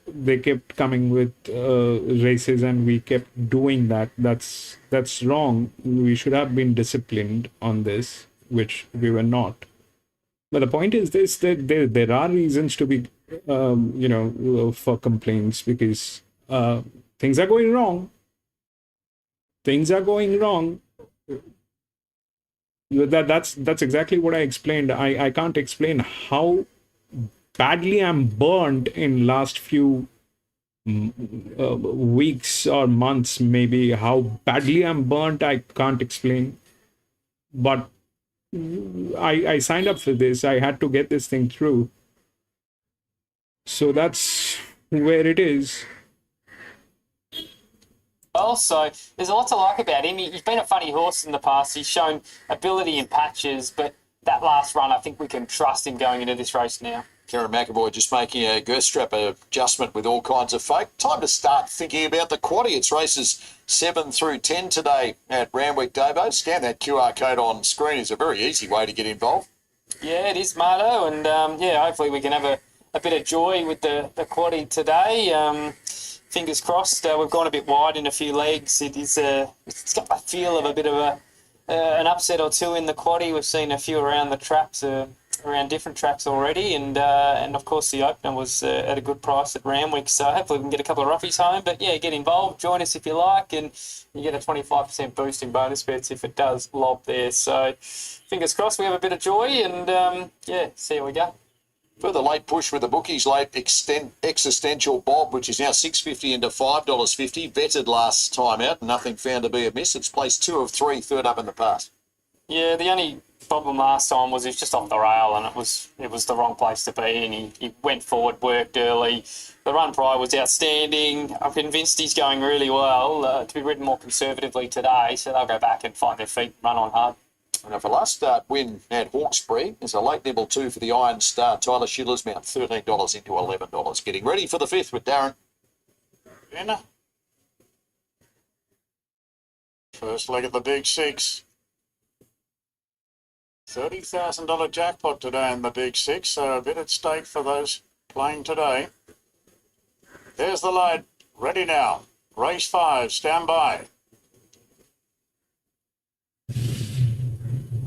Speaker 2: They kept coming with races, and we kept doing that. That's wrong. We should have been disciplined on this, which we were not. But the point is this: that there are reasons to be, for complaints, because things are going wrong. Things are going wrong. That's exactly what I explained. I can't explain how badly I'm burned in last few weeks or months, maybe. How badly I'm burnt, I can't explain. But I signed up for this. I had to get this thing through. So that's where it is.
Speaker 4: Also, there's a lot to like about him. He's been a funny horse in the past. He's shown ability in patches, but that last run, I think we can trust him going into this race now.
Speaker 6: Karen McAvoy just making a girth strap adjustment with All Kinds of Folk. Time to start thinking about the quaddie. It's races 7 through 10 today at Randwick Davo. Scan that QR code on screen. It's a very easy way to get involved.
Speaker 4: Yeah, it is, Mardo, and hopefully we can have a bit of joy with the quaddie today. Fingers crossed. We've gone a bit wide in a few legs. It's got the feel of a bit of an upset or two in the quaddie. We've seen a few around the traps, around different tracks already, and of course the opener was at a good price at Randwick. So hopefully we can get a couple of roughies home. But yeah, get involved, join us if you like, and you get a 25% boost in bonus bets if it does lob there. So fingers crossed we have a bit of joy, and see how we go.
Speaker 6: Further late push with the bookies, late existential Bob, which is now $6.50 into $5.50. Vetted last time out, nothing found to be amiss. It's placed 2 of 3, third up in the past.
Speaker 4: Yeah, the only problem last time was he was just off the rail, and it was the wrong place to be, and he went forward, worked early. The run prior was outstanding. I'm convinced he's going really well to be ridden more conservatively today, so they'll go back and find their feet, run on hard.
Speaker 6: And for last start win at Hawkesbury, there's a late nibble 2 for the Iron Star. Tyler Schiller's mount, $13 into $11. Getting ready for the 5th with Darren.
Speaker 5: Winner. First leg of the Big Six. $30,000 jackpot today in the Big Six, so a bit at stake for those playing today. There's the load. Ready now. Race 5, stand by.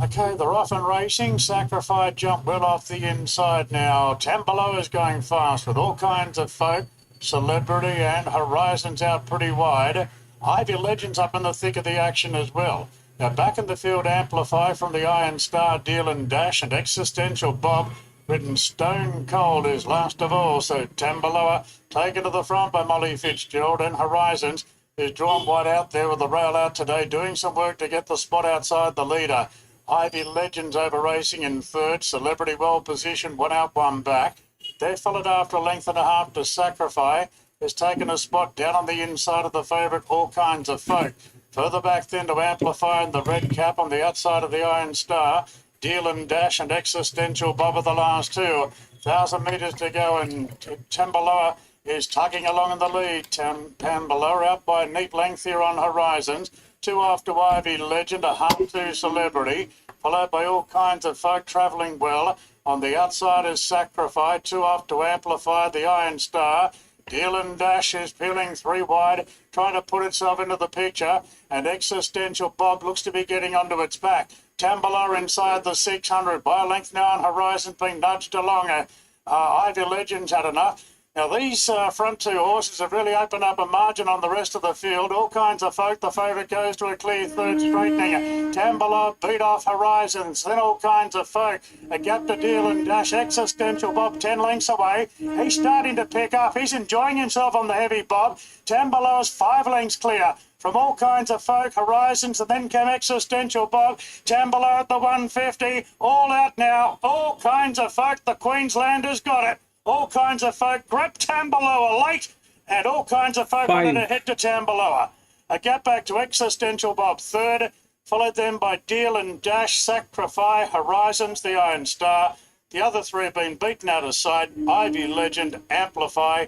Speaker 5: Okay, they're off and racing. Sacrifice jump well off the inside now. Tambolo is going fast with all kinds of folk. Celebrity and Horizons out pretty wide. Ivy Legends up in the thick of the action as well. Now back in the field, Amplify from the Iron Star, Deal and Dash, and Existential Bob, ridden Stone Cold is last of all. So Tambaloa taken to the front by Molly Fitzgerald, and Horizons is drawn wide out there with the rail out today, doing some work to get the spot outside the leader. Ivy Legends over racing in third. Celebrity well positioned, one out, one back. They're followed after a length and a half to Sacrifice. Has taken a spot down on the inside of the favourite, All Kinds of Folk. Further back then to Amplify and the red cap on the outside of the Iron Star. Deal and Dash and Existential Bob are the last two. 1,000 metres to go, and Tambaloa is tugging along in the lead. Tambaloa out by a neat length here on Horizons. 2 off to Ivy Legend, a half to Celebrity, followed by All Kinds of Folk travelling well. On the outside is Sacrifice, 2 off to Amplify, the Iron Star. Deal and Dash is peeling 3 wide, trying to put itself into the picture, and Existential Bob looks to be getting onto its back. Tambaloa inside the 600, by a length now on Horizon, being nudged along. Ivy Legends had enough. Now, these front 2 horses have really opened up a margin on the rest of the field. All Kinds of Folk, the favourite, goes to a clear third straightening. Tambaloa beat off Horizons, then All Kinds of Folk. A gap to Deal and Dash. Existential Bob 10 lengths away. He's starting to pick up. He's enjoying himself on the heavy Bob. Tambaloa's 5 lengths clear. From All Kinds of Folk, Horizons, and then came Existential Bob. Tambaloa at the 150. All out now. All Kinds of Folk. The Queenslanders got it. All Kinds of Folk grab Tambaloa late, and All Kinds of Folk wanted to head to Tambaloa. A gap back to Existential Bob third, followed then by Deal and Dash, Sacrifice, Horizons, the Iron Star. The other 3 have been beaten out of sight. Ivy Legend, Amplify,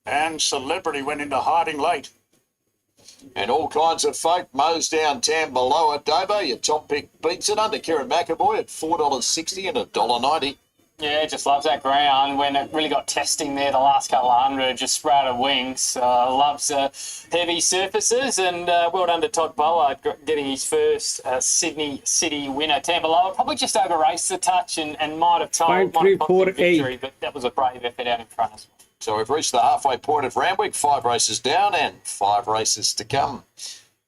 Speaker 5: and Celebrity went into hiding late.
Speaker 6: And All Kinds of Folk mows down Tambaloa. Dobo, your top pick, beats it under Kieran McAvoy at $4.60 and $1.90.
Speaker 4: Yeah, just loves that ground when it really got testing there the last couple of hundred, just sprouted wings. Loves heavy surfaces, and well done to Todd Bollard getting his first Sydney City winner. Tambaloa probably just over raced the touch and might have told
Speaker 2: 5, 3, 4, 8.
Speaker 4: victory, but that was a brave effort out in front as well.
Speaker 6: So we've reached the halfway point of Randwick, 5 races down and 5 races to come.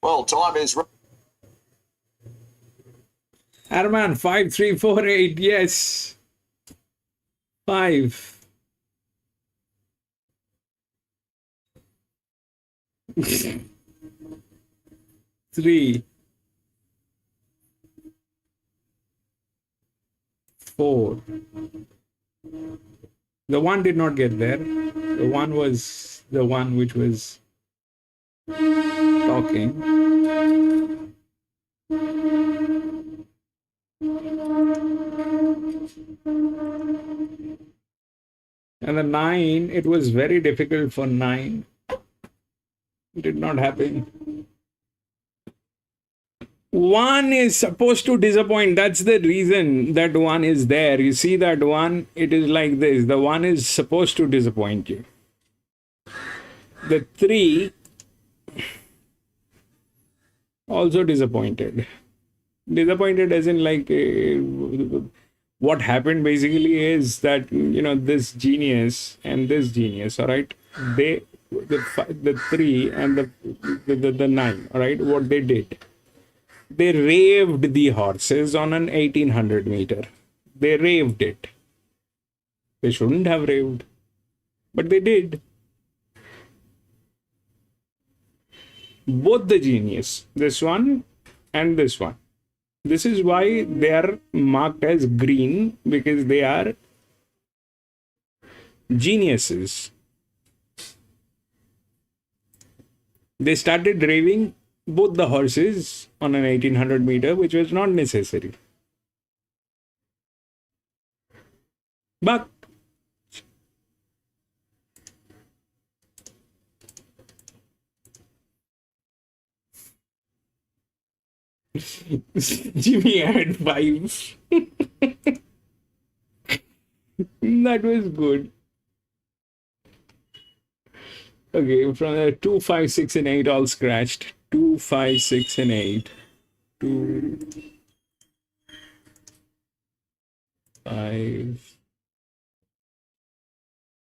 Speaker 6: Well, time is...
Speaker 2: Arman, 5, 3, 4, 8, yes. 5. 3, 4. The 1 did not get there. The 1 was the one which was talking. And the 9, it was very difficult for 9. It did not happen. 1 is supposed to disappoint. That's the reason that 1 is there. You see that 1, it is like this. The 1 is supposed to disappoint you. The 3 also disappointed. Disappointed as in like... what happened basically is that, you know, this genius and this genius, all right, the 3 and the 9, all right, what they did, they raved the horses on an 1800 meter. They raved it. They shouldn't have raved, but they did. Both the genius, this one and this one. This is why they are marked as green, because they are geniuses. They started raving both the horses on an 1800 meter, which was not necessary. But Jimmy had 5. That was good. Okay, from 2, 5, 6, and 8 all scratched. 2, 5, 6, and 8. 2, 5,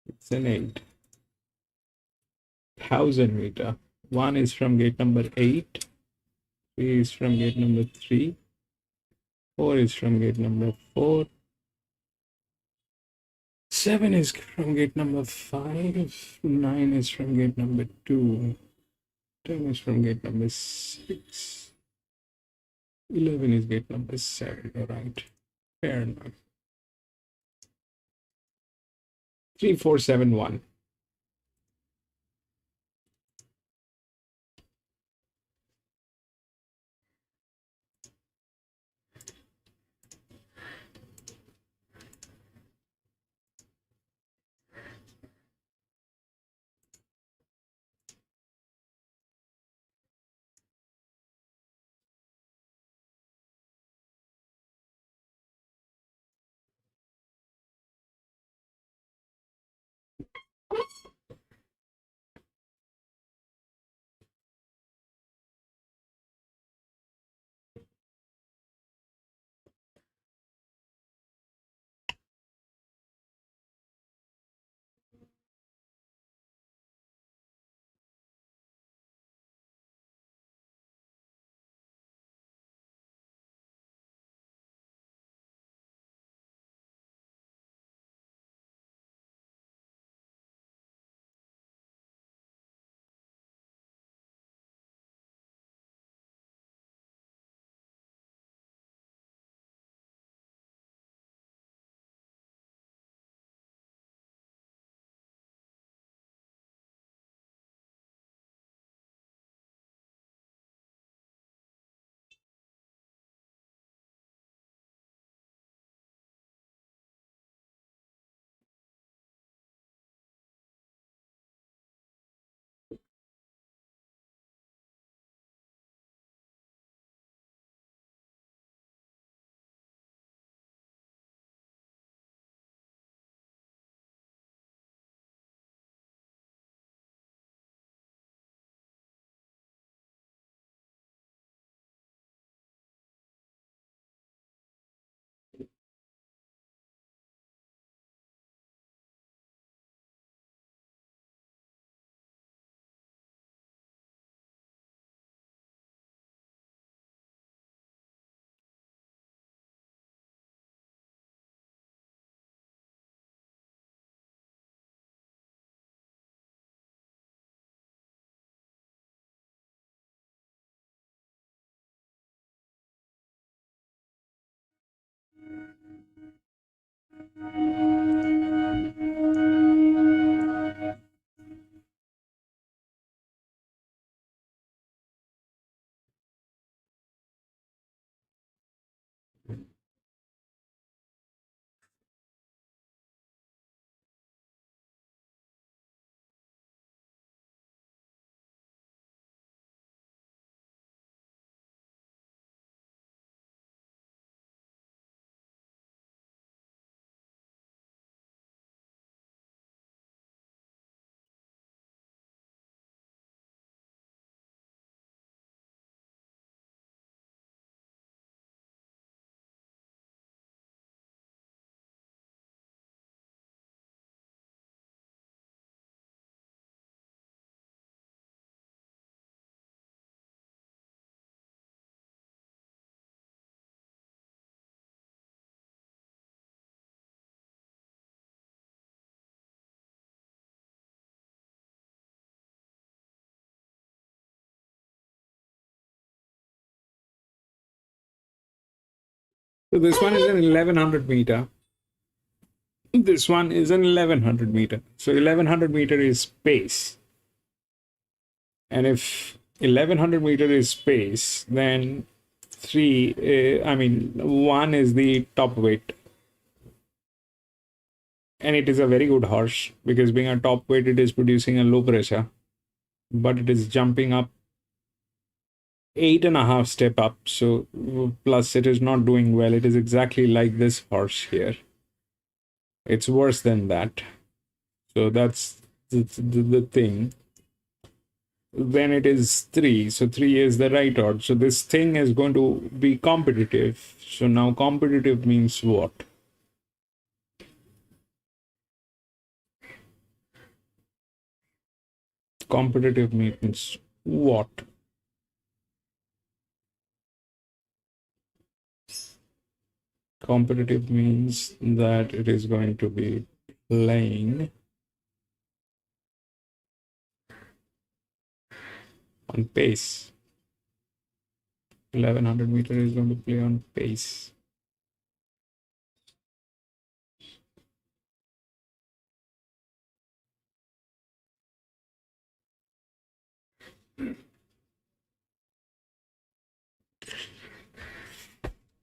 Speaker 2: 6, and 8. 1000 meter. 1 is from gate number 8. 3 is from gate number 3. 4 is from gate number 4. 7 is from gate number 5. 9 is from gate number 2. 10 is from gate number 6. 11 is gate number 7. All right. Fair enough. 3, 4, 7, 1. So this one is an 1100 meter. This one is an 1100 meter. So 1100 meter is space. And if 1100 meter is space, then 1 is the top weight. And it is a very good horse because being a top weight, it is producing a low pressure, but it is jumping up 8.5 step up. So plus it is not doing well. It is exactly like this horse here. It's worse than that. So that's the thing. then it is 3. So 3 is the right odd. So this thing is going to be competitive. So now competitive means what? Competitive means what? Competitive means that it is going to be playing on pace. 1100 meter is going to play on pace.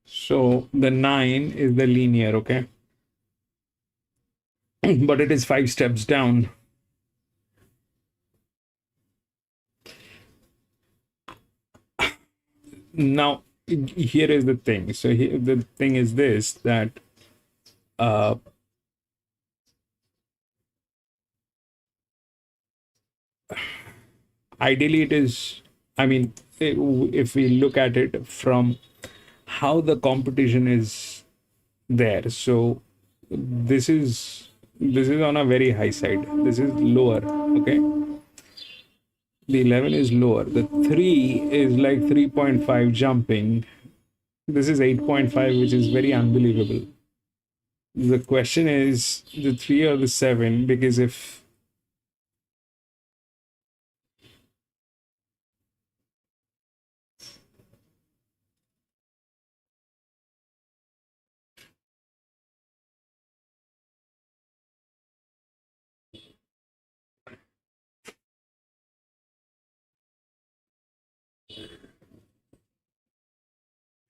Speaker 2: So the 9 is the linear, okay? But it is 5 steps down. Now, here is the thing. So here, the thing is this, that ideally it is, I mean, if we look at it from how the competition is there, so this is on a very high side, this is lower, okay? The 11 is lower, the 3 is like 3.5 jumping, this is 8.5, which is very unbelievable. The question is the 3 or the 7, because if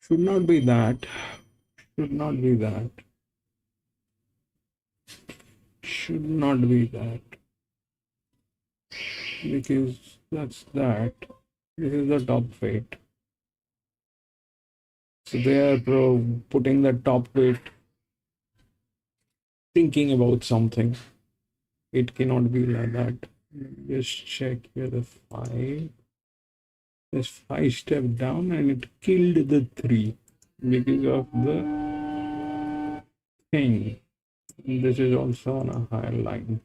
Speaker 2: should not be that, should not be that, should not be that, because that's that. This is the top weight. So they are putting the top weight, thinking about something. It cannot be like that. Just check here the 5. There's 5 step down and it killed the 3 because of the thing. This is also on a higher line.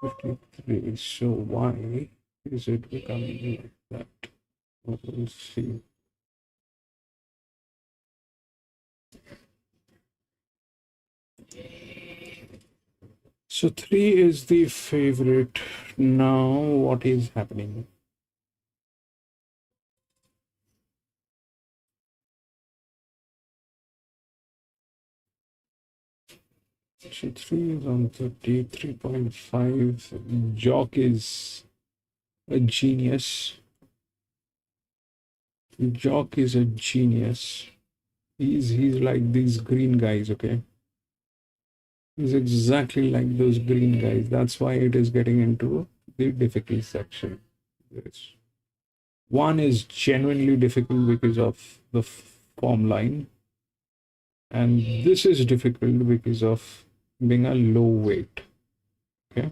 Speaker 2: 53. So why is it becoming like that? We'll see. So 3 is the favorite. Now what is happening? So 3 is on 33.5. Jock is a genius. Jock is a genius. He's like these green guys, okay? He's exactly like those green guys. That's why it is getting into the difficult section. Yes. 1 is genuinely difficult because of the form line. And this is difficult because of being a low weight. Okay.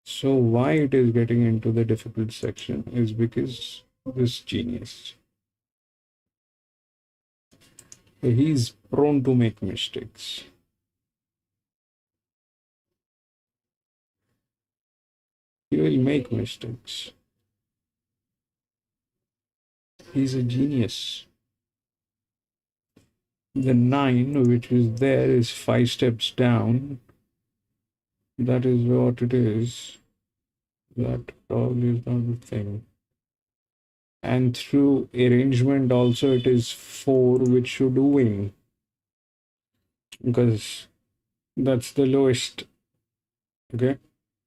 Speaker 2: So why it is getting into the difficult section is because this genius. He's prone to make mistakes. He will make mistakes. He's a genius. The 9, which is there, is 5 steps down. That is what it is. That probably is not the thing. And through arrangement also it is 4, which should win. Because that's the lowest. Okay.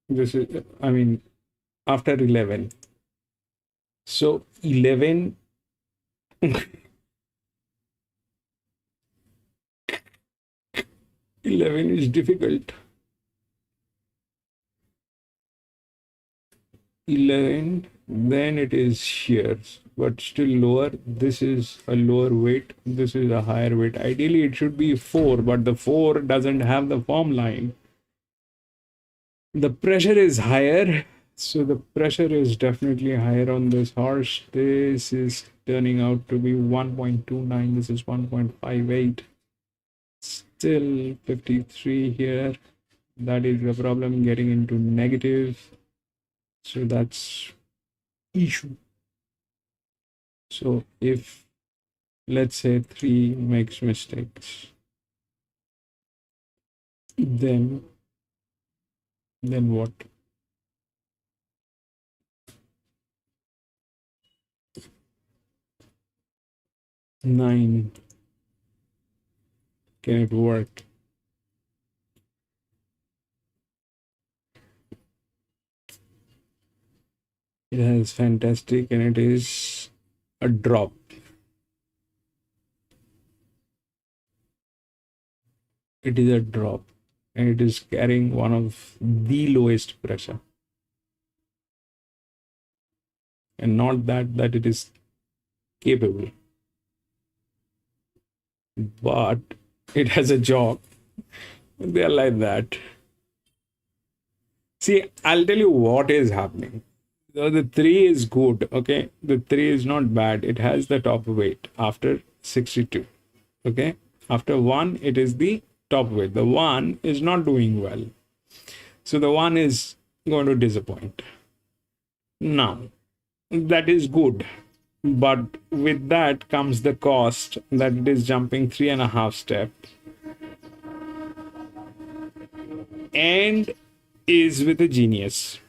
Speaker 2: This is, I mean, after 11. So 11 11 is difficult. 11, then it is here, but still lower. This is a lower weight. This is a higher weight. Ideally, it should be 4, but the 4 doesn't have the form line. The pressure is higher, So the pressure is definitely higher on this horse. This is turning out to be 1.29. This is 1.58. Still 53 here. That is the problem, getting into negative. So that's issue. So if, let's say, 3 makes mistakes, then what? Nine, can it work? It has fantastic, and it is a drop. It is a drop, and it is carrying one of the lowest pressure. And not that it is capable, but it has a job. They are like that. See, I'll tell you what is happening. So the 3 is good, okay? The 3 is not bad. It has the top weight after 62, okay? After 1, it is the top weight. The 1 is not doing well. So the 1 is going to disappoint. Now, that is good. But with that comes the cost that it is jumping 3.5 steps and is with a genius.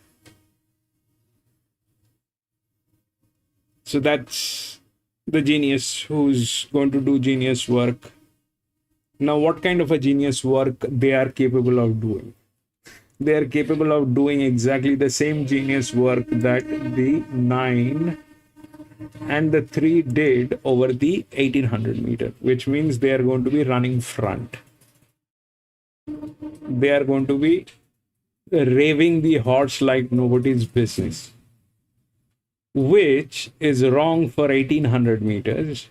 Speaker 2: So that's the genius who's going to do genius work. Now, what kind of a genius work they are capable of doing? They are capable of doing exactly the same genius work that the 9 and the 3 did over the 1800 meter, which means they are going to be running front. They are going to be raving the horse like nobody's business, which is wrong for 1800 meters,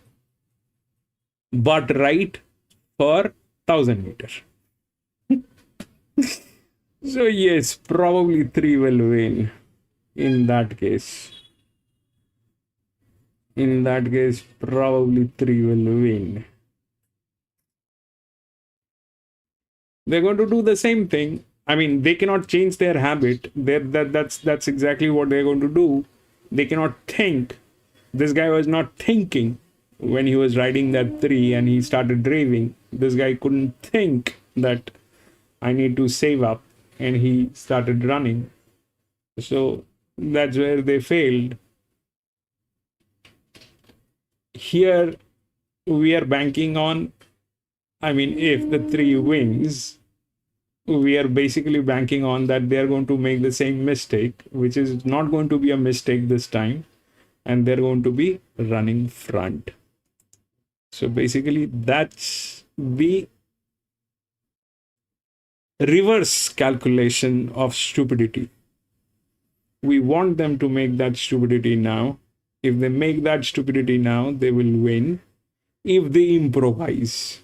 Speaker 2: but right for 1000 meters. So yes, probably 3 will win in that case. In that case, probably 3 will win. They're going to do the same thing. I mean, they cannot change their habit. That's exactly what they're going to do. They cannot think. This guy was not thinking when he was riding that 3 and he started raving. This guy couldn't think that I need to save up, and he started running. So that's where they failed. Here we are banking on, I mean, if the 3 wins, we are basically banking on that they're going to make the same mistake, which is not going to be a mistake this time, and they're going to be running front. So basically, that's the reverse calculation of stupidity. We want them to make that stupidity now. If they make that stupidity now, they will win. If they improvise,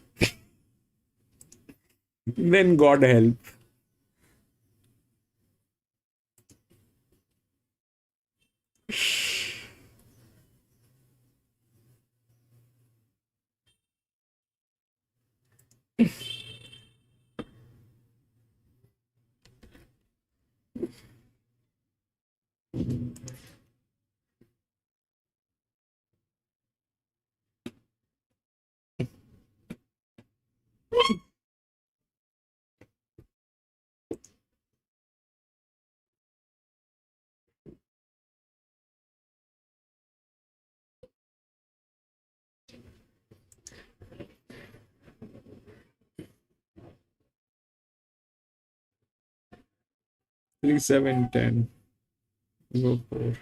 Speaker 2: then God help. Three, 7, 10. Go for.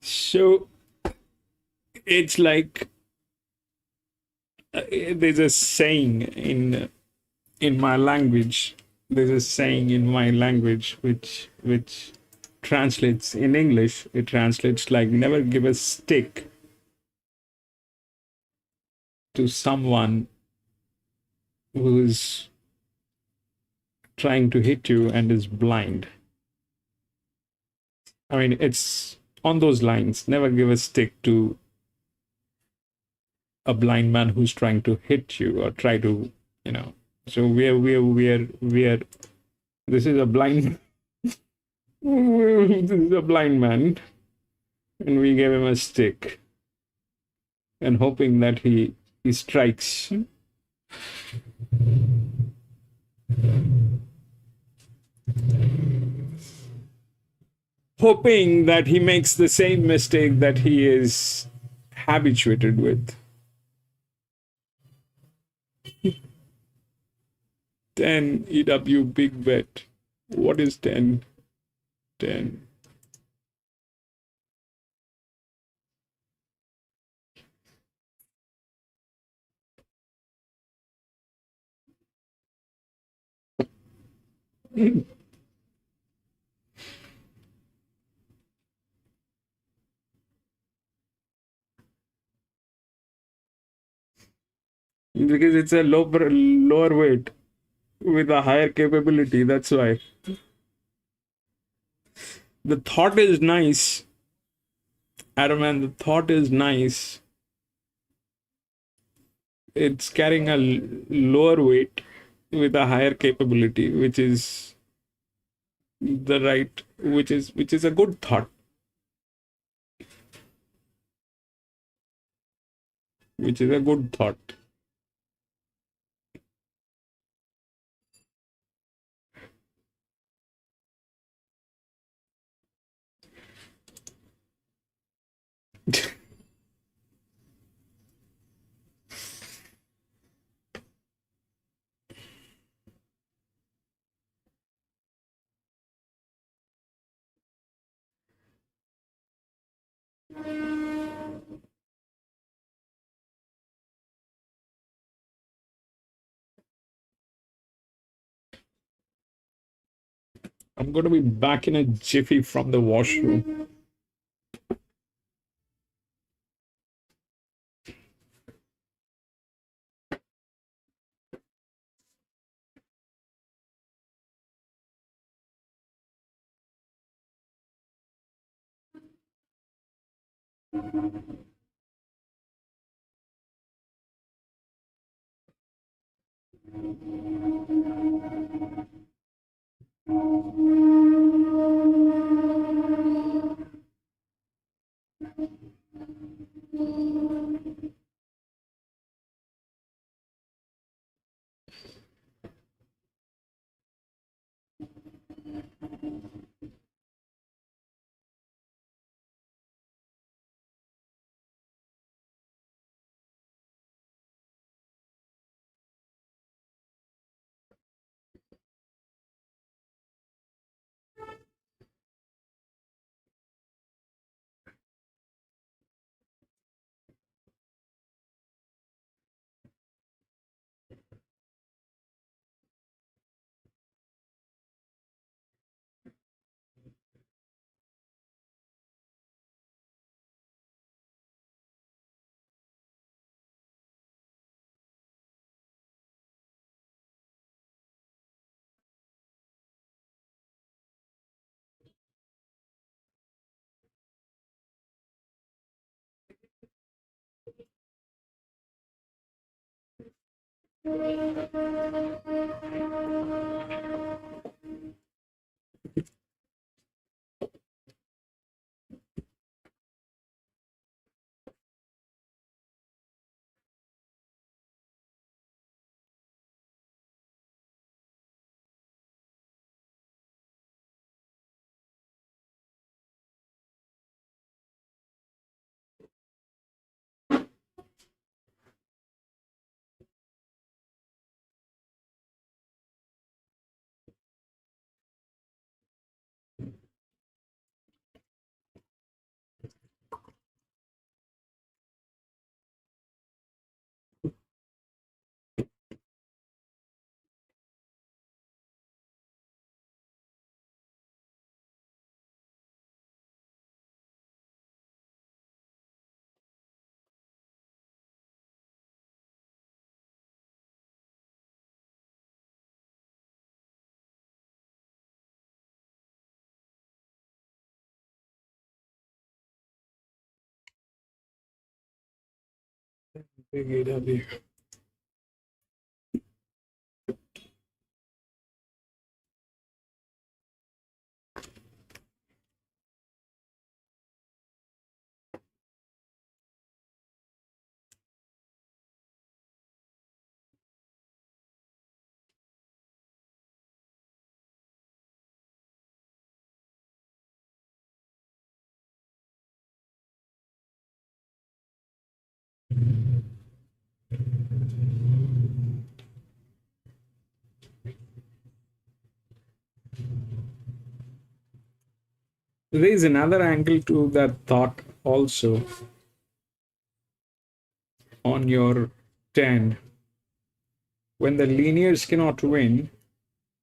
Speaker 2: So it's like there's a saying in my language. There's a saying in my language which translates in English. It translates like never give a stick to someone who's trying to hit you and is blind. I mean, it's on those lines. Never give a stick to a blind man who's trying to hit you or try to, you know. So we're. This is a blind. This is a blind man, and we gave him a stick, and hoping that he strikes. Hoping that he makes the same mistake that he is habituated with. 10 EW big bet. What is 10? 10. Because it's a lower weight with a higher capability. That's why. The thought is nice, Adam, and the thought is nice. It's carrying a lower weight with a higher capability, which is the right, which is a good thought. Which is a good thought. I'm going to be back in a jiffy from the washroom. Big AW. There is another angle to that thought also on your 10. When the linears cannot win,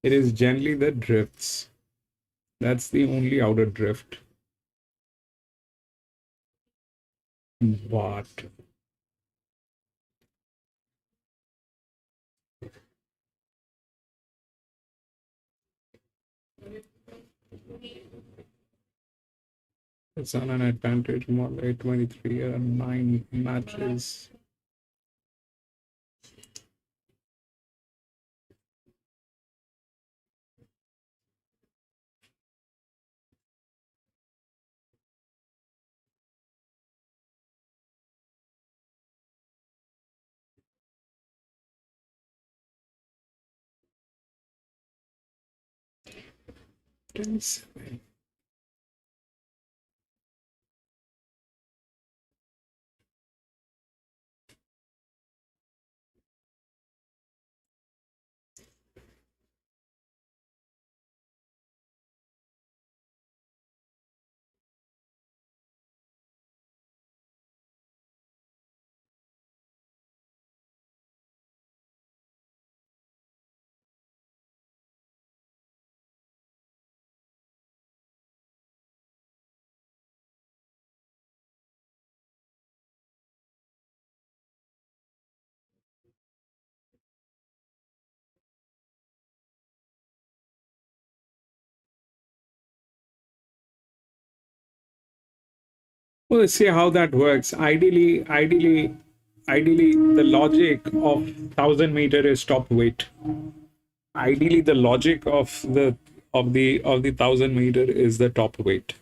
Speaker 2: it is generally the drifts. That's the only outer drift. But it's on an advantage model 823 and 9 matches. Well, let's see how that works. Ideally, the logic of 1,000 meter is top weight. Ideally, the logic of the 1,000 meter is the top weight.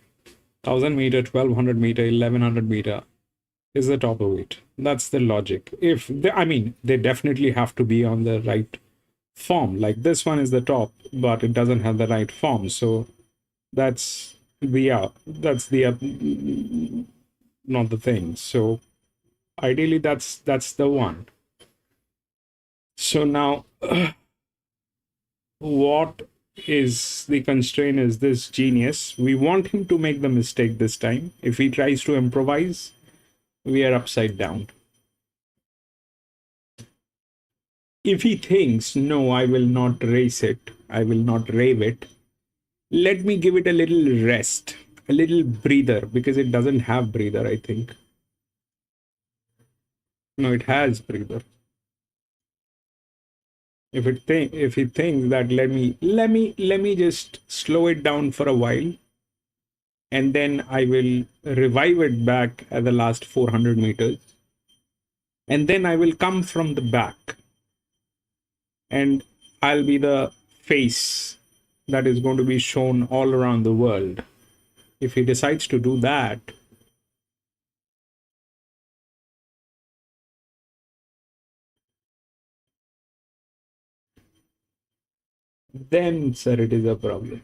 Speaker 2: 1,000 meter, 1,200 meter, 1,100 meter is the top weight. That's the logic. If they, I mean, they definitely have to be on the right form. Like this one is the top, but it doesn't have the right form. So that's the not the thing. So ideally that's the one. So now what is the constraint is this genius. We want him to make the mistake this time. If he tries to improvise, we are upside down. If he thinks, no, I will not race it, I will not rave it, let me give it a little rest, a little breather, because it doesn't have breather, I think. No, it has breather. If he thinks that let me just slow it down for a while, and then I will revive it back at the last 400 meters, and then I will come from the back, and I'll be the face that is going to be shown all around the world. If he decides to do that, then, sir, it is a problem.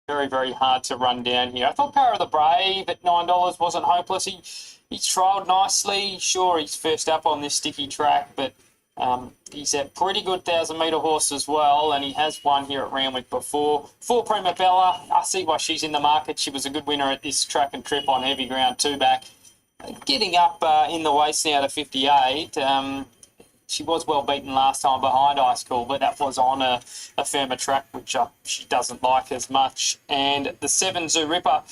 Speaker 4: Very, very hard to run down here. I thought Power of the Brave at $9 wasn't hopeless. He trialled nicely. Sure, he's first up on this sticky track, but he's a pretty good 1,000-meter horse as well, and he has won here at Randwick before. For Prima Bella, I see why she's in the market. She was a good winner at this track and trip on heavy ground, 2 back. Getting up in the waist now to 58. she was well beaten last time behind Ice Cool, but that was on a firmer track, which she doesn't like as much. And the 7 Zoo Ripper,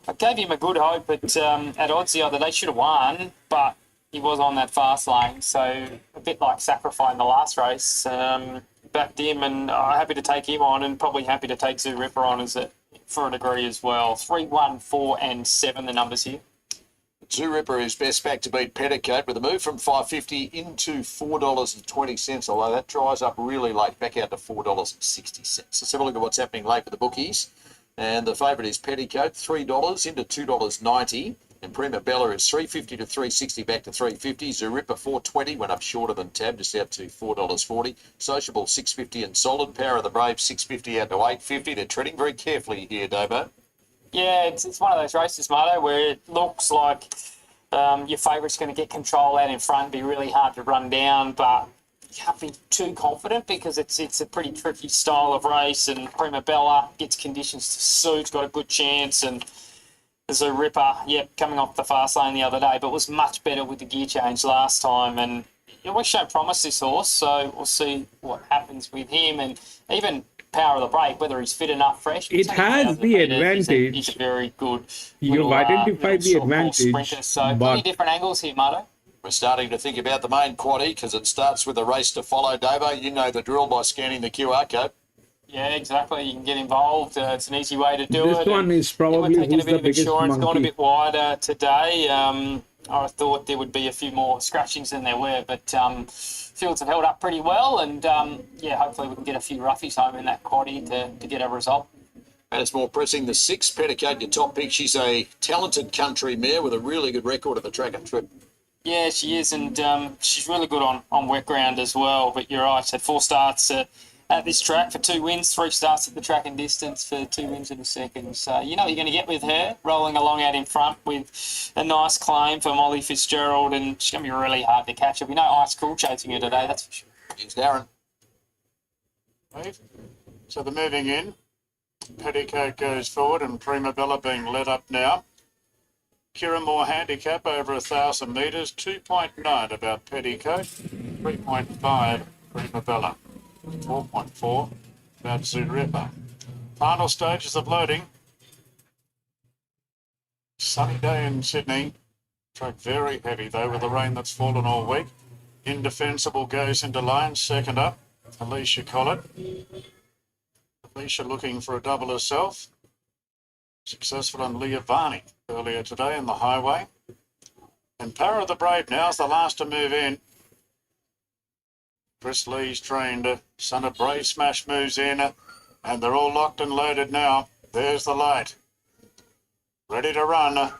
Speaker 4: I gave him a good hope at odds the other day. Should have won, but he was on that fast lane, so a bit like sacrificing the last race. Backed him, and happy to take him on, and probably happy to take Zoo Ripper on for a degree as well. 3, 1, 4, and 7, the numbers here.
Speaker 6: Zoo Ripper is best back to beat Petticoat with a move from $5.50 into $4.20, although that dries up really late, back out to $4.60. Let's have a look at what's happening late for the bookies. And the favourite is Petticoat, $3 into $2.90. And Prima Bella is $3.50 to $3.60, back to $3.50. Zoo Ripper, $4.20, went up shorter than Tab, just out to $4.40. Sociable, $6.50, and Solid Power of the Brave, $6.50 out to $8.50. They're treading very carefully here, Davo.
Speaker 4: Yeah, it's one of those races, Marto, where it looks like your favourite's going to get control out in front, be really hard to run down, but you can't be too confident because it's a pretty tricky style of race, and Prima Bella gets conditions to suit, got a good chance, and there's a Ripper, coming off the fast lane the other day, but was much better with the gear change last time, and he always showed promise, this horse, so we'll see what happens with him, and even Power of the Brave, whether he's fit enough fresh.
Speaker 2: It has the advantage.
Speaker 4: He's a very good
Speaker 2: You've identified the advantage,
Speaker 4: so plenty
Speaker 2: but
Speaker 4: different angles here, Marto.
Speaker 6: We're starting to think about the main quaddie because it starts with a race to follow, Davo. You know the drill by scanning the QR code.
Speaker 4: Yeah, exactly. You can get involved. It's an easy way to do it.
Speaker 2: this one is probably
Speaker 4: we're taking
Speaker 2: who's
Speaker 4: a bit
Speaker 2: the
Speaker 4: of
Speaker 2: biggest
Speaker 4: insurance, gone a
Speaker 2: monkey.
Speaker 4: bit wider today. I thought there would be a few more scratchings than there were, but fields have held up pretty well, and hopefully we can get a few roughies home in that quaddie to get a result.
Speaker 6: And it's more pressing. The 6, Petticoat, your top pick. She's a talented country mare with a really good record at the track and trip.
Speaker 4: Yeah, she is, and she's really good on wet ground as well. But you're right, had 4 starts at this track for 2 wins, 3 starts at the track and distance for 2 wins in a second. So you know what you're going to get with her, rolling along out in front with a nice claim for Molly Fitzgerald, and she's going to be really hard to catch. There'll be no Ice Cool chasing her today, that's for sure.
Speaker 6: Here's Darren.
Speaker 5: So they're moving in. Petticoat goes forward, and Prima Bella being led up now. Kiramore Handicap over 1,000 metres, 2.9 about Petticoat, 3.5 Prima Bella, 4.4 about Zoo Ripper. Final stages of loading. Sunny day in Sydney. Track very heavy though with the rain that's fallen all week. Indefensible goes into line, second up. Alicia Collett. Alicia looking for a double herself. Successful on Leah Varney earlier today in the highway. And Power of the Brave now is the last to move in. Chris Lee's trained son of Brave Smash moves in, and they're all locked and loaded now. There's the light. Ready to run.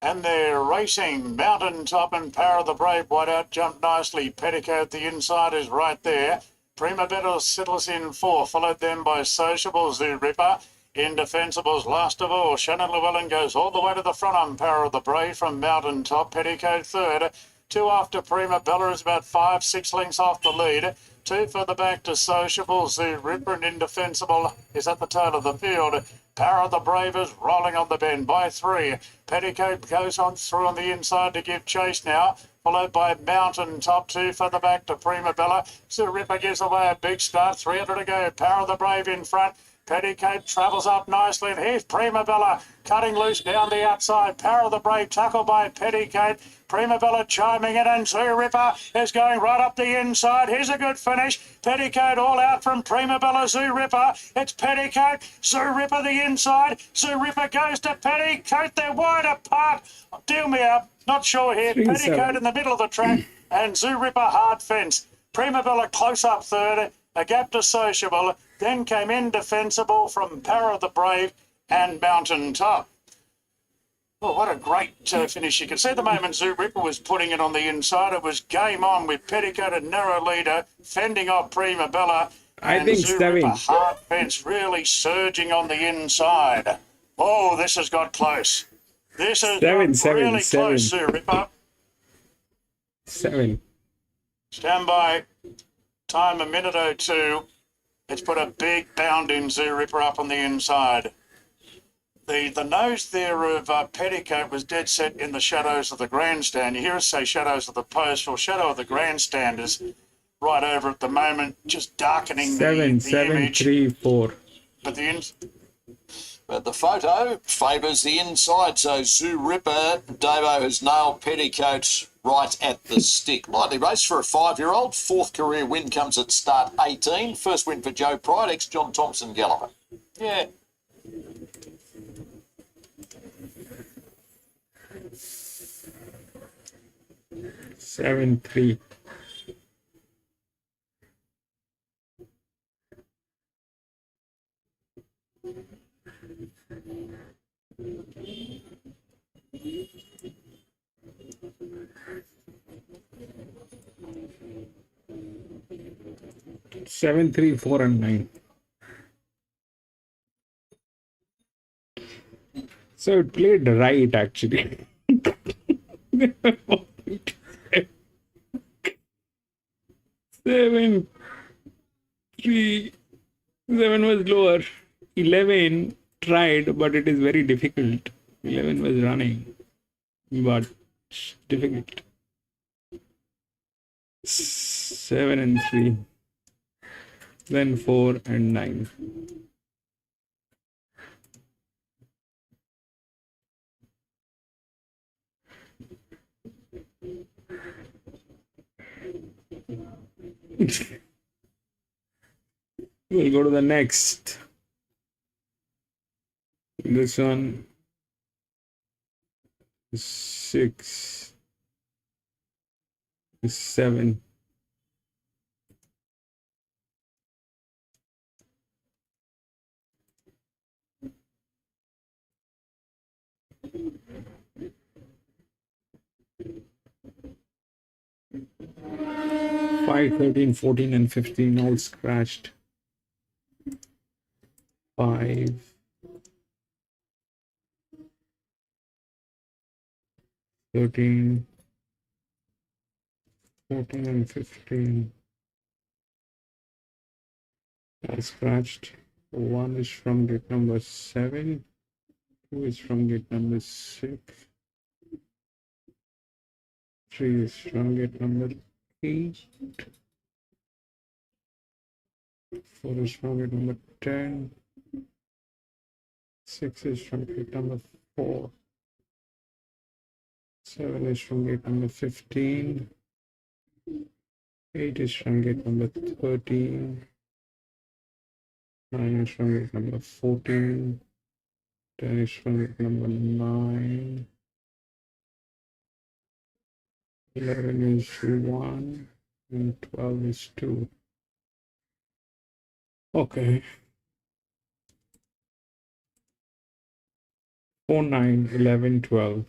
Speaker 5: And they're racing. Mountaintop and Power of the Brave wide out, jumped nicely. Petticoat, the inside is right there. Prima Bella settles in 4, followed then by Sociable, Zoo Ripper. Indefensibles last of all. Shannon Llewellyn goes all the way to the front on Power of the Brave from Mountaintop. Petticoat third. 2 after Prima Bella is about 5-6 lengths off the lead. 2 further back to Sociable, Zoo Ripper, and Indefensible is at the tail of the field. Power of the Brave is rolling on the bend by 3. Petticoat goes on through on the inside to give chase now, followed by Mountaintop. 2 further back to Prima Bella. Zoo Ripper gives away a big start. 300 to go. Power of the Brave in front. Petticoat travels up nicely, and here's Prima Bella cutting loose down the outside. Power of the Brave tackled by Petticoat. Prima Bella chiming in, and Zoo Ripper is going right up the inside. Here's a good finish. Petticoat all out from Prima Bella, Zoo Ripper. It's Petticoat, Zoo Ripper the inside. Zoo Ripper goes to Petticoat. They're wide apart. Deal me up. Not sure here. Petticoat in the middle of the track, and Zoo Ripper hard fence. Prima Bella close up third. A gap to Sociable. Then came Indefensible from Power of the Brave and Mountaintop. Oh, what a great finish. You can see the moment Zoo Ripper was putting it on the inside. It was game on with Petticoat and narrow leader, fending off Prima Bella.
Speaker 2: I
Speaker 5: and
Speaker 2: think
Speaker 5: Zoo
Speaker 2: 7.
Speaker 5: Ripper hard fence really surging on the inside. Oh, this has got close. This has got really close, Zoo Ripper.
Speaker 2: 7.
Speaker 5: Stand by. Time 1:02. It's put a big bound in Zoo Ripper up on the inside. The nose there of Petticoat was dead set in the shadows of the grandstand. You hear us say shadows of the post. Well, shadow of the grandstand is right over at the moment, just darkening the image.
Speaker 2: 7-7-3-4.
Speaker 5: But
Speaker 6: the photo favours the inside, so Zoo Ripper, Davo has nailed Petticoat right at the stick. Lightly race for a 5-year-old. 4th career win comes at start 18. First win for Joe Pride, ex-John Thompson galloper. Yeah.
Speaker 2: Seven, 3. Seven, 3, 4, and 9. So it played right actually. 7, 3, 7 was lower. 11 tried, but it is very difficult. 11 was running, but difficult. 7 and 3. Then 4 and 9. We'll go to the next. This one is 6, 7. Five, 13, 14, and 15 all scratched. 5, 13, 14, and 15 all scratched. 1 is from gate number 7. 2 is from gate number 6. 3 is from gate number 8. 4 is from gate number 10. 6 is from gate number 4. 7 is from gate number 15. 8 is from gate number 13. 9 is from gate number 14. 10 is from gate number 9. 11 is 1. And 12 is 2. Okay. 4, 9, 11, 12.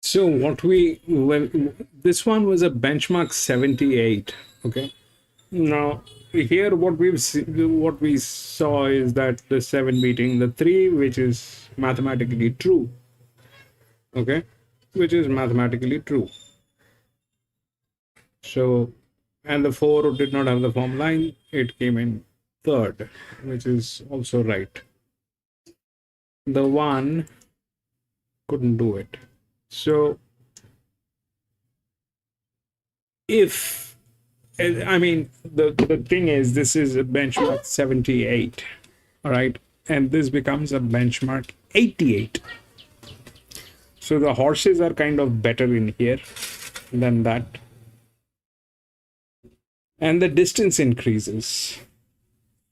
Speaker 2: So this one was a benchmark 78. Okay. Now here what we saw is that the 7 beating the 3, which is mathematically true. Okay, which is mathematically true. So, and the 4 did not have the form line, it came in third, which is also right. The 1 couldn't do it. So if I mean the thing is, this is a benchmark 78, all right, and this becomes a benchmark 88. So the horses are kind of better in here than that. And the distance increases.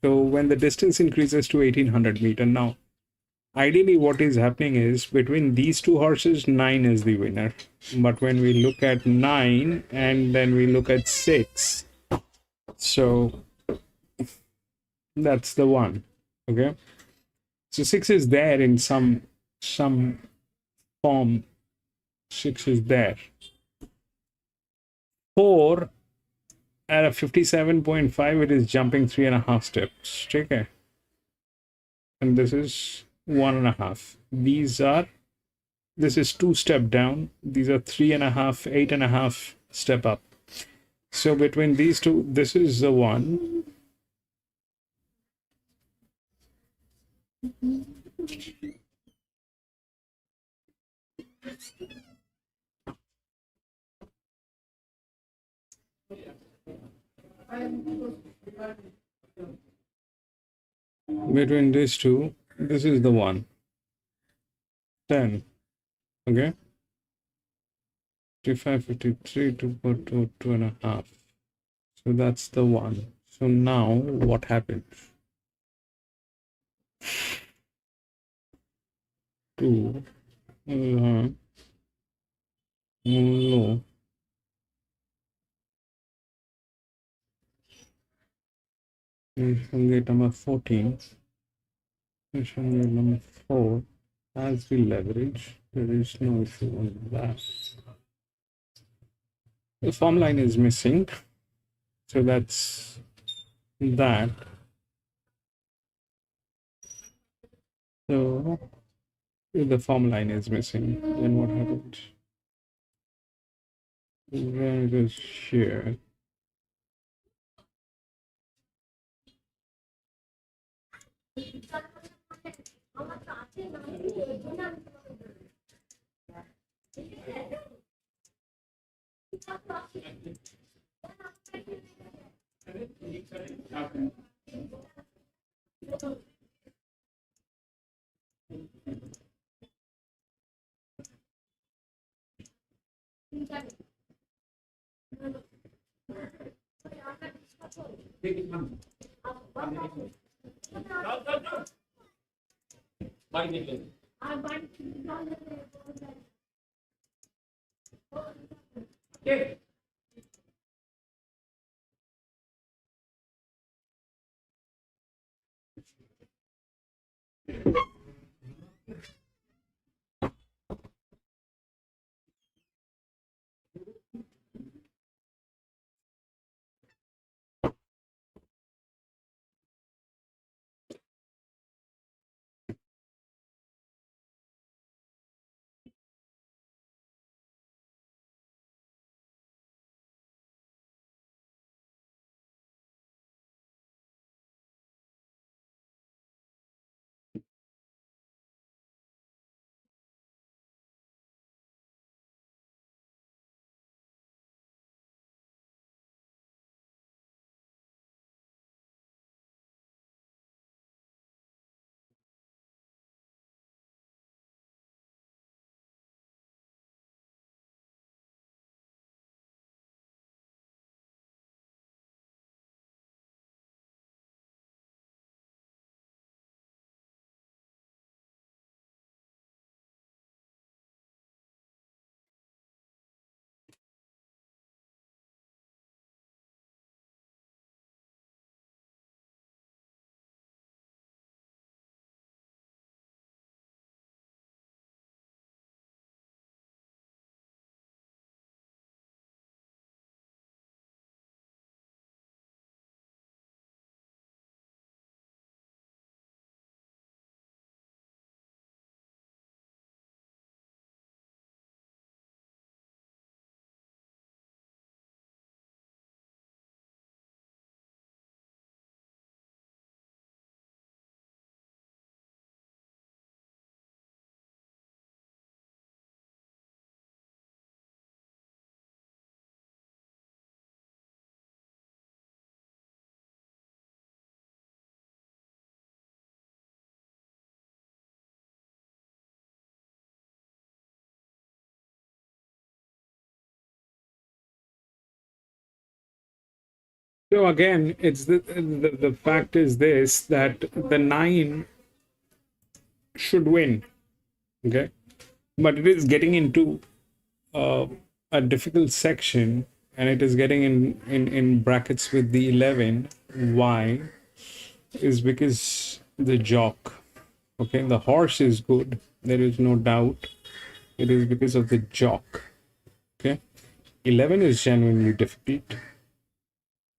Speaker 2: So when the distance increases to 1800 meter, now ideally what is happening is between these two horses, 9 is the winner. But when we look at 9 and then we look at 6, so that's the one. Okay, so 6 is there in some form. 6 is there. 4 at a 57.5, it is jumping 3.5 steps. Okay, and this is 1.5. This is 2 step down. These are 3.5, 8.5 step up. So between these two, this is the one. Between these two, this is the one. 10. Okay. 55, 53, 2.2, 2.5. So that's the one. So now what happens? 2. Low. Gate number 14. Gate number 4. As we leverage, there is no issue on that. The form line is missing. So that's that. So if the form line is missing, then what happens? Where it is here. So again, it's the fact is this, that the 9 should win, okay, but it is getting into a difficult section, and it is getting in brackets with the 11. Why? Is because the jock, okay, the horse is good, there is no doubt. It is because of the jock, okay. 11 is genuinely difficult,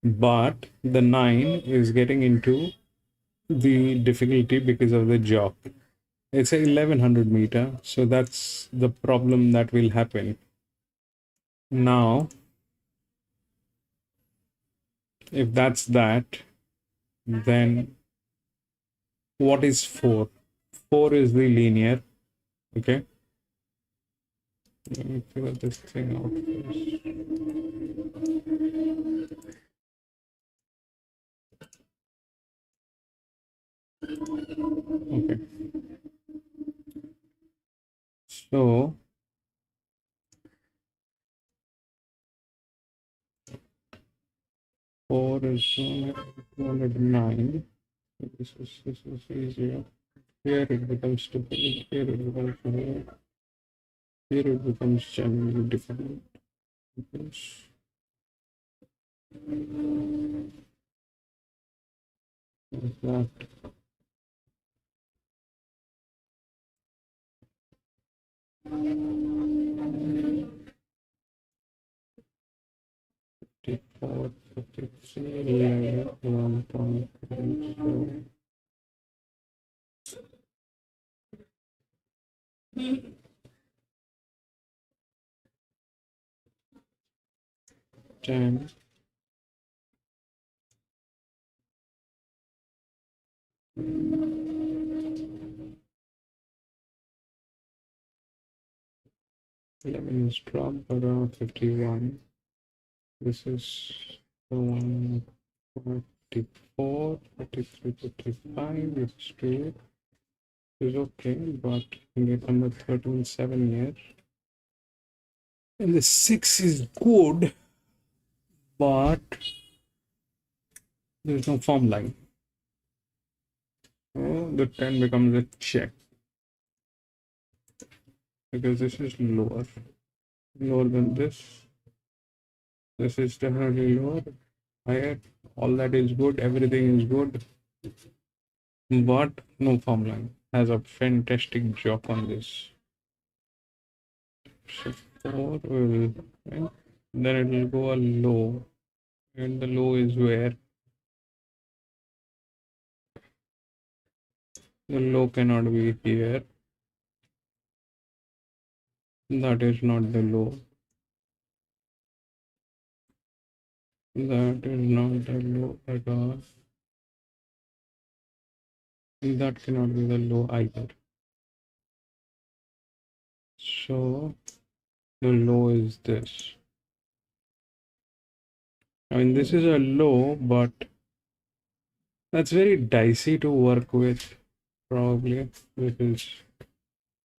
Speaker 2: but the 9 is getting into the difficulty because of the jock. It's a 1100 meter, so that's the problem that will happen. Now, if that's that, then what is 4? 4 is the linear, okay. Let me figure this thing out first. Okay. So, four is 209. This is easier. Here it becomes difficult. Here it becomes here. Here it becomes generally difficult. Because that 54, 53, 1.4. 10. Eleven is dropped around 51. This is the one 44, 43, 55. This is 2. This is okay, but you get number 13, 7 here. And the 6 is good, but there's no form line. So the 10 becomes a check. Because this is lower than this. This is definitely lower, higher. All that is good, everything is good, but no form line. Has a fantastic job on this. So 4 will, right? Then it will go a low, and the low is where the low cannot be here. That is not the low. That is not the low at all. That cannot be the low either. So the low is this. I mean, this is a low, but that's very dicey to work with, probably, because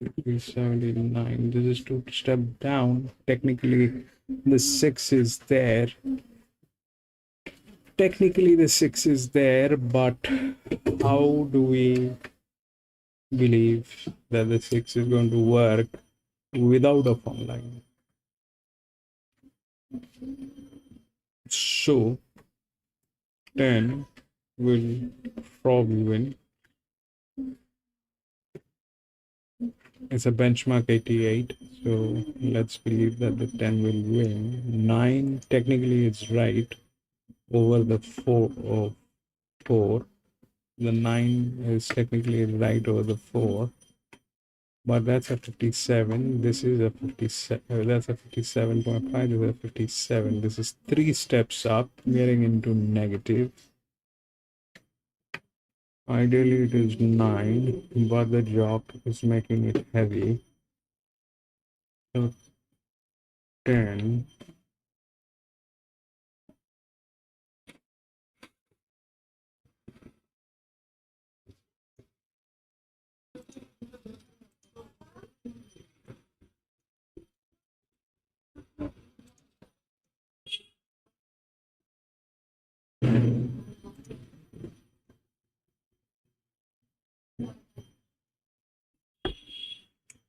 Speaker 2: it is 79. This is to step down. Technically, the 6 is there. Technically, the 6 is there, but how do we believe that the 6 is going to work without a form line? So 10 will probably win. It's a benchmark 88, so let's believe that the 10 will win. 9 technically is right over the 4. The 9 is technically right over the 4, but that's a 57. This is a 57. That's a 57.5. This is a 57. This is 3 steps up, getting into negative. Ideally, it is 9, but the job is making it heavy. So 10.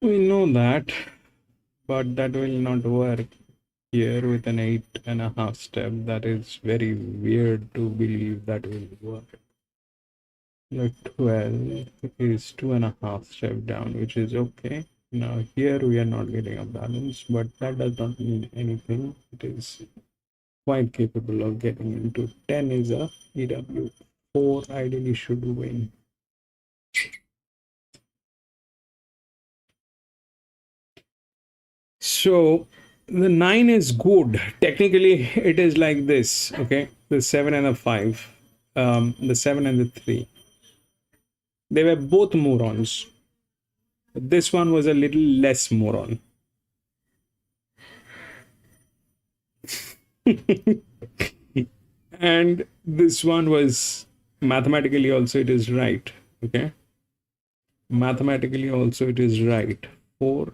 Speaker 2: We know that, but that will not work here with an 8.5 step. That is very weird to believe that will work. The 12 is 2.5 step down, which is okay. Now here we are not getting a balance, but that does not mean anything. It is quite capable of getting into 10 is a EW. 4 ideally should win. So the 9 is good. Technically, it is like this. Okay, the 7 and the 5, the 7 and the 3. They were both morons. This one was a little less moron. And this one was mathematically also it is right. Okay, mathematically also it is right. 4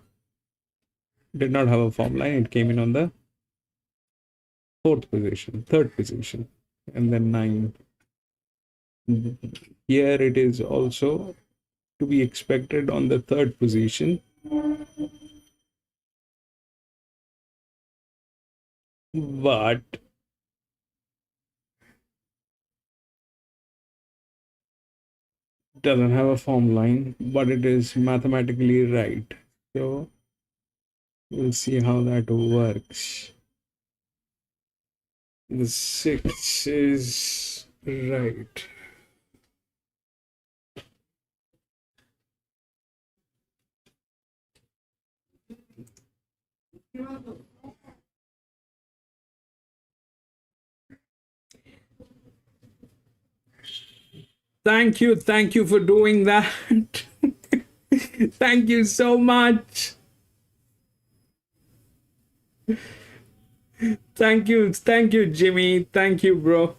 Speaker 2: did not have a form line. It came in on the 4th position, 3rd position, and then 9. Here it is also to be expected on the 3rd position. But doesn't have a form line, but it is mathematically right. So we'll see how that works. The 6 is right. Thank you for doing that. Thank you so much. Thank you, Jimmy. Thank you, bro.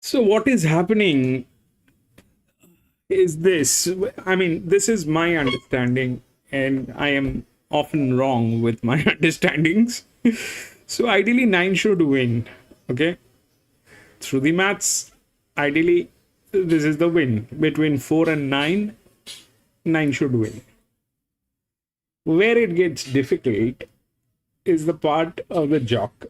Speaker 2: So what is happening is this. I mean, this is my understanding, and I am often wrong with my understandings. So ideally 9 should win. Okay, through the maths, ideally this is the win. Between 4 and 9, 9 should win. Where it gets difficult is the part of the jock.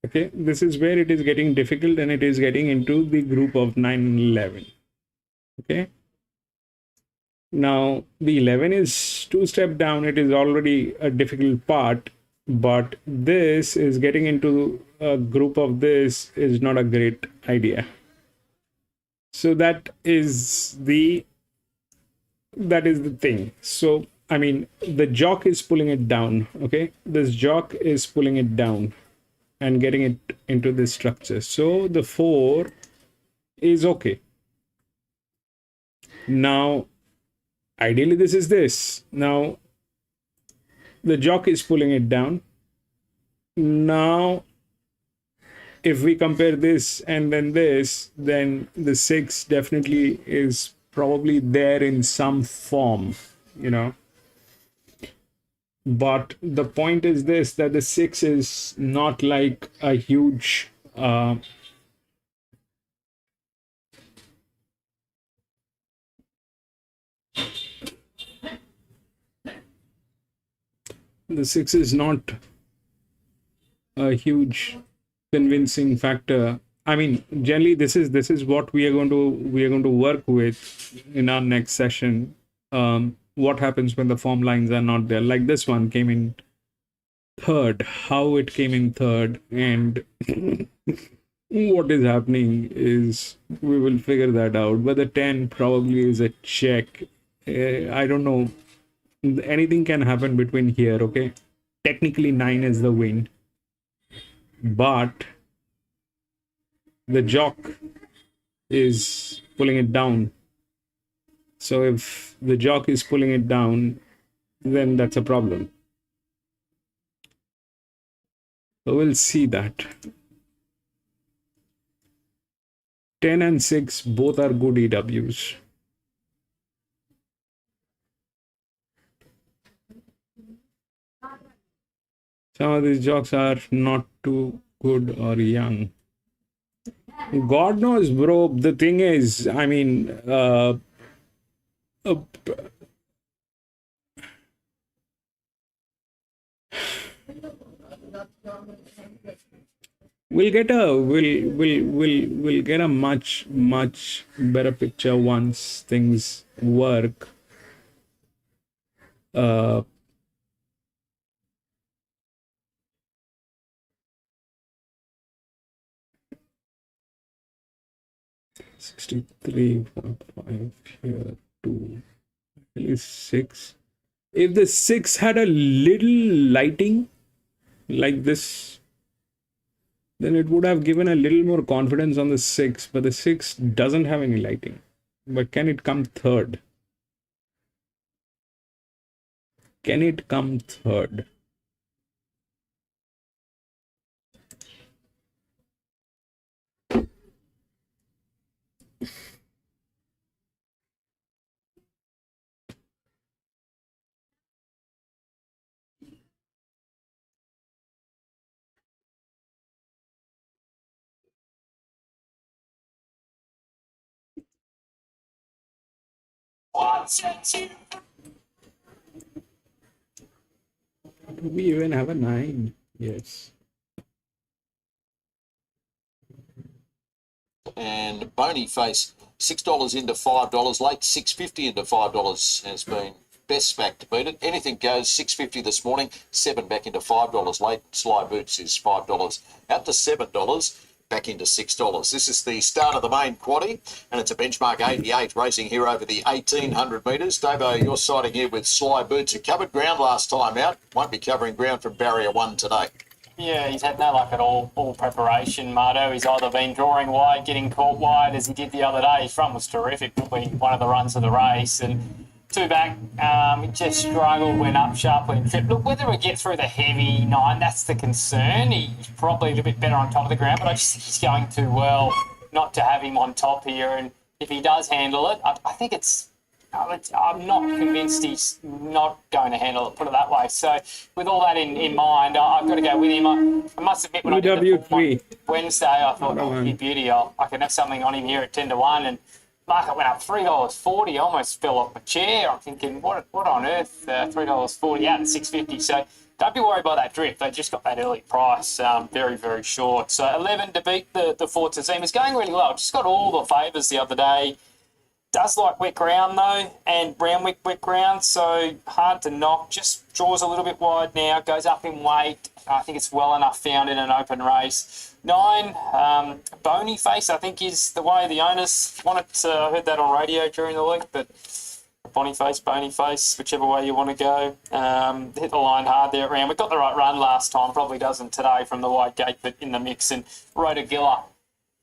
Speaker 2: Okay, this is where it is getting difficult, and it is getting into the group of 9 and 11. Okay, now the 11 is 2 step down. It is already a difficult part, but this is getting into a group of this is not a great idea. So that is the thing. So I mean, the jock is pulling it down. Okay, this jock is pulling it down and getting it into this structure. So the 4 is okay. Now ideally this is this. Now the jock is pulling it down. Now if we compare this and then this, then the 6 definitely is probably there in some form, you know. But the point is this, that the 6 is not like a huge the 6 is not a huge convincing factor. I mean, generally this is what we are going to work with in our next session. What happens when the form lines are not there? Like this one came in 3rd, how it came in 3rd, and what is happening is we will figure that out. But the 10 probably is a check. I don't know. Anything can happen between here. Okay, technically 9 is the win, but the jock is pulling it down. So if the jockey is pulling it down, then that's a problem. So we'll see that. 10 and 6 both are good EWs. Some of these jocks are not too good or young. God knows, bro. The thing is, I mean, we'll get a much better picture once things work. 63.5 here, 2, at least 6. If the 6 had a little lighting like this, then it would have given a little more confidence on the 6, but the 6 doesn't have any lighting. But can it come third? Can it come third? Do we even have a 9? Yes.
Speaker 6: And Bonyface, $6 into $5, late $6.50 into $5 has been best back to beat it. Anything goes, $6.50 this morning, 7 back into $5 late. Sly Boots is $5 out to $7. Back into $6. This is the start of the main quaddie, and it's a benchmark 88 racing here over the 1,800 metres. Davo, you're siding here with Sly Boots, who covered ground last time out. Won't be covering ground from barrier 1 today.
Speaker 4: Yeah, he's had no luck at all preparation, Marto. He's either been drawing wide, getting caught wide, as he did the other day. His front was terrific, probably one of the runs of the race. And 2 back, he just struggled, went up sharply and tripped. Look, whether he gets through the heavy 9, that's the concern. He's probably a little bit better on top of the ground, but I just think he's going too well not to have him on top here. And if he does handle it, I think I'm not convinced he's not going to handle it, put it that way. So with all that in mind, I've got to go with him. I must admit, when I did the form on Wednesday, I thought, oh, you beauty, I can have something on him here at 10 to 1. And market went up $3.40. I almost fell off my chair. I'm thinking, what on earth? $3.40 out at $6.50. So don't be worried about that drift. They just got that early price, very, very short. So 11 to beat the Ford Tazima is going really well. Just got all the favours the other day. Does like wet ground though, and Randwick wet ground, so hard to knock. Just draws a little bit wide now, goes up in weight. I think it's well enough found in an open race. 9, Bonyface, I think is the way the owners want it. I heard that on radio during the week, but Bonyface, whichever way you want to go. Hit the line hard there at Randwick. Got the right run last time, probably doesn't today from the wide gate, but in the mix. And Rotogilla,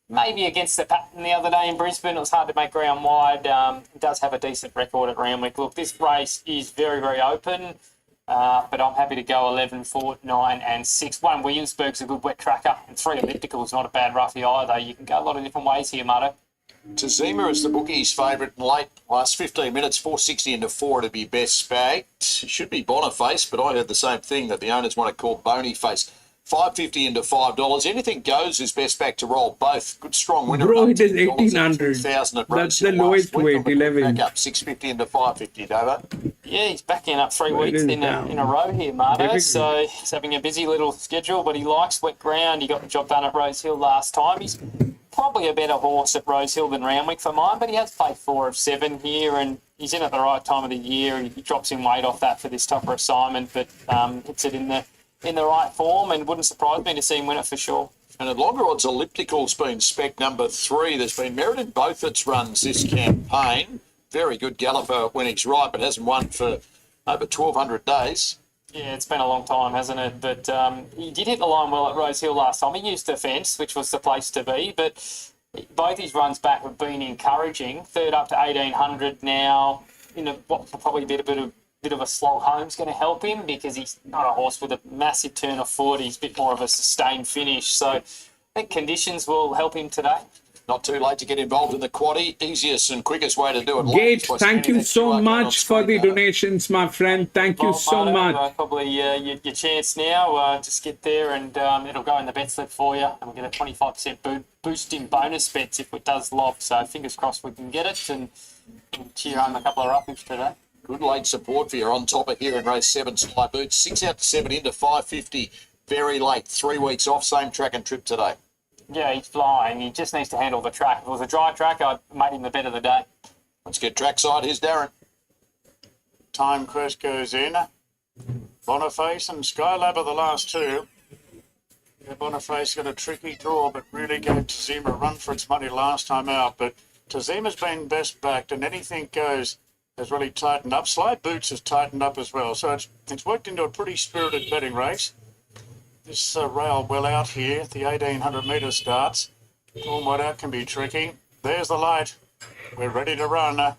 Speaker 4: maybe against the pattern the other day in Brisbane. It was hard to make ground wide. It does have a decent record at Randwick. Look, this race is very, very open, but I'm happy to go 11, 4, 9 and 6. 1 Williamsburg's a good wet tracker, and 3 Elliptical is not a bad roughie either. You can go a lot of different ways here, Mutto.
Speaker 6: Tazima is the bookies' favourite in late. Last 15 minutes, 460 into 4 to be best bagged. It should be Boniface, but I heard the same thing, that the owners want to call Bonyface. $5.50 into $5. Anything goes is best back to roll both. Good strong winner.
Speaker 2: Bro, it is 1,800. That's the lowest weight, 11.
Speaker 6: Back up $6.50 into $5.50, Dover.
Speaker 4: Yeah, he's backing up 3 weeks in a row here, Marto. So he's having a busy little schedule, but he likes wet ground. He got the job done at Rosehill last time. He's probably a better horse at Rosehill than Randwick for mine, but he has played 4 of 7 here, and he's in at the right time of the year. He drops in weight off that for this tougher assignment, but hits it in the right form, and wouldn't surprise me to see him win it for sure.
Speaker 6: And at longer odds, Elliptical's been spec number 3. There's been merit in both its runs this campaign. Very good galloper when he's right, but hasn't won for over 1,200 days.
Speaker 4: Yeah, it's been a long time, hasn't it? But he did hit the line well at Rosehill last time. He used the fence, which was the place to be, but Both his runs back have been encouraging. Third up to 1800 now. What will probably be a bit of a slog home's going to help him because he's not a horse with a massive turn of foot. He's a bit more of a sustained finish. So I think conditions will help him today.
Speaker 6: Not too late to get involved in the quaddie. Easiest and quickest way to do it.
Speaker 2: Gate, thank you so much for the donations, my friend. Thank you so much.
Speaker 4: Probably your chance now. Just get there and it'll go in the bet slip for you. And we'll get a 25% boost in bonus bets if it does lob. So fingers crossed we can get it and cheer home a couple of roughies today.
Speaker 6: Good late support for you on topper here in race 7, Sly Boots. 6 out to 7 into 550. Very late. 3 weeks off. Same track and trip today.
Speaker 4: Yeah, he's flying. He just needs to handle the track. If it was a dry track, I'd made him the bet of the day.
Speaker 6: Let's get trackside. Here's Darren.
Speaker 5: Time Quest goes in. Boniface and Skylab are the last two. Yeah, Boniface got a tricky draw, but really gave Tazima a run for its money last time out. But Tazima's been best backed, and Anything Goes has really tightened up. Sly Boots has tightened up as well. So it's worked into a pretty spirited betting race. This rail well out here, the 1800 metre starts. Drawn wide out can be tricky. There's the light. We're ready to run.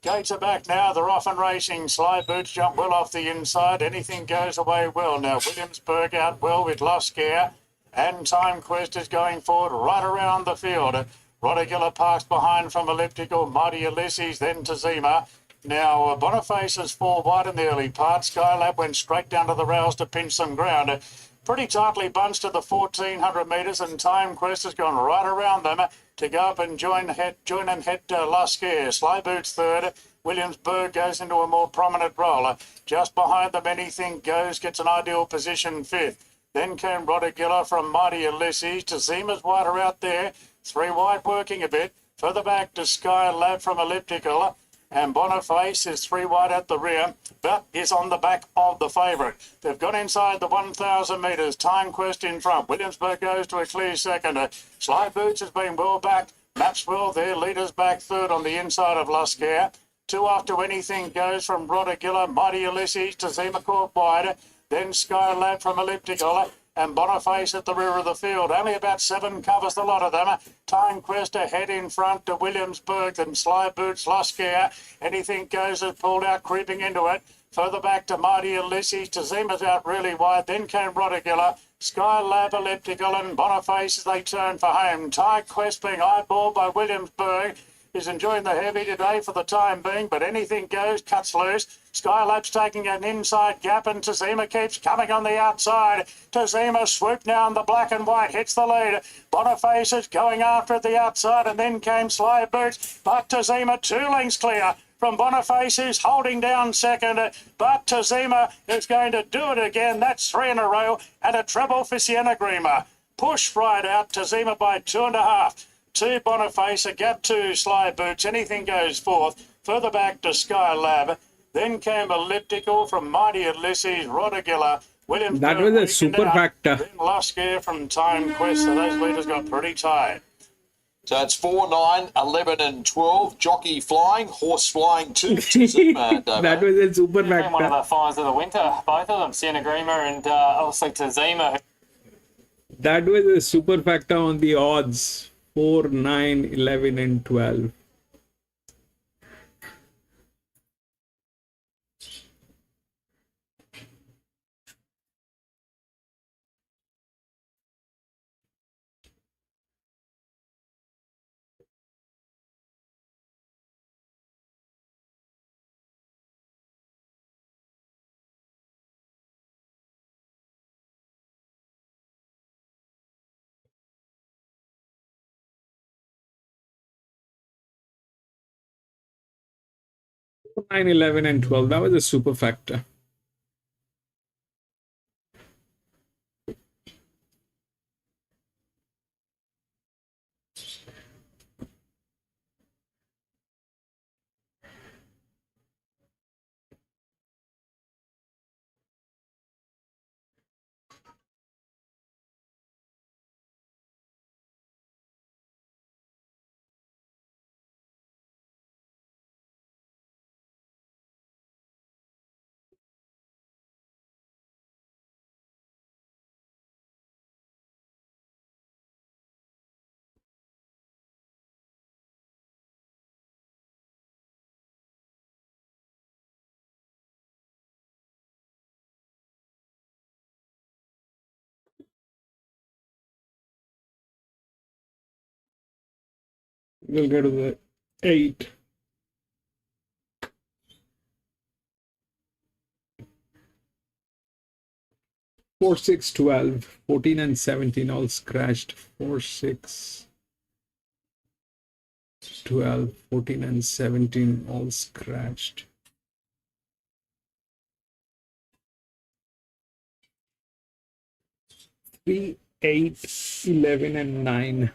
Speaker 5: Gates are back now. They're off and racing. Sly Boots jump well off the inside. Anything Goes away well. Now Williamsburg out well with Lost Scare. And Time Quest is going forward right around the field. Rodigilla parks behind from Elliptical. Mighty Ulysses, then Tazima. Now, Boniface is 4 wide in the early part. Skylab went straight down to the rails to pinch some ground. Pretty tightly bunched to the 1400 metres, and Time Quest has gone right around them to go up and join and head Lost Scare. Sly Boots third. Williamsburg goes into a more prominent role. Just behind them, Anything Goes, gets an ideal position fifth. Then came Rodigilla from Mighty Ulysses. Tazima's wider out there. 3 wide working a bit. Further back to Skylab from Elliptical. And Boniface is 3 wide at the rear, but is on the back of the favourite. They've got inside the 1,000 metres. Time Quest in front. Williamsburg goes to a clear second. Sly Boots has been well back. Maxwell there, leaders back third on the inside of Lost Scare. 2 after Anything Goes from Rodigilla, Mighty Ulysses, Tazima caught wide. Then Skylab from Elliptical. And Boniface at the rear of the field. Only about 7 covers the lot of them. Time Quest ahead in front to Williamsburg and Sly Boots, Lost Scare. Anything Goes has pulled out, creeping into it. Further back to Mighty Ulysses. Tazima's out really wide. Then came Rodigilla. Skylab, Elliptical and Boniface as they turn for home. Time Quest being eyeballed by Williamsburg. Is enjoying the heavy today for the time being, but Anything Goes, cuts loose. Skylab's taking an inside gap and Tazima keeps coming on the outside. Tazima swooped now on the black and white, hits the lead. Boniface is going after at the outside and then came Sly Boots, but Tazima 2 lengths clear from Boniface, who's holding down second, but Tazima is going to do it again. That's 3 in a row and a treble for Sienna Grima. Push right out, Tazima by 2.5. 2 Boniface, a gap to Sly Boots. Anything Goes fourth. Further back to Skylab. Then came Elliptical from Mighty Ulysses, Rodigilla, Williams.
Speaker 2: That was a super factor.
Speaker 5: Then Lost Scare from Time Quest. So those leaders got pretty tight.
Speaker 6: So it's 4, 9, 11 and 12. Jockey flying, horse flying too.
Speaker 2: That was a super factor.
Speaker 4: One of the finds of the winter, both of them, Sienna Grima and obviously Tazima.
Speaker 2: That was a super factor on the odds. 4, 9, 11 and 12. Nine, 11 and 12. That was a super factor. We'll go to the 8. Four, 6, 12, 14 and 17 all scratched. 4, 6, 12, 14 and 17 all scratched. 3, 8, 11 and 9.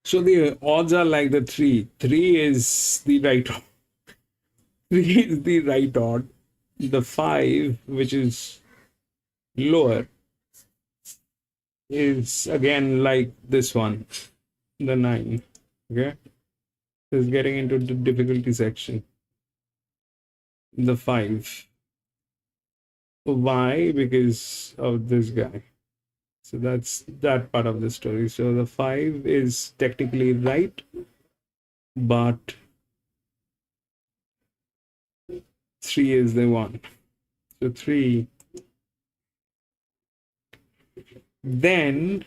Speaker 2: So the odds are like the three. Three is the right. Three is the right odd. The five, which is lower, is again like this one, the nine. Okay, is getting into the difficulty section. The five. Why? Because of this guy. So that's that part of the story. So the five is technically right, but three is the one. So three. Then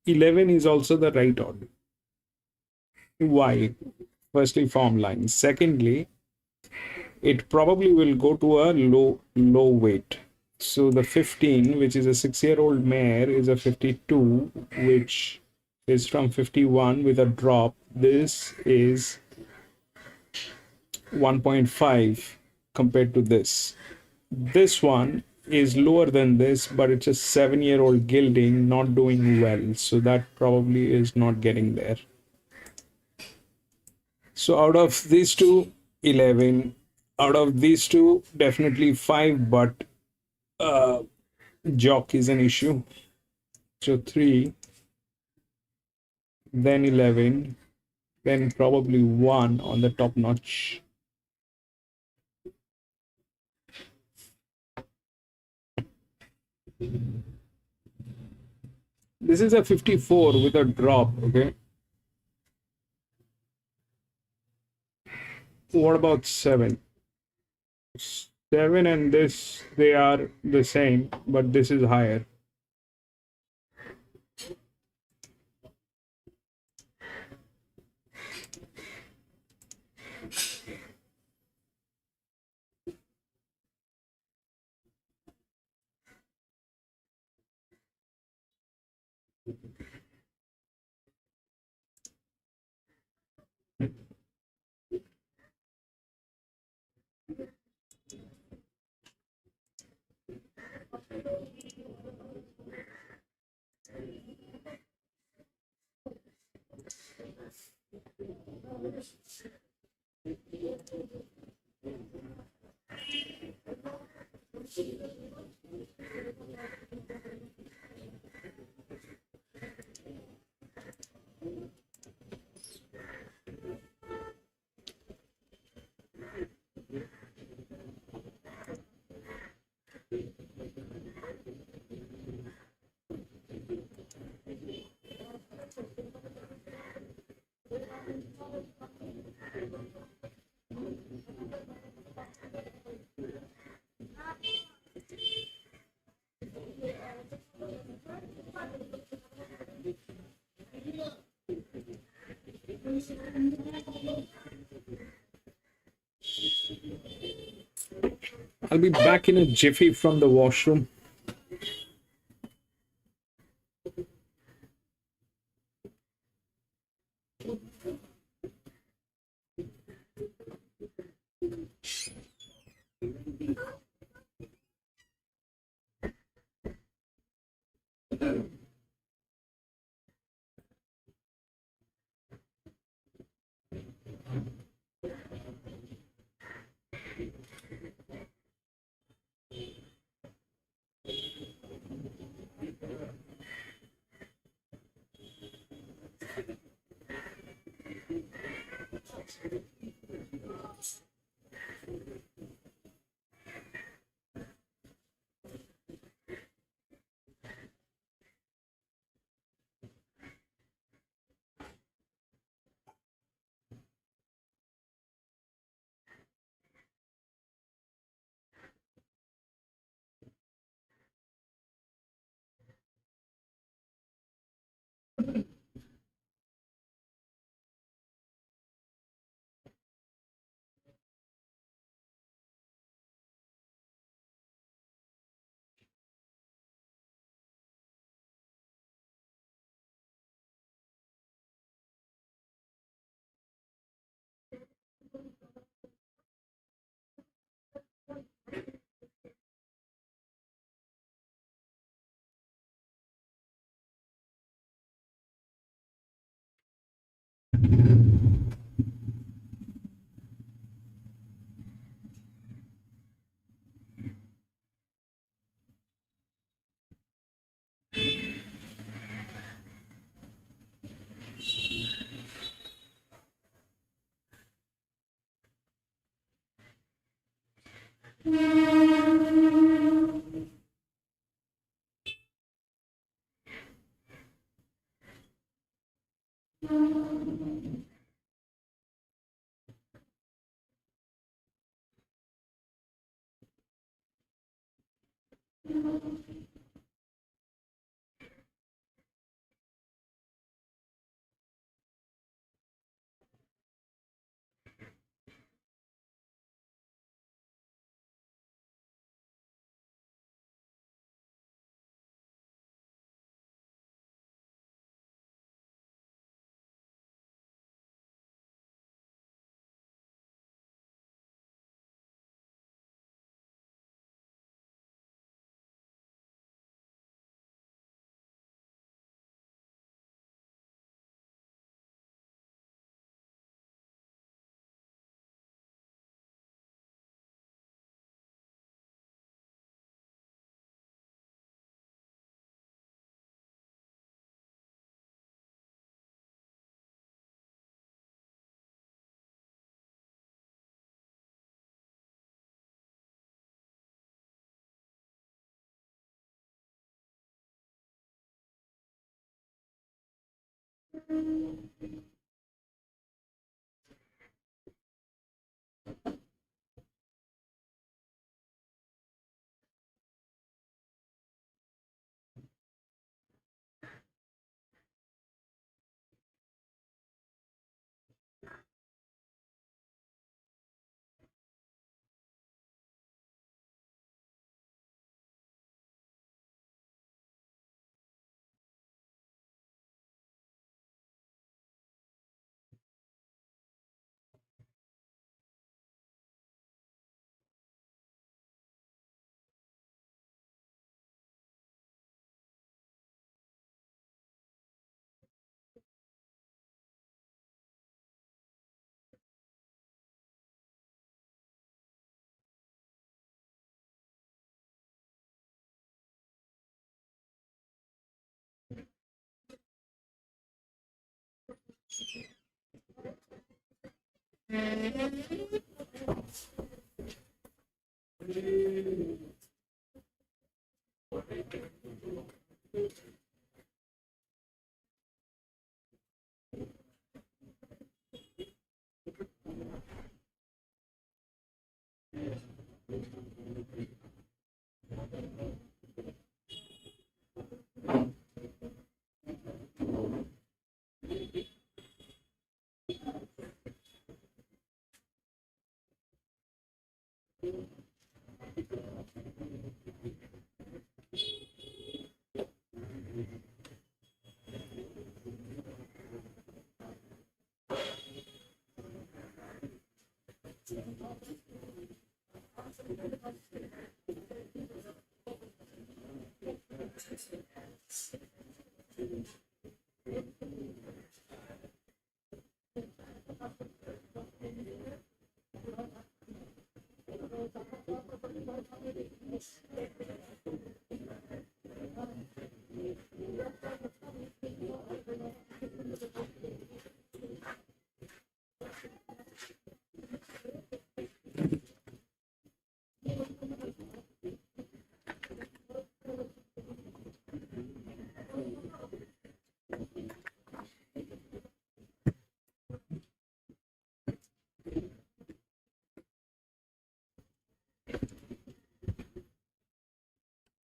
Speaker 2: 11 is also the right odd. Why? Firstly, form line. Secondly, it probably will go to a low weight. So the 15, which is a 6-year-old mare, is a 52, which is from 51 with a drop. This is 1.5 compared to this. This one is lower than this, but it's a 7-year-old gelding, not doing well. So that probably is not getting there. So out of these two, 11. Out of these two, definitely 5, but jock is an issue. So 3, then 11, then probably 1 on the top notch. This is a 54 with a drop, okay? What about 7? 7 and this, they are the same, but this is higher. I'll be back in a jiffy from the washroom.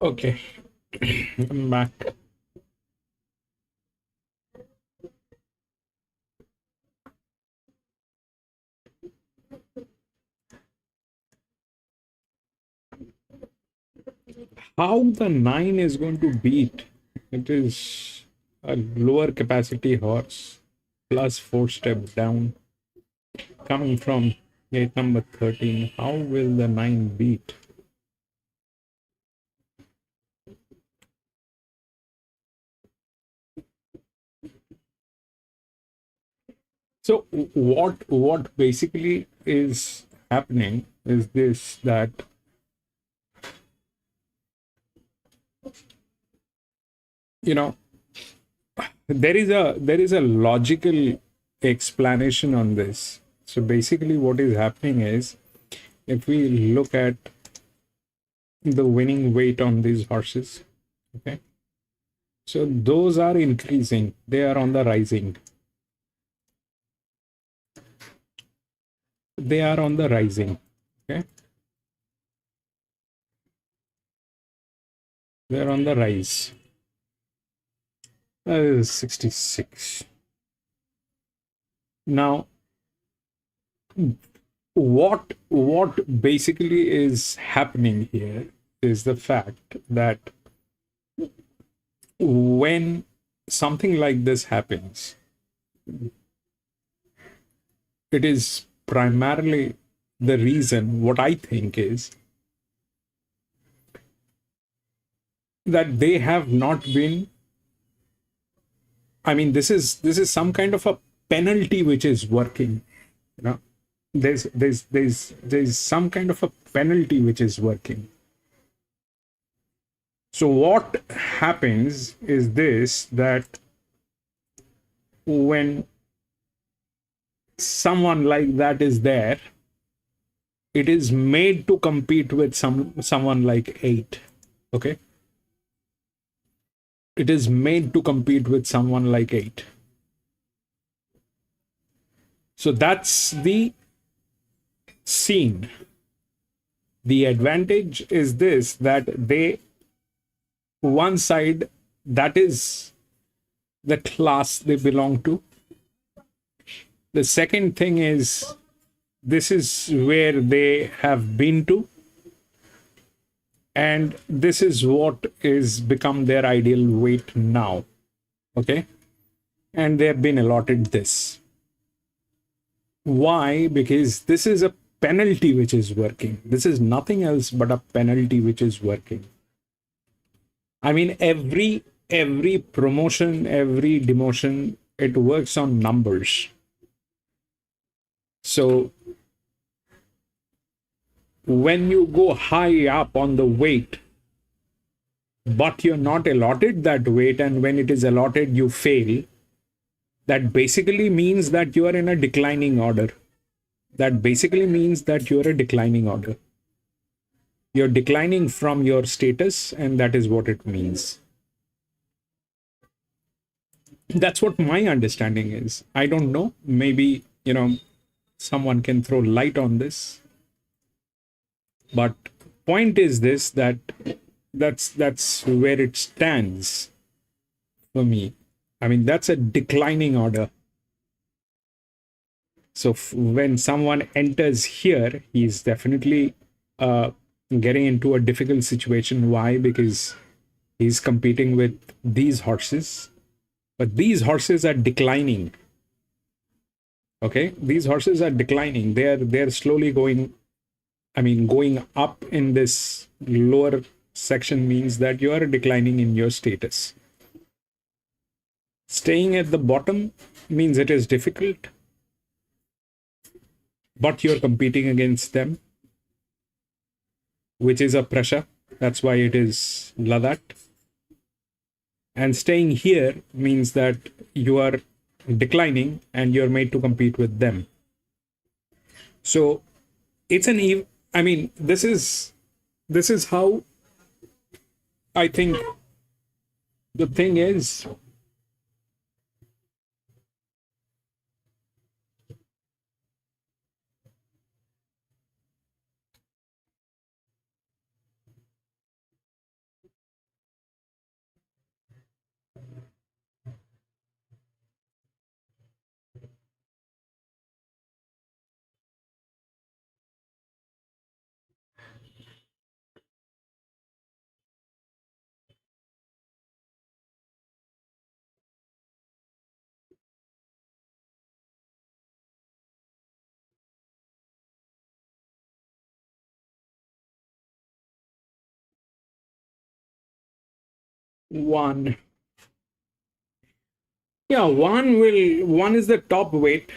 Speaker 2: Okay, I'm back. How the 9 is going to beat? It is a lower capacity horse plus 4 step down coming from gate number 13. How will the 9 beat? So what basically is happening is this, that there is a logical explanation on this. So basically what is happening is, if we look at the winning weight on these horses, okay, so those are increasing, they are on the rising, okay, they're on the rise. That is 66. Now what basically is happening here is the fact that when something like this happens, it is primarily the reason, what I think is that they have not been, I mean, this is some kind of a penalty which is working, there's some kind of a penalty which is working. So what happens is this, that when someone like that is there, it is made to compete with someone like 8, okay, it is made to compete with someone like 8. So that's the scene. The advantage is this, that they, one side, that is the class they belong to. The second thing is, this is where they have been to, and this is what is become their ideal weight now, okay, and they have been allotted this. Why? Because this is a penalty which is working. This is nothing else but a penalty which is working. I mean, every promotion, every demotion, it works on numbers. So when you go high up on the weight, but you're not allotted that weight, and when it is allotted you fail, that basically means that you are in a declining order. that basically means that you're a declining order. You're declining from your status, and that is what it means. That's what my understanding is. I don't know. Maybe, someone can throw light on this. But point is this, that's where it stands for me. I mean, that's a declining order. So when someone enters here, he's definitely getting into a difficult situation. Why? Because he's competing with these horses, but these horses are declining. Okay, these horses are declining. They're slowly going. I mean, going up in this lower section means that you are declining in your status. Staying at the bottom means it is difficult, but you're competing against them, which is a pressure. That's why it is Ladakh. And staying here means that you are declining and you're made to compete with them. So it's this is how I think the thing is. One. Yeah, one is the top weight.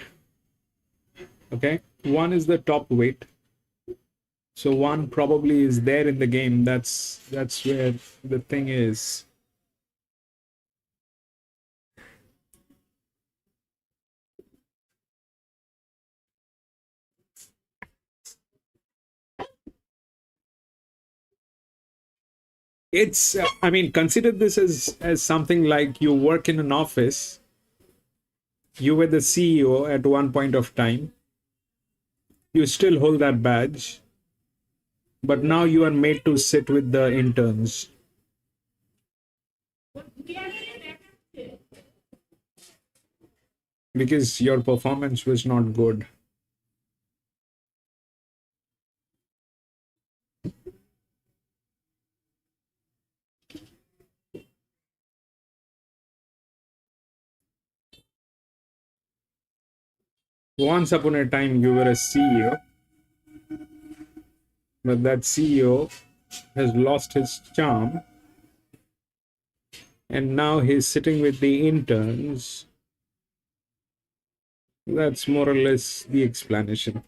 Speaker 2: Okay, one is the top weight. So one probably is there in the game. That's where the thing is. It's consider this as something like you work in an office. You were the CEO at one point of time. You still hold that badge, but now you are made to sit with the interns. Because your performance was not good. Once upon a time, you were a CEO, but that CEO has lost his charm, and now he's sitting with the interns. That's more or less the explanation.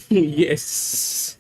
Speaker 2: Yes.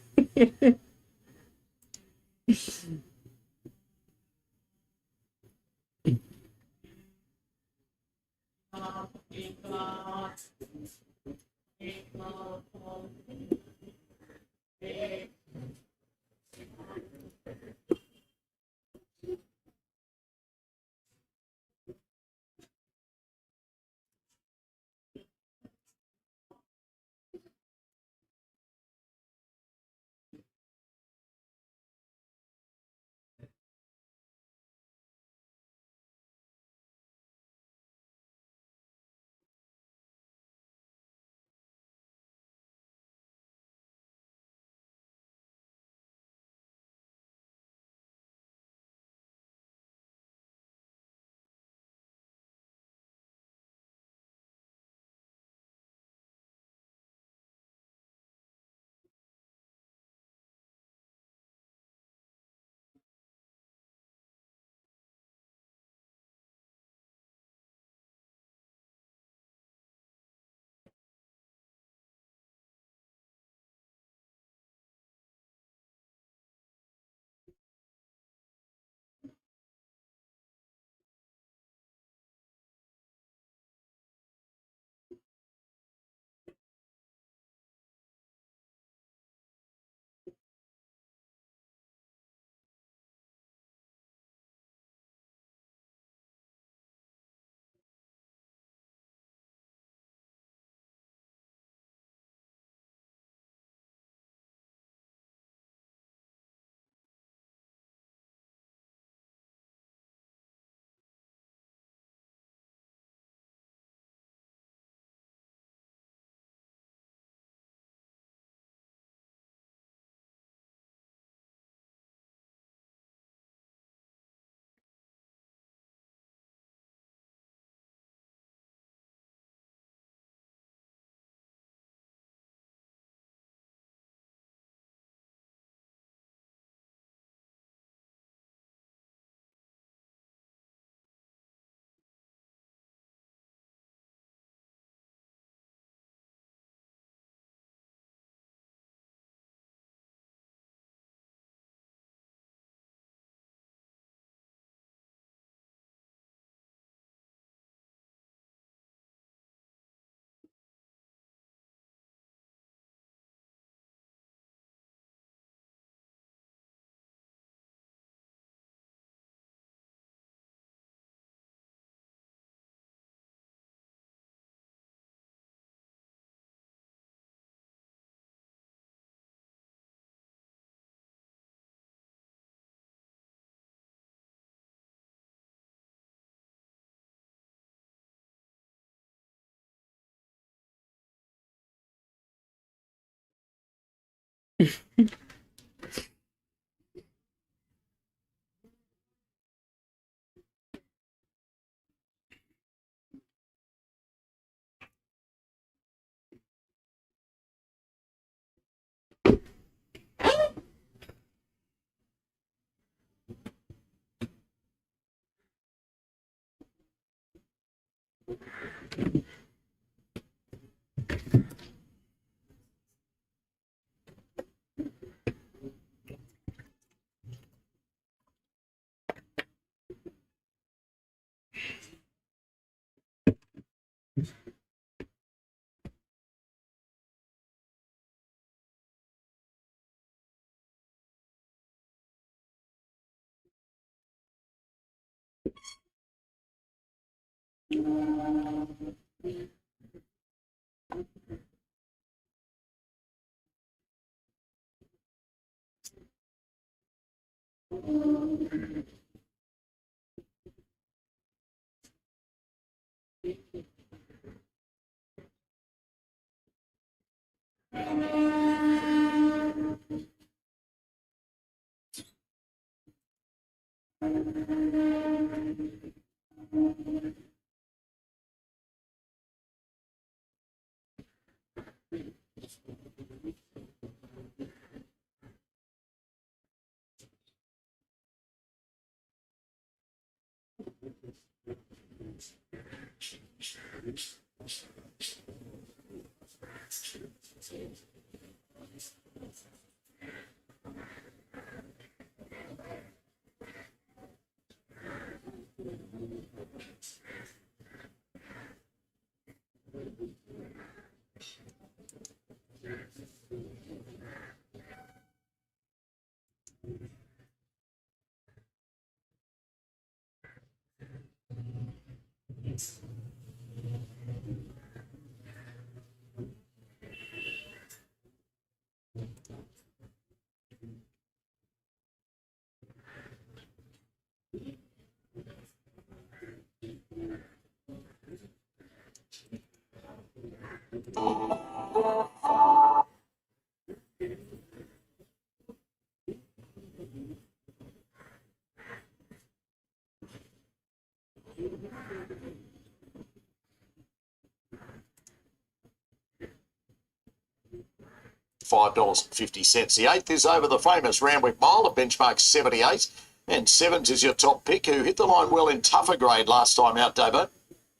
Speaker 6: $5.50. The eighth is over the famous Randwick Mile, a benchmark 78. And sevens is your top pick, who hit the line well in tougher grade last time out, Davo.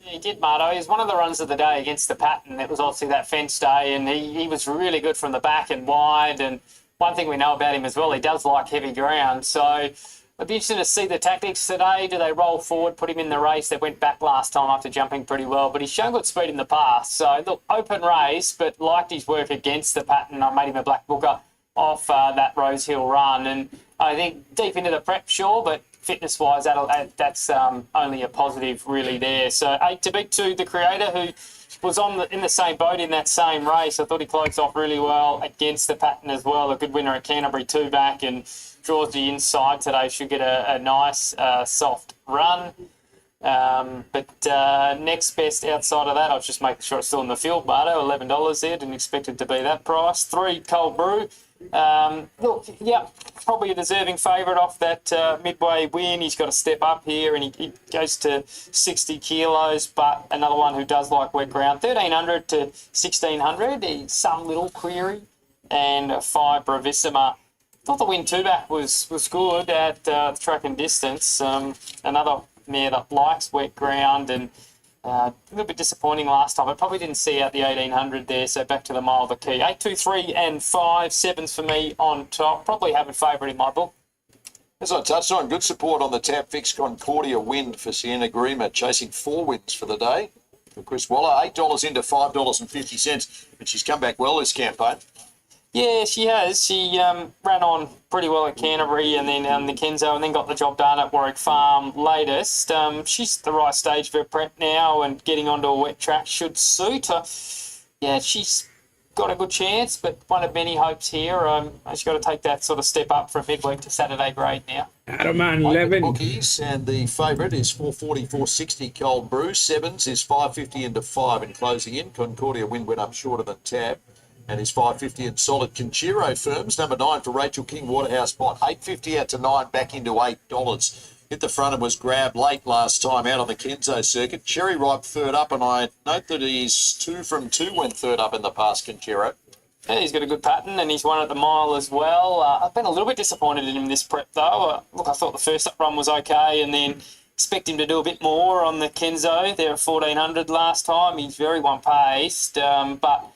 Speaker 4: Yeah, he did, Marto. He was one of the runs of the day against the pattern. It was obviously that fence day, and he was really good from the back and wide. And one thing we know about him as well, he does like heavy ground. So I'd be interested to see the tactics today. Do they roll forward, put him in the race? They went back last time after jumping pretty well, but he's shown good speed in the past. So, look, open race, but liked his work against the pattern. I made him a black booker off that Rose Hill run. And I think deep into the prep, sure, but fitness-wise, that's only a positive really there. So 8 to beat 2, the creator, who was in the same boat in that same race. I thought he closed off really well against the pattern as well. A good winner at Canterbury, 2 back, and draws the inside today. Should get a nice soft run. But next best outside of that, I was just making sure it's still in the field, Bardo, $11 there. Didn't expect it to be that price. 3, Cold Brew. Look, yeah, probably a deserving favourite off that midway win. He's got to step up here, and he goes to 60 kilos, but another one who does like wet ground. 1,300 to 1,600. He's some little query. And 5, Bravissima. Thought the win 2-back was good at track and distance. Another mare that likes wet ground, and a little bit disappointing last time. I probably didn't see out the 1,800 there, so back to the mile, the key. 8, 2, 3 and 5. 7s for me on top. Probably have a favourite in my book.
Speaker 6: As I touched on, good support on the tap fix Concordia win for Sienna Grima, chasing 4 wins for the day. For Chris Waller, $8 into $5.50, and she's come back well this campaign.
Speaker 4: Yeah, she has. She ran on pretty well at Canterbury and then the Kenzo, and then got the job done at Warwick Farm latest. She's at the right stage for prep now, and getting onto a wet track should suit her. Yeah, she's got a good chance, but one of many hopes here. She's got to take that sort of step up from midweek to Saturday grade now.
Speaker 2: Adamant 11.
Speaker 6: Bookies, and the favourite is 440, 460 Cold Brew. 7s is 550 into 5 in closing in. Concordia win went up shorter than tap. And his 550 and solid Conchiro firms. Number 9 for Rachel King, Waterhouse Pot. 850 out to 9, back into $8. Hit the front and was grabbed late last time out on the Kenzo circuit. Cherry Ripe third up, and I note that he's 2 from 2 went third up in the past, Conchiro.
Speaker 4: Yeah, he's got a good pattern, and he's won at the mile as well. I've been a little bit disappointed in him this prep, though. Look, I thought the first up run was okay, and then expect him to do a bit more on the Kenzo. There at 1400 last time. He's very one-paced, but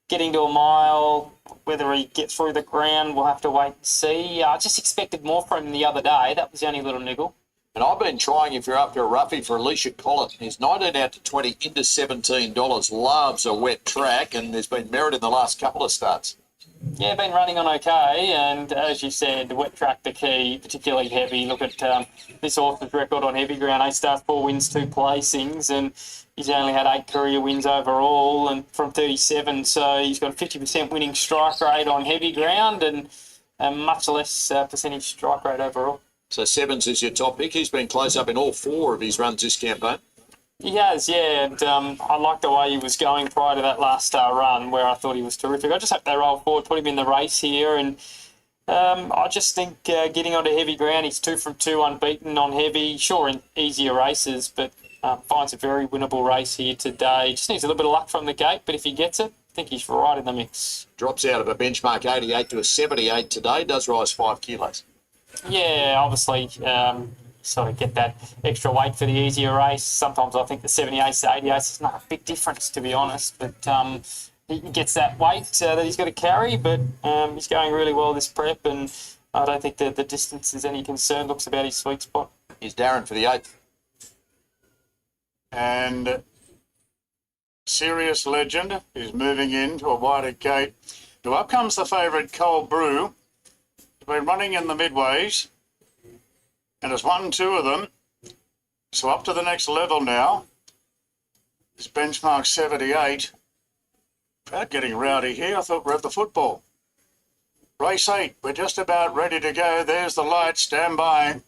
Speaker 4: getting to a mile, whether he gets through the ground, we'll have to wait and see. I just expected more from him the other day. That was the only little niggle.
Speaker 6: And I've been trying, if you're after a roughie, for Alicia Collett. He's 19 out to 20 into $17. Loves a wet track, and there's been merit in the last couple of starts.
Speaker 4: Yeah, been running on okay, and as you said, the wet track the key, particularly heavy. Look at this horse's record on heavy ground: 8 starts, 4 wins, 2 placings, and he's only had 8 career wins overall, and from 37. So he's got a 50% winning strike rate on heavy ground, and much less percentage strike rate overall.
Speaker 6: So Sevens is your top pick. He's been close up in all 4 of his runs this campaign.
Speaker 4: He has, yeah, and I like the way he was going prior to that last run, where I thought he was terrific. I just hope they roll forward, put him in the race here, and I just think getting onto heavy ground, he's 2 from 2 unbeaten on heavy. Sure, in easier races, but finds a very winnable race here today. Just needs a little bit of luck from the gate, but if he gets it, I think he's right in the mix.
Speaker 6: Drops out of a benchmark 88 to a 78 today. Does rise 5 kilos.
Speaker 4: Yeah, obviously, sort of get that extra weight for the easier race. Sometimes I think the 78s to 88s is not a big difference, to be honest. But he gets that weight that he's got to carry, but he's going really well this prep, and I don't think the distance is any concern. Looks about his sweet spot.
Speaker 6: Here's Darren for the 8th.
Speaker 5: And Serious Legend is moving into a wider gate. Now up comes the favourite Cold Brew. Been running in the midways and has won 2 of them. So up to the next level now. It's benchmark 78. About getting rowdy here. I thought we're at the football. Race 8. We're just about ready to go. There's the light. Stand by.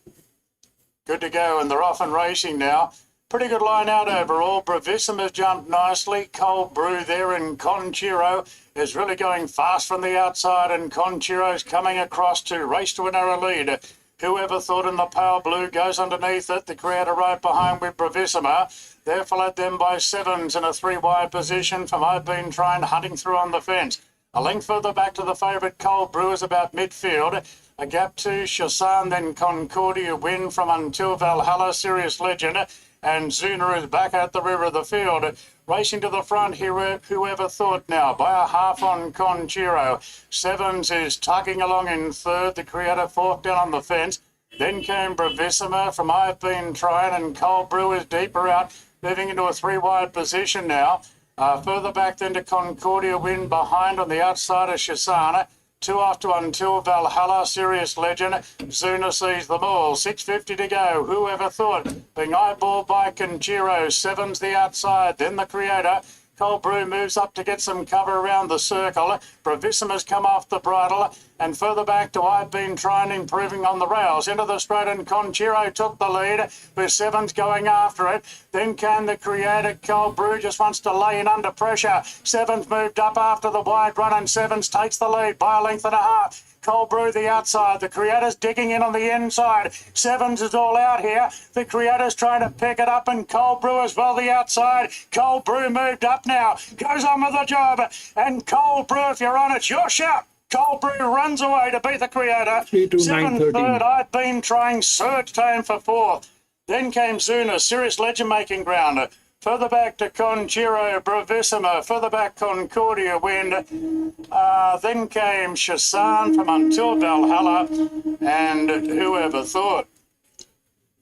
Speaker 5: Good to go. And they're off and racing now. Pretty good line out overall. Bravissima's jumped nicely. Cold Brew there, and Conchiro is really going fast from the outside, and Conchiro's coming across to race to a narrow lead. Whoever thought in the pale blue goes underneath it. The creator right behind with Bravissima. They're followed them by Sevens in a 3-wide position from I've Been Trying, hunting through on the fence. A length further back to the favourite Cold Brew is about midfield. A gap to Shazan, then Concordia win from Until Valhalla, Serious Legend. And Zuna is back at the rear of the field. Racing to the front here, whoever thought now, by a half on Conchiro. Sevens is tugging along in third. The creator 4th down on the fence. Then came Bravissima from I've Been Trying, and Cold Brew is deeper out, moving into a 3-wide position now. Further back then to Concordia win behind on the outside of Shazana. 2 off to Until Valhalla, Serious Legend. Zuna sees them all. 6.50 to go. Whoever thought? Being eyeballed by Conchiro. Sevens the outside. Then the creator. Cold Brew moves up to get some cover around the circle. Bravissima's come off the bridle. And further back to I've Been Trying, improving on the rails. Into the straight, and Conchiro took the lead, with Sevens going after it. Then came the creator. Cold Brew just wants to lay in under pressure. Sevens moved up after the wide run, and Sevens takes the lead by a length and a half. Cold Brew the outside. The creator's digging in on the inside. Sevens is all out here. The creator's trying to pick it up, and Cold Brew as well the outside. Cold Brew moved up now. Goes on with the job. And Cold Brew, if you're on it, your shout. Cold Brew runs away to beat the creator. 7th third. I've Been Trying. Surged home for 4th. Then came Zuna. Serious Legend making ground. Further back to Conchiro, Bravissima. Further back Concordia Wind. Then came Shazan from Until Valhalla. And whoever thought?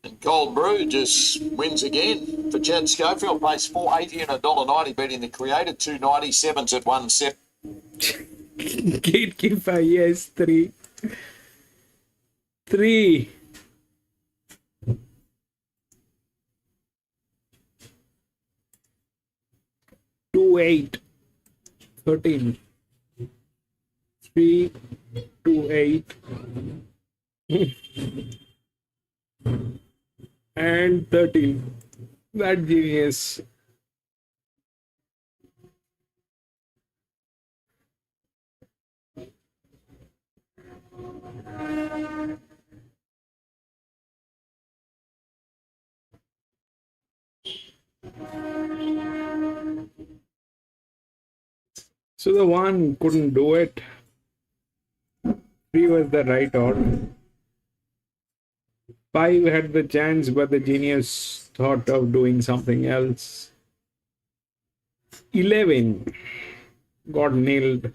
Speaker 6: And Cold Brew just wins again for Chad Schofield. Place 480 and $1.90, beating the creator. 297s at 170.
Speaker 2: Gatekeeper, yes, 3. 3. 2, 8, 13. 3, 2, 8. And 13. That genius. So the one couldn't do it. 3 was the right order. 5 had the chance, but the genius thought of doing something else. 11 got nailed.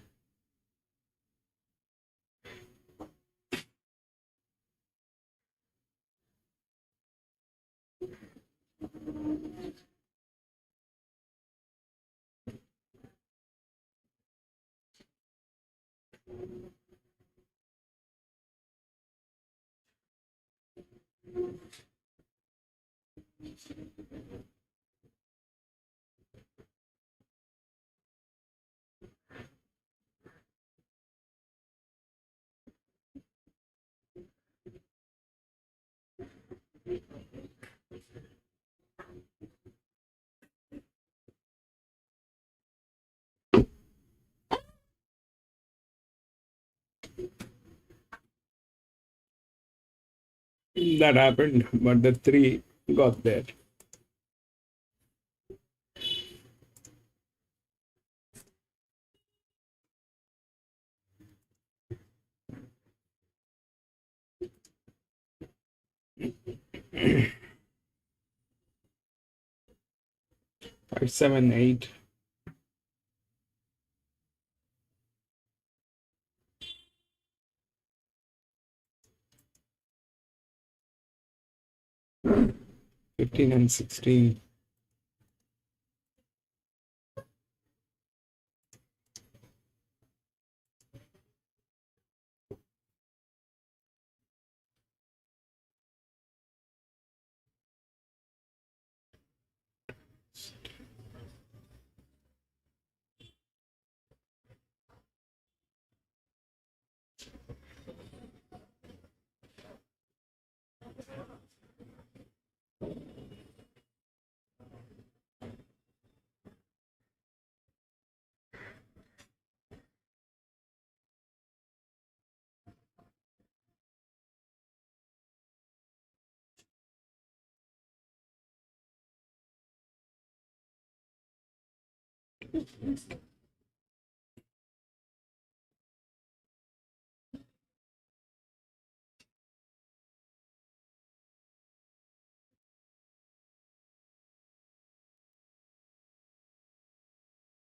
Speaker 2: That happened, but the 3 got there. Five, 7, 8. Fifteen and 16.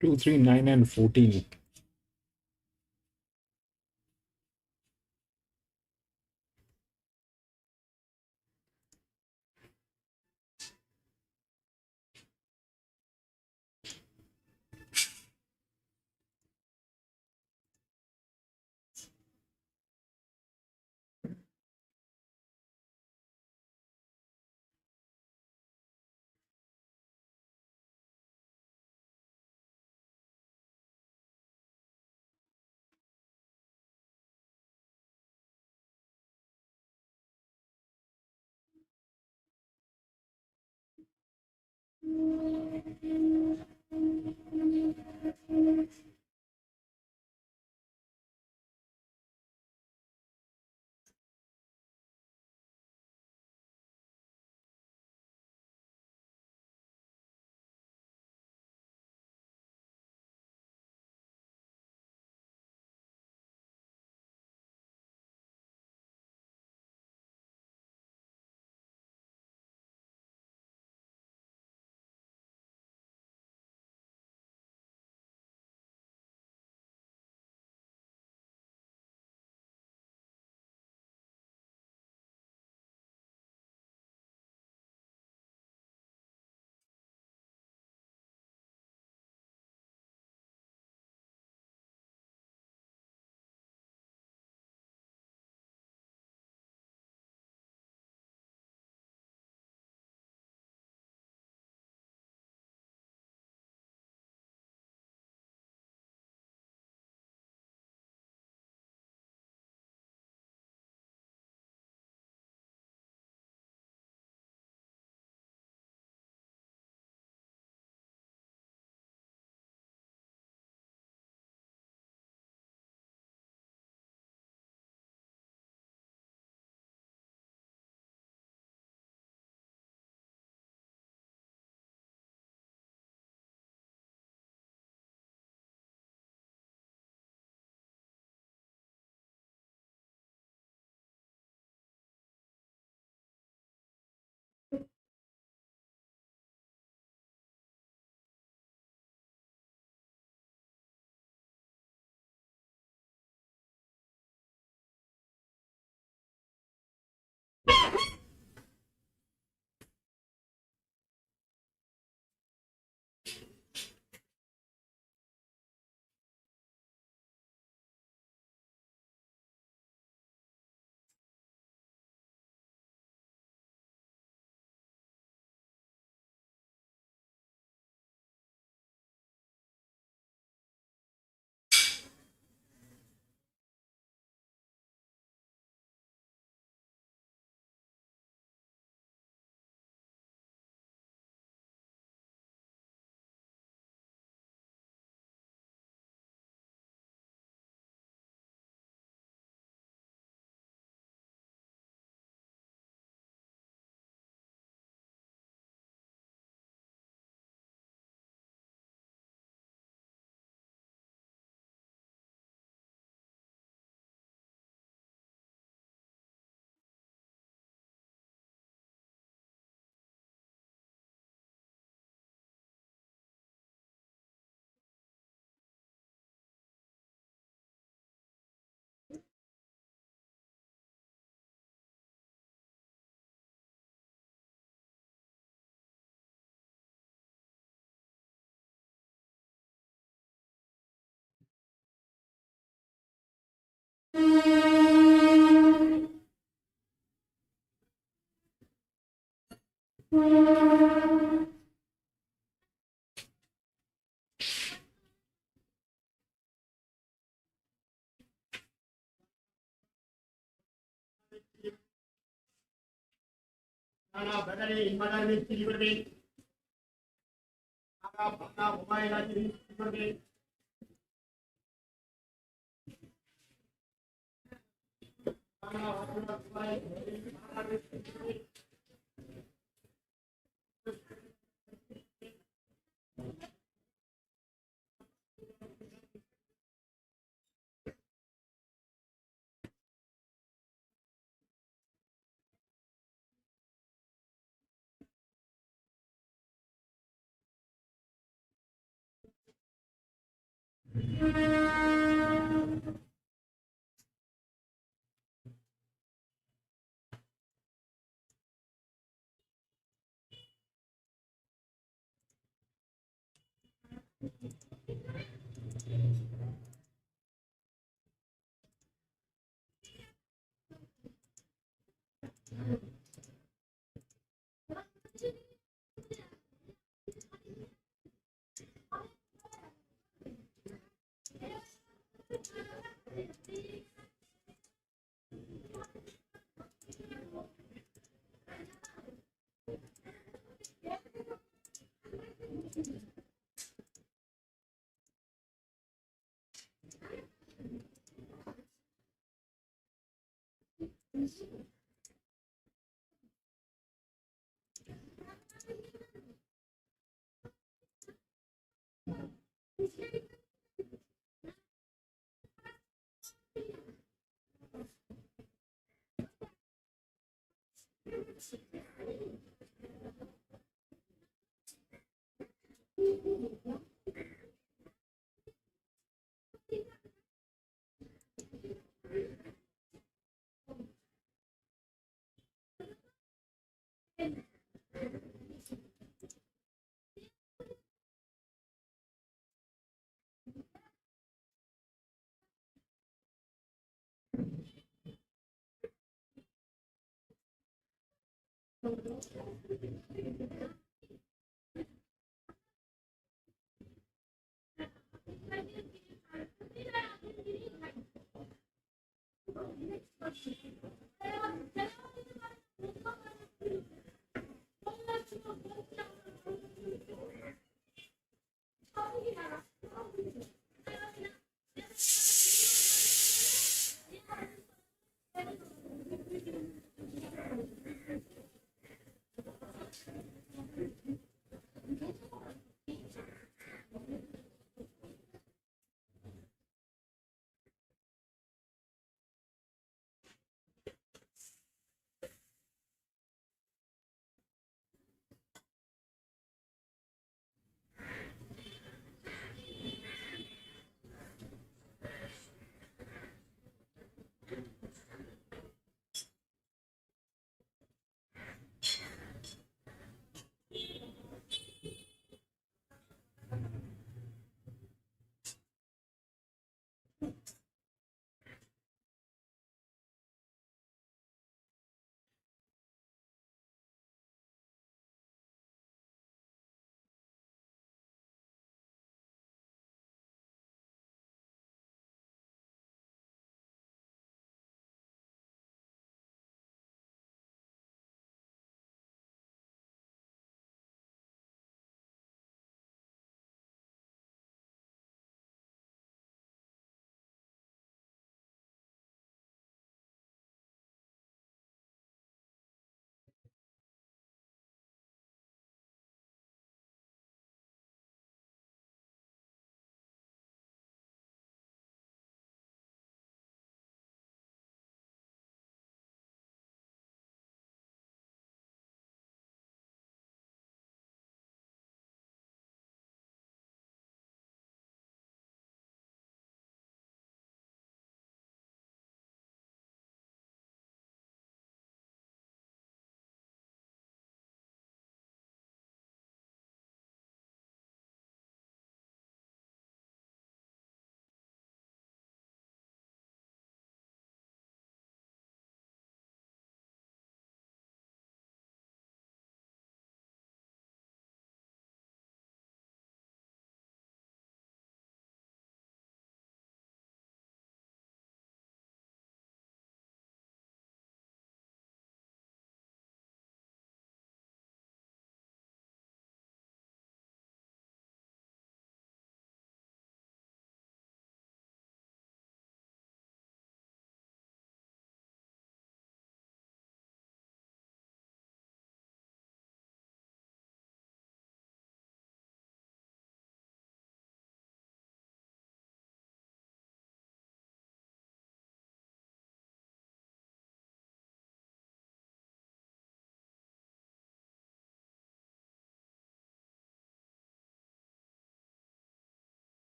Speaker 2: Two, 3, 9, and 14.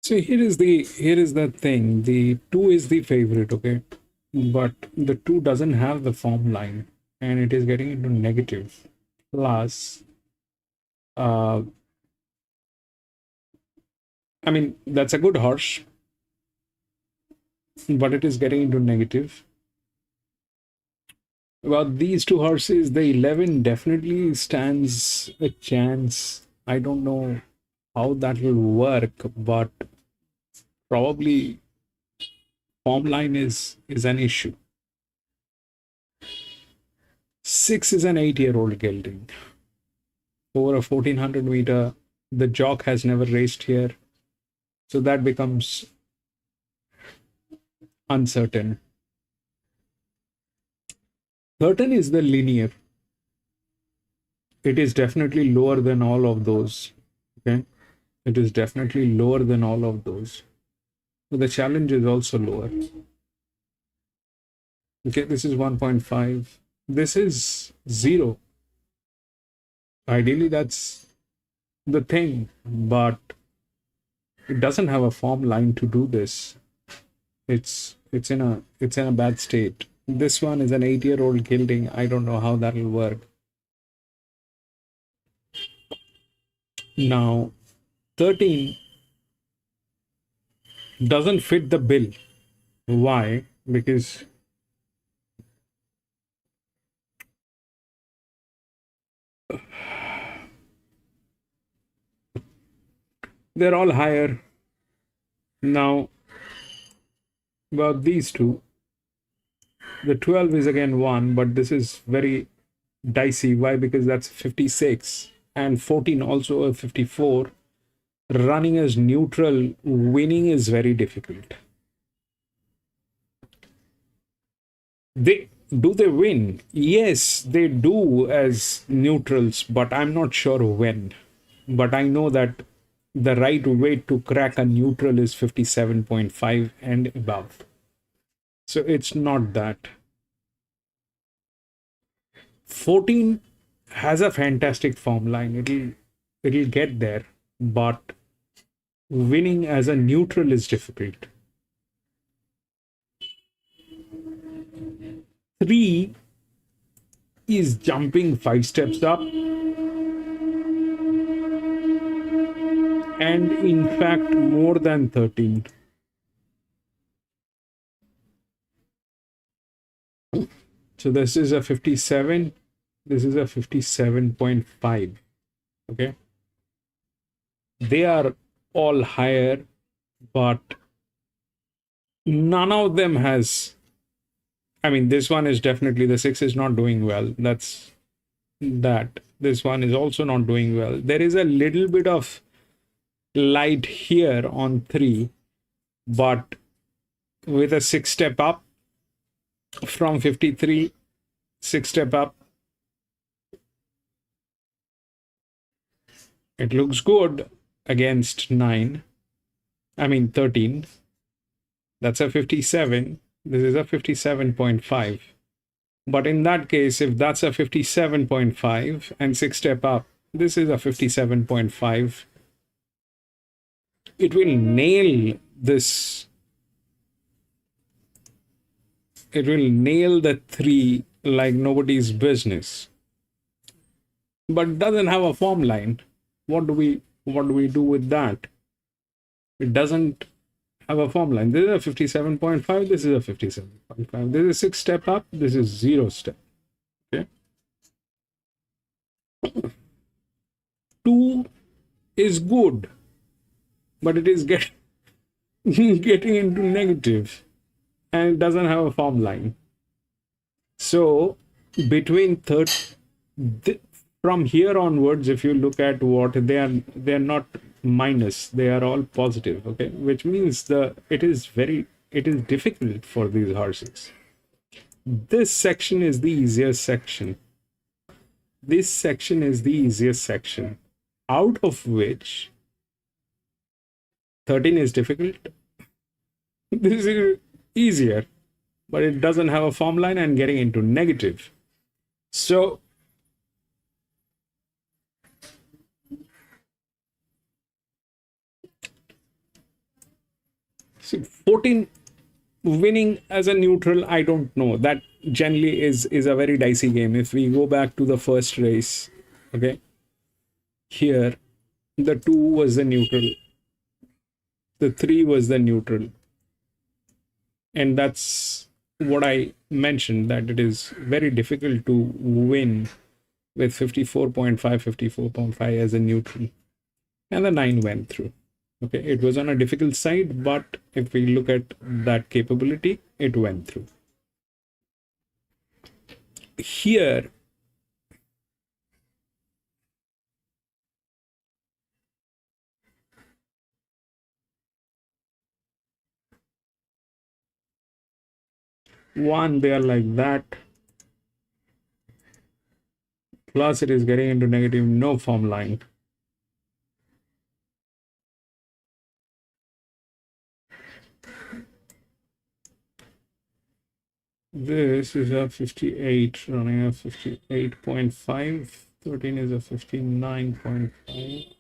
Speaker 2: So here is the thing. The 2 is the favorite, okay? But the 2 doesn't have the form line and it is getting into negative. Plus, I mean, that's a good horse, but it is getting into negative. Well, these 2 horses, the 11 definitely stands a chance. I don't know how that will work, but probably form line is an issue. 6 is an 8-year-old gelding. Over a 1400 meter, the jock has never raced here, so that becomes uncertain. 13 is the linear. It is definitely lower than all of those. Okay, it is definitely lower than all of those. But the challenge is also lower. Okay, this is 1.5. This is 0. Ideally, that's the thing, but it doesn't have a form line to do this. It's in a bad state. This one is an 8-year-old gelding. I don't know how that will work. Now, 13 doesn't fit the bill. Why? Because they're all higher. Now, about these 2, the 12 is again 1, but this is very dicey. Why? Because that's 56 and 14 also a 54. Running as neutral, winning is very difficult. Do they win? Yes, they do as neutrals, but I'm not sure when. But I know that the right weight to crack a neutral is 57.5 and above. So it's not that. 14 has a fantastic form line. It'll get there, but winning as a neutral is difficult. 3 is jumping 5 steps up, and in fact more than 13. So this is a 57, this is a 57.5. Okay, they are all higher, but none of them has, I mean, this one is definitely, the 6 is not doing well. That's that. This one is also not doing well. There is a little bit of light here on 3, but with a 6 step up from 53, 6 step up, it looks good against 9. I mean 13. That's a 57. This is a 57.5. But in that case, if that's a 57.5 and 6 step up, this is a 57.5. It will nail this. It will nail the 3 like nobody's business. But doesn't have a form line. what do we do with that? It doesn't have a form line. This is a 57.5, this is a 57.5. This is 6 step up, this is 0 step. Okay. 2 is good, but it is getting into negative and it doesn't have a form line. So between from here onwards, if you look at what they're not minus, they are all positive. Okay, which means it is difficult for these horses. This section is the easiest section. This section is the easiest section, out of which 13 is difficult. This is easier, but it doesn't have a form line and getting into negative. So see, 14 winning as a neutral, I don't know. That generally is a very dicey game. If we go back to the first race, okay, here the 2 was the neutral, the 3 was the neutral, and that's what I mentioned, that it is very difficult to win with 54.5, 54.5 as a neutral, and the 9 went through. Okay, it was on a difficult side, but if we look at that capability, it went through. Here, one, they are like that, plus it is getting into negative, no form line. This is a 58 running a 58.5, 13 is a 59.5,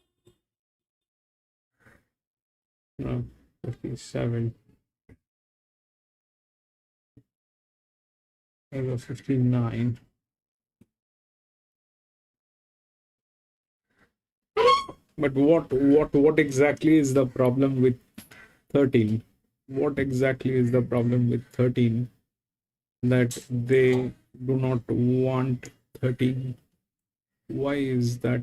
Speaker 2: no, 57 is a 59. But what exactly is the problem with 13? What exactly is the problem with 13? That they do not want 13. Why is that?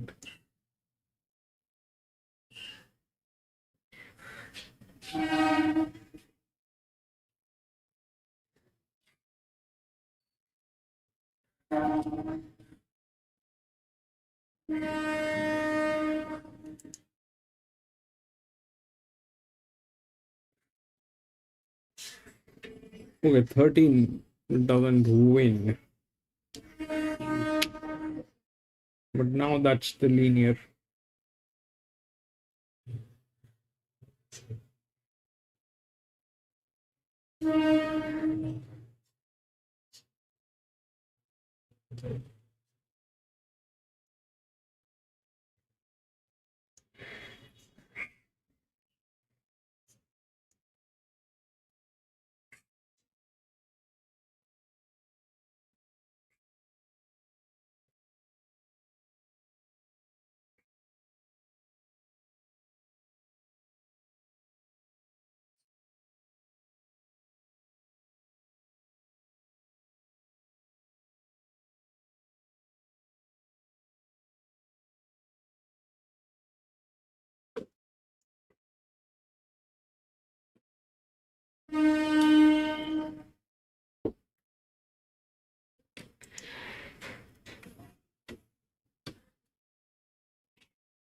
Speaker 2: Okay, 13 doesn't win. But now that's the linear.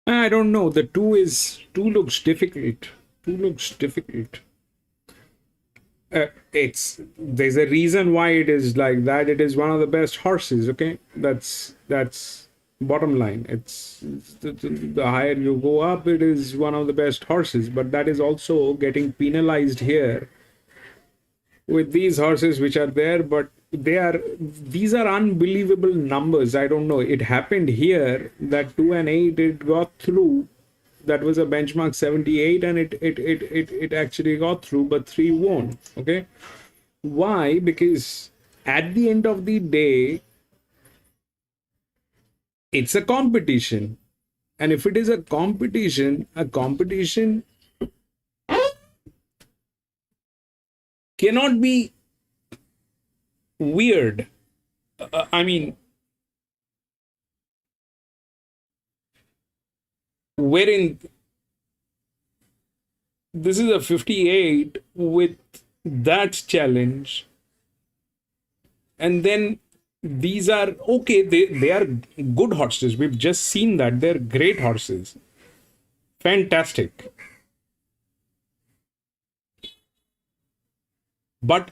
Speaker 2: I don't know. The 2 looks difficult. 2 looks difficult. There's a reason why it is like that. It is one of the best horses. Okay, that's bottom line. It's the higher you go up, it is one of the best horses. But that is also getting penalized here with these horses which are there. But these are unbelievable numbers. I don't know. It happened here that 2 and 8 it got through. That was a benchmark 78, and it actually got through, but 3 won't. Okay, why? Because at the end of the day, it's a competition. And if it is a competition cannot be weird. I mean, wherein this is a 58 with that challenge, and then these are okay, they are good horses. We've just seen that they're great horses, fantastic, but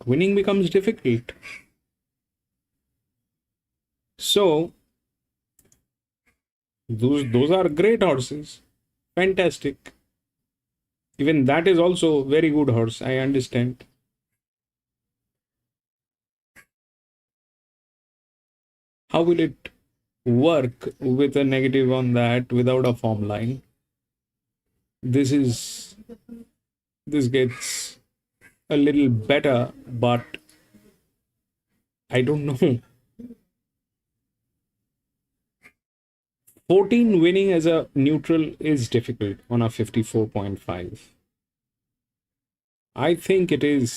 Speaker 2: winning becomes difficult. So those are great horses, fantastic. Even that is also very good horse, I understand. How will it work with a negative on that without a form line? This gets a little better, but I don't know. 14 winning as a neutral is difficult on a 54.5. I think it'll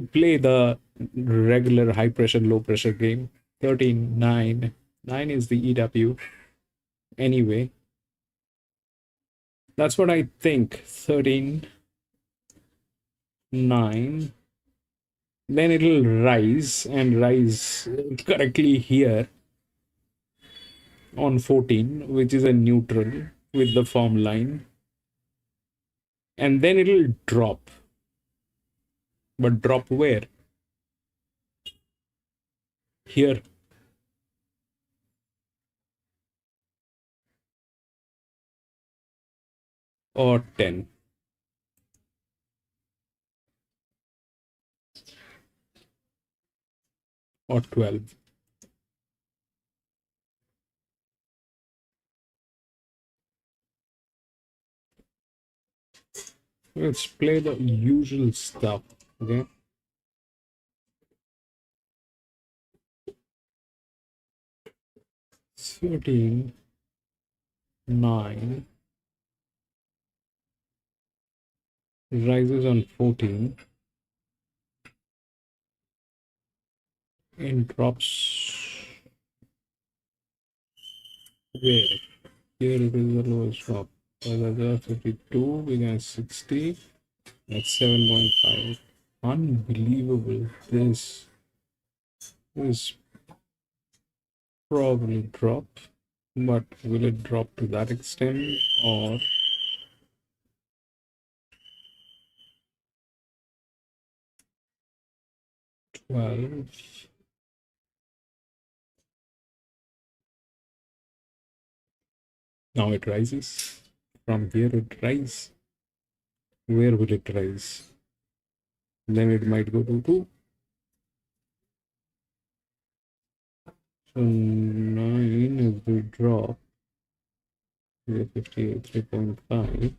Speaker 2: play the regular high pressure, low pressure game. 13, 9. 9 is the EW. Anyway, that's what I think. 13, 9. Then it'll rise and rise correctly here on 14, which is a neutral with the form line. And then it'll drop. But drop where? Here. Or 10. Or 12. Let's play the usual stuff, okay? Thirteen, 9, rises on 14, and drops where? Here it is the lowest drop. 52, we got 60, that's 7.5. Unbelievable. This is probably drop, but will it drop to that extent or twelve? Now it rises. From here it rises. Where will it rise? Then it might go to 2. So 9 is the drop. 53.5.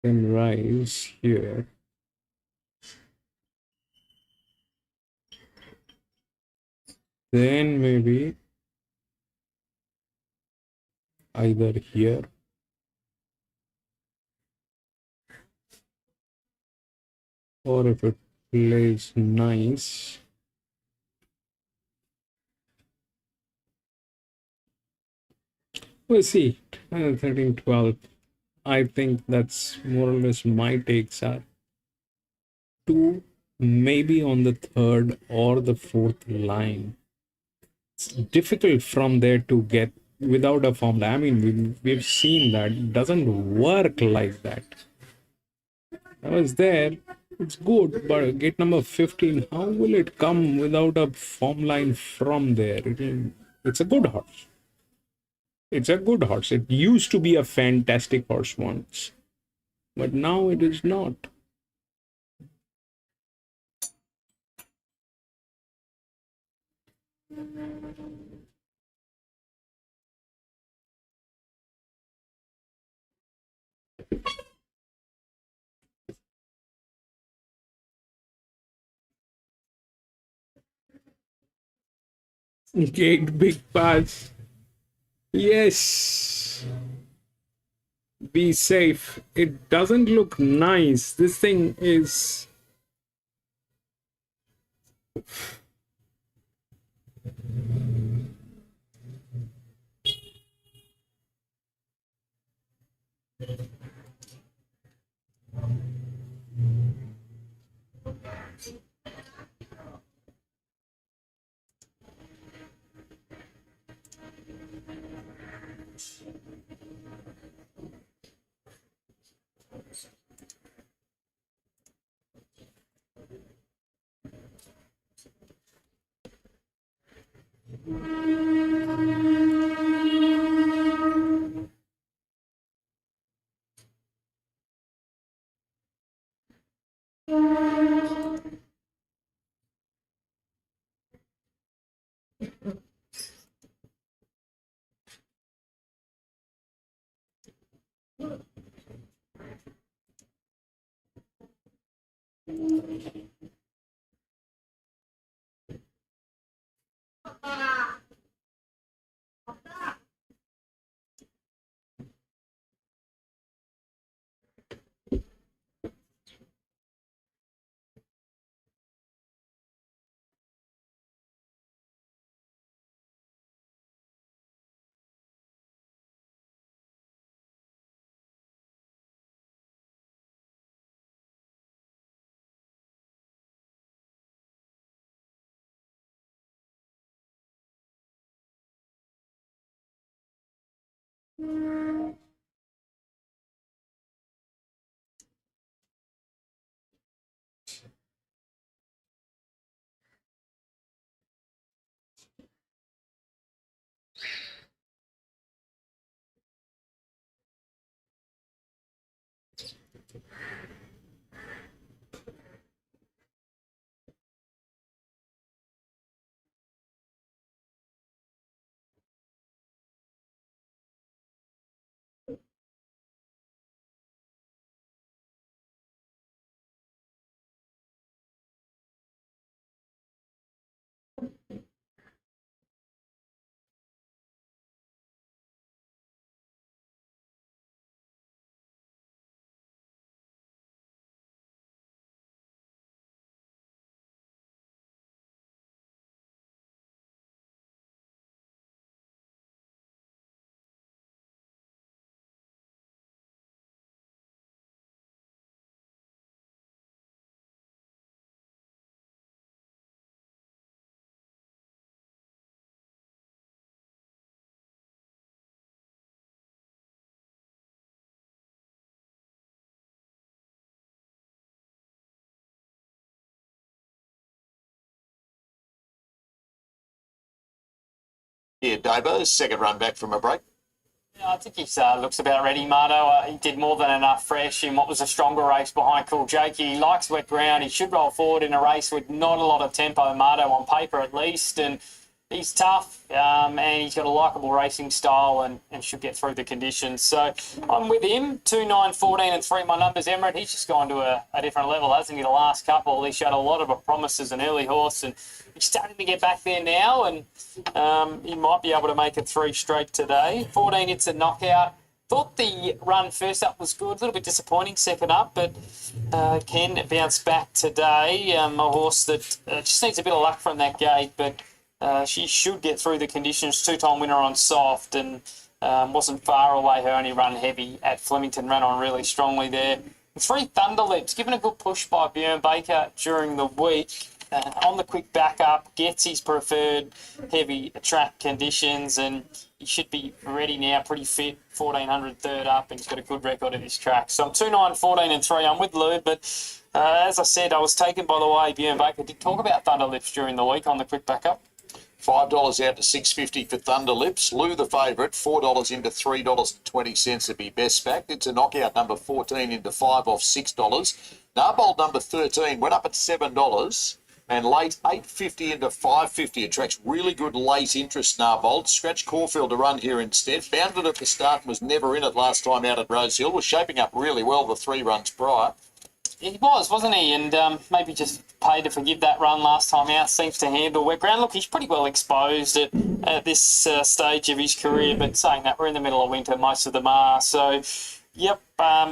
Speaker 2: Then rise here. Then maybe either here or if it plays nice, we'll see. 13, 12. I think that's more or less my takes are 2, maybe on the 3rd or the 4th line. It's difficult from there to get without a formula. I mean, we've seen that it doesn't work like that. I was there. It's good, but gate number 15, how will it come without a form line from there? It's a good horse. It's a good horse. It used to be a fantastic horse once, but now it is not. Gate big pass. Yes. Be safe. It doesn't look nice. This thing is...
Speaker 6: Yeah, Dabo, second run back from a break.
Speaker 4: Yeah, I think he looks about ready, Marto. He did more than enough fresh in what was a stronger race behind Cool Jakey. He likes wet ground. He should roll forward in a race with not a lot of tempo, Marto, on paper at least. And he's tough and he's got a likeable racing style and should get through the conditions. So I'm with him. 2, 9, 14 and 3, my numbers. Emirate, he's just gone to a different level, hasn't he, the last couple? He showed a lot of promise as an early horse and he's starting to get back there now and he might be able to make it 3 straight today. 14, it's a knockout. Thought the run first up was good, a little bit disappointing second up, but can bounce back today. A horse that just needs a bit of luck from that gate, but she should get through the conditions. 2-time winner on soft and wasn't far away. Her only run heavy at Flemington ran on really strongly there. 3, Thunderlips, given a good push by Bjorn Baker during the week. On the quick backup, gets his preferred heavy track conditions and he should be ready now, pretty fit, 1400 third up and he's got a good record at this track. So I'm 2, 9, 14 and 3. I'm with Lou, but as I said, I was taken by the way Bjorn Baker did talk about Thunderlips during the week on the quick backup.
Speaker 6: $5 out to $6.50 for Thunderlips. Lou the favourite, $4 into $3.20 to be best back. It's a knockout number 14 into 5 off $6. Narbold number 13 went up at $7 and late $8.50 into $5.50. Attracts really good late interest, Narbold. Scratch Caulfield to run here instead. Bounded at the start and was never in it last time out at Rose Hill. Was shaping up really well the 3 runs prior.
Speaker 4: He was, wasn't he? And maybe just paid to forgive that run last time out. Seems to handle wet ground. Look, he's pretty well exposed at this stage of his career. But saying that, we're in the middle of winter. Most of them are. So, yep,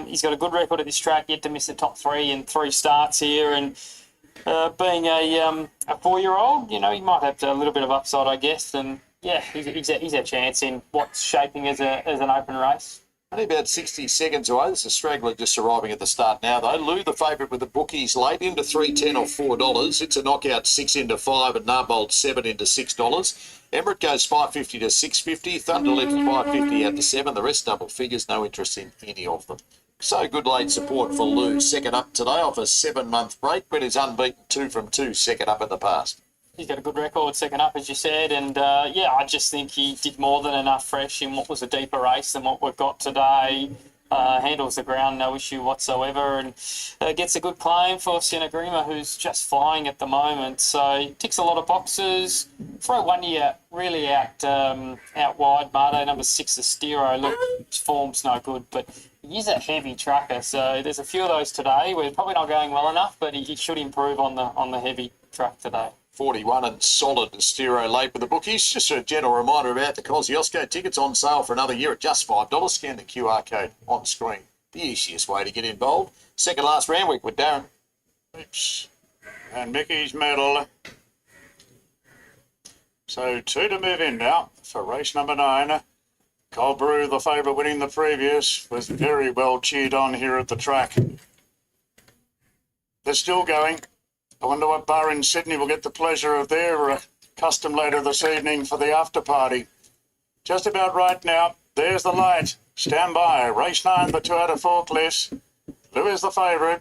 Speaker 4: he's got a good record at this track. Yet to miss the top 3 in 3 starts here. And being a 4-year-old, you know, he might have a little bit of upside, I guess. And yeah, he's a chance in what's shaping as an open race.
Speaker 6: Only about 60 seconds away. This is Straggler just arriving at the start now, though. Lou, the favourite with the bookies late, into $3.10 or $4. It's a knockout 6 into 5 and Narbold 7 into $6. Emirates goes $5.50 to $6.50. Thunder Lift $5.50 out to 7. The rest double figures. No interest in any of them. So good late support for Lou. Second up today off a 7-month break, but is unbeaten 2 from 2 second up in the past.
Speaker 4: He's got a good record second up, as you said, and yeah, I just think he did more than enough fresh in what was a deeper race than what we've got today. Handles the ground, no issue whatsoever, and gets a good claim for Senagrima, who's just flying at the moment. So he ticks a lot of boxes. Throw one year really out wide. Mardo, number 6, Astero. Look, his form's no good, but he is a heavy tracker. So there's a few of those today. We're probably not going well enough, but he should improve on the heavy track today.
Speaker 6: 41 and solid Astero late with the bookies. Just a gentle reminder about the Kosciuszko tickets on sale for another year at just $5. Scan the QR code on screen. The easiest way to get involved. Second last Randwick with Darren.
Speaker 5: And Mickey's medal. So 2 to move in now for race number 9. Cold Brew, the favourite winning the previous, was very well cheered on here at the track. They're still going. I wonder what bar in Sydney will get the pleasure of their custom later this evening for the after party. Just about right now, there's the light. Stand by. Race 9, the 2 out of 4 cliffs. Lou is the favourite.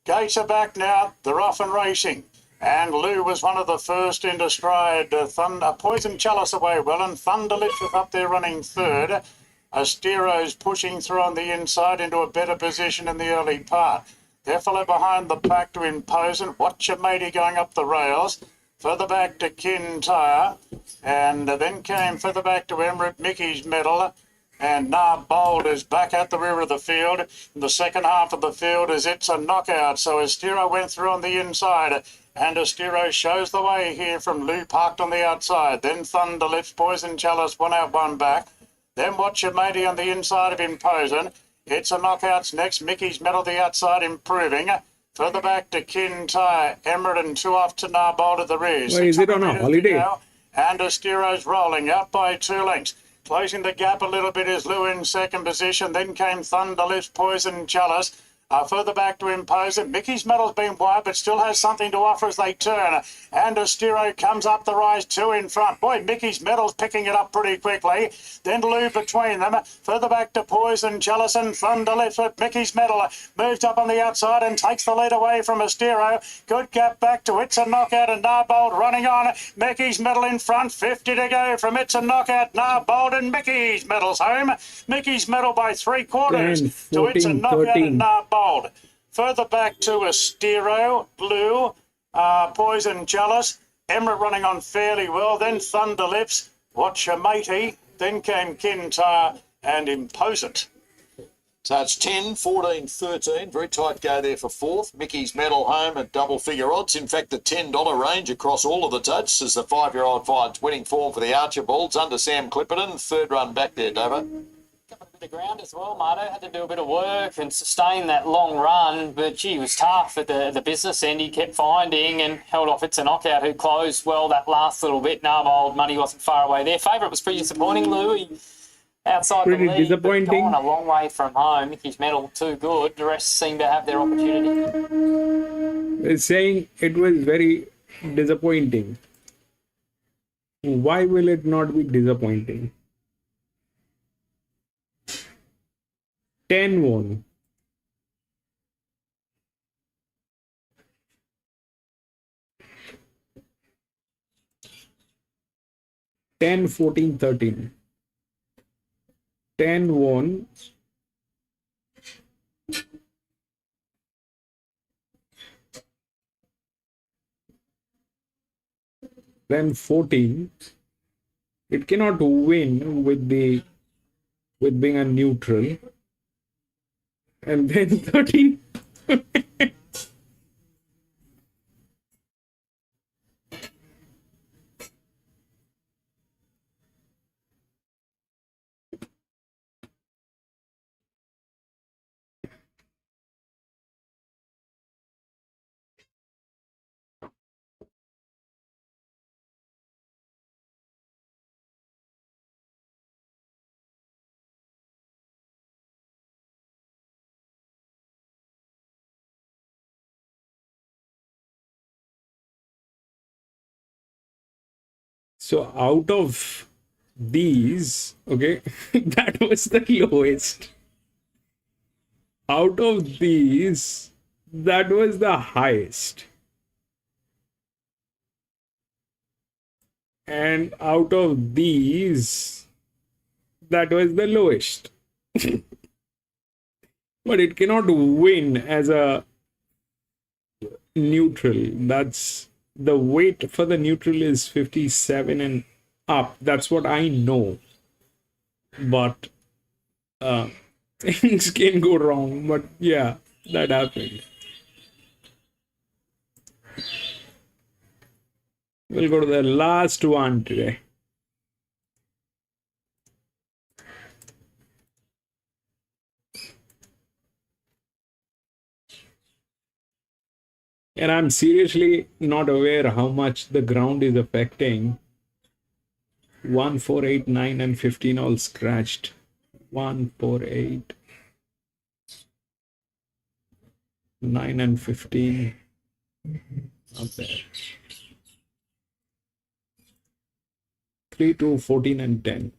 Speaker 5: Gates are back now. They're off and racing. And Lou was one of the first into stride. Poison Chalice away well, and Thunder Lift was up there running third. Astero's pushing through on the inside into a better position in the early part. They're followed behind the pack to Imposant. Watch Your Matey going up the rails. Further back to Kintyre. And then came further back to Emirate Mickey's medal. And Narbold is back at the rear of the field. In the second half of the field is It's a Knockout. So Astero went through on the inside. And Astero shows the way here from Lou parked on the outside. Then Thunder Lifts, Poison Chalice, 1 out, 1 back. Then Watch Your Matey on the inside of Imposant. It's a Knockouts next. Mickey's medal the outside improving. Further back to Kintyre, Emirate and 2 off to Narbold at the rear.
Speaker 2: Why is it on a holiday?
Speaker 5: Now, and Astero's rolling out by 2 lengths. Closing the gap a little bit is Lou in second position. Then came Thunder Lift, Poison Chalice. Further back to Imposant. Mickey's medal's been wide, but still has something to offer as they turn. And Astero comes up the rise, 2 in front. Boy, Mickey's medal's picking it up pretty quickly. Then Lou between them. Further back to Poison Chalice and Thunder Lift. Mickey's medal moves up on the outside and takes the lead away from Astero. Good gap back to It's a Knockout and Narbold running on. Mickey's medal in front. 50 to go from It's a Knockout. Narbold and Mickey's medal's home. Mickey's medal by 3/4 to It's a Knockout and Narbold. Further back to Astero, Blue, Poison Chalice, Emirate running on fairly well, then Thunder Lips, Watch Your Matey, then came Kintyre and Imposant.
Speaker 6: So it's 10, 14, 13. Very tight go there for 4th. Mickey's medal home at double figure odds. In fact, the $10 range across all of the totes as the 5-year-old finds winning form for the Archibalds under Sam Clipperton. 3rd run back there, Davo.
Speaker 4: The ground as well, Marto. Had to do a bit of work and sustain that long run, but gee, he was tough at the business end. He kept finding and held off It's a Knockout, who closed well that last little bit. Narbold money wasn't far away there. Favourite was pretty disappointing, Louis. Outside
Speaker 2: Pretty
Speaker 4: the lead,
Speaker 2: disappointing.
Speaker 4: but gone a long way from home. Mickey's medal too good. The rest seem to have their opportunity.
Speaker 2: It's saying it was very disappointing. Why will it not be disappointing? 10 won. 10, 14, 13. 10 won. Then 14. It cannot win with being a neutral. And then 13. So out of these, okay, that was the lowest. Out of these, that was the highest. And out of these, that was the lowest. But it cannot win as a neutral. That's the weight for the neutral is 57 and up. That's what I know. But things can go wrong. But yeah, that happened. We'll go to the last one today. And I'm seriously not aware how much the ground is affecting. 1, 4, 8, 9, and 15 all scratched. 1, 4, 8, 9, and 15 up there. 3, 2, 14, and 10.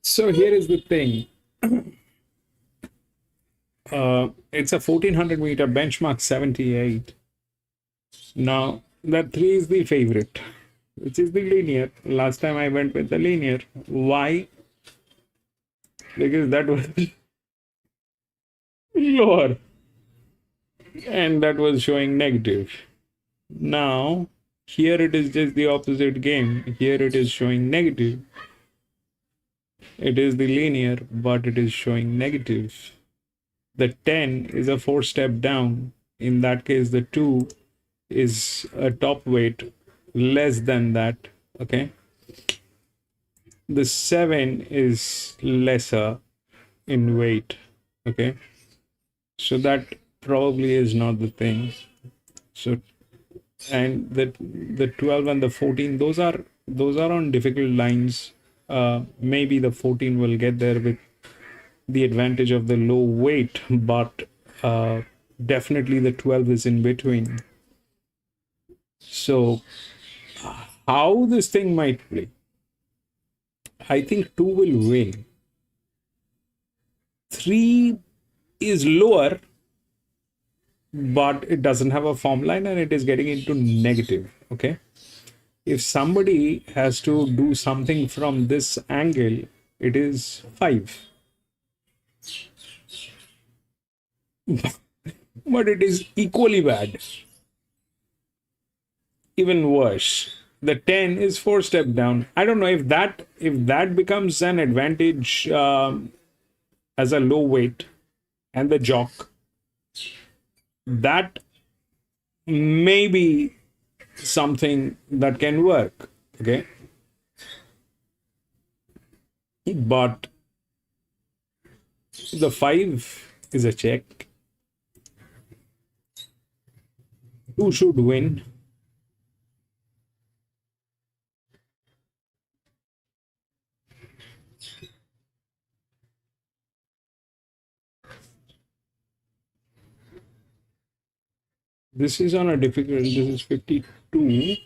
Speaker 2: So here is the thing. It's a 1400 meter benchmark 78. Now that 3 is the favorite, which is the linear. Last time I went with the linear. Why? Because that was lower and that was showing negative. Now here it is just the opposite game. Here it is showing negative. It is the linear, but it is showing negative. The 10 is a 4-step down. In that case, the 2 is a top weight less than that. Okay. The 7 is lesser in weight. Okay. So that probably is not the thing. So, and the 12 and the 14, those are on difficult lines. Maybe the 14 will get there with the advantage of the low weight, but definitely the 12 is in between. So how this thing might play, I think 2 will win. 3 is lower, but it doesn't have a form line and it is getting into negative. Okay, if somebody has to do something from this angle, it is 5. But it is equally bad. Even worse. The 10 is 4-step down. I don't know if that becomes an advantage as a low weight and the jock. That may be something that can work. Okay. But the 5 is a check. 2 should win. This is on a difficult, this is 52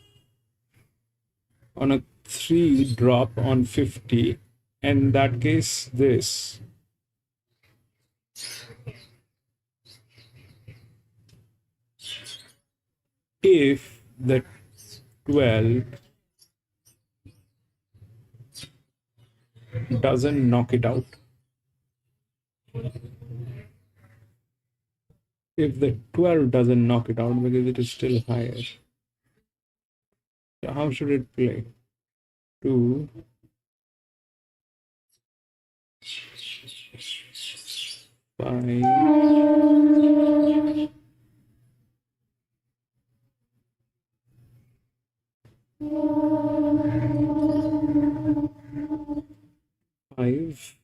Speaker 2: on a 3 drop on 50. And in that case, this. If the 12 doesn't knock it out, if the 12 doesn't knock it out because it is still higher, so how should it play? 2, 5, 5.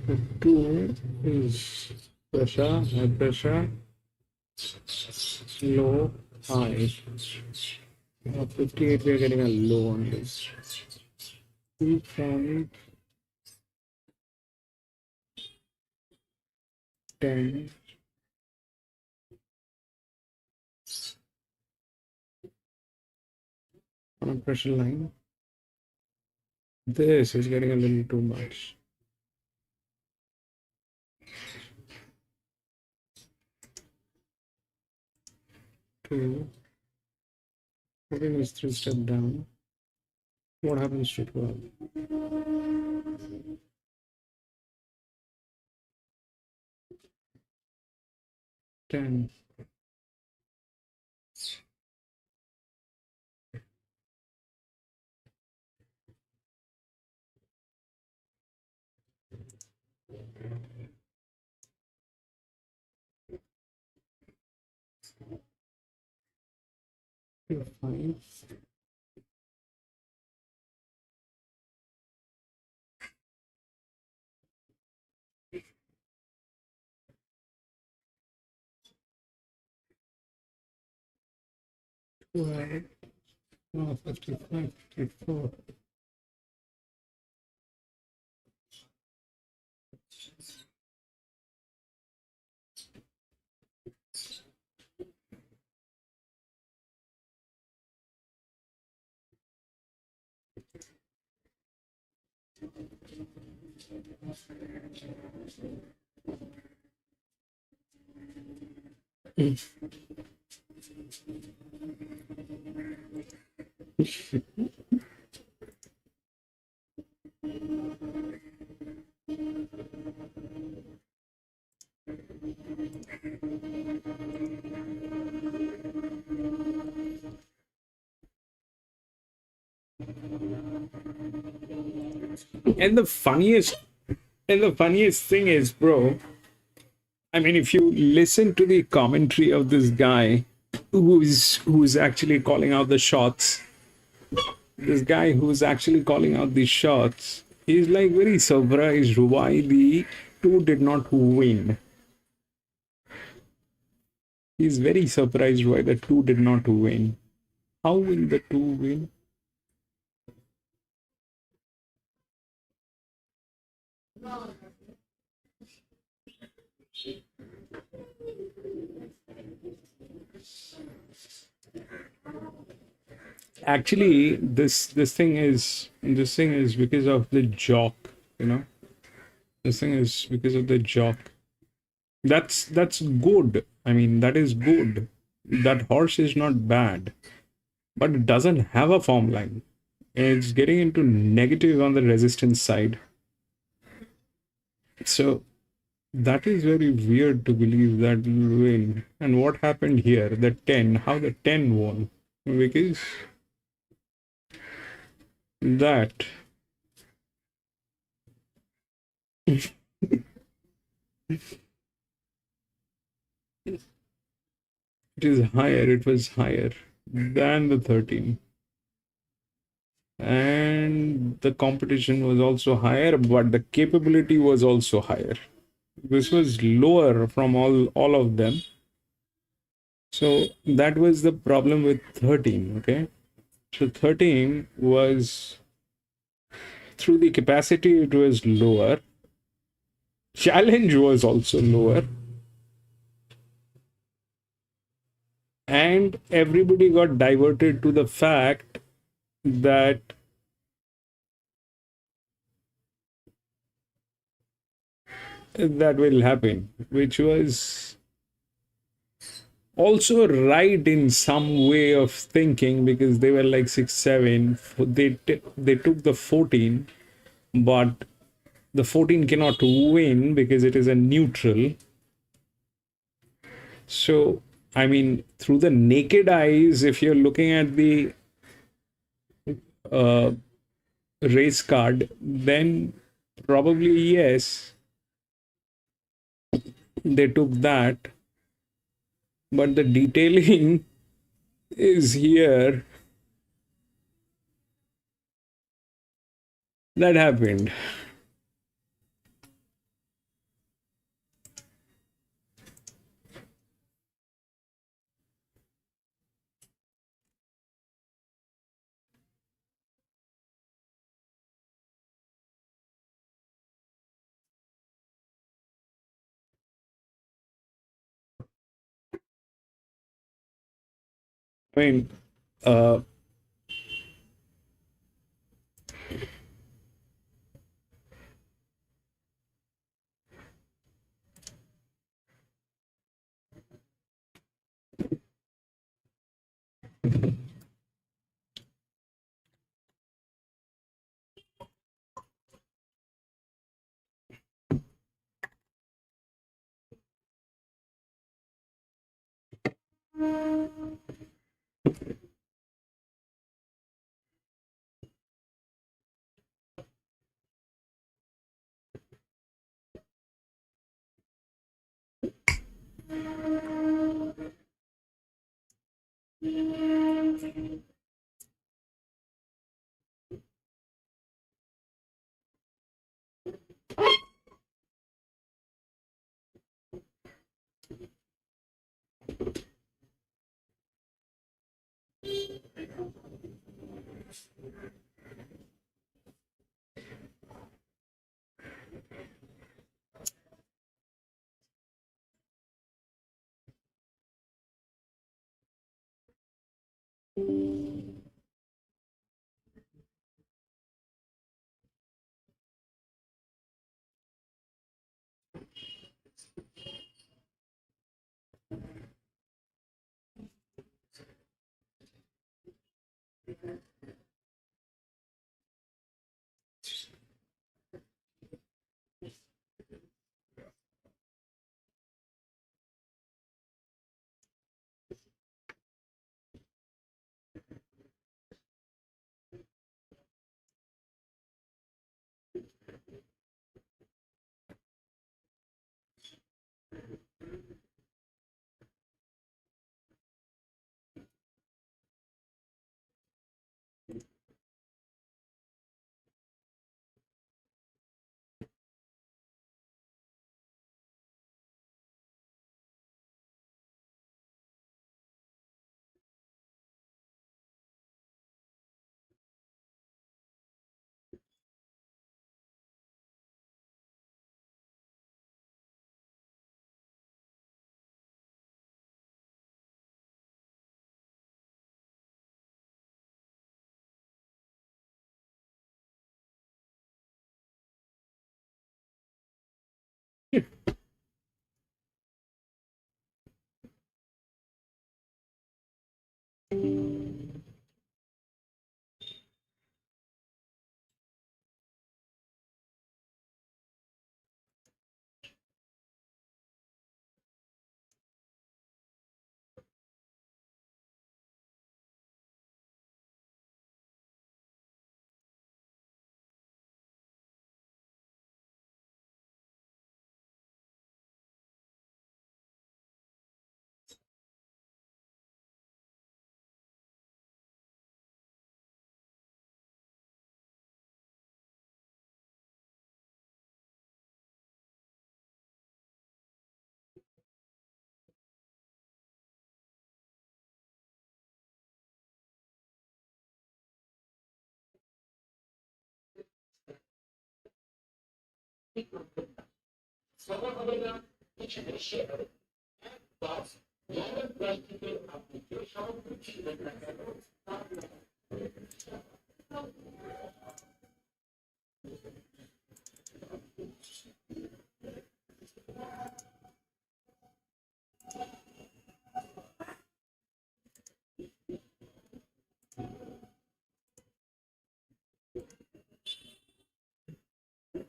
Speaker 2: The 2 is pressure, high pressure, low, high. 58, we are getting a low on this. 2, 5, 10. On a pressure line. This is getting a little too much. 2. 14 is 3 step down. What happens to 12? 10. You're fine. Well, oh, 55, 54. And the funniest thing is, bro, I mean, if you listen to the commentary of this guy who's actually calling out the shots, this guy who's actually calling out the shots, he's like very surprised why the two did not win. He's very surprised why the two did not win. How will the two win? Actually, this thing is because of the jock, you know. This thing is because of the jock. That's good. I mean, that is good. That horse is not bad, but it doesn't have a form line. It's getting into negative on the resistance side. So that is very weird to believe that will win. And what happened here? The 10. How the 10 won? Because that it is higher. It was higher than the 13. And the competition was also higher, but the capability was also higher. This was lower from all of them. So that was the problem with 13. Okay, so 13 was, through the capacity it was lower, challenge was also lower, and everybody got diverted to the fact that that will happen, which was also right in some way of thinking, because they were like 6-7. They took the 14, but the 14 cannot win because it is a neutral. So I mean, through the naked eyes, if you're looking at the race card, then probably yes, they took that. But the detailing is here. That happened. I mean, uh,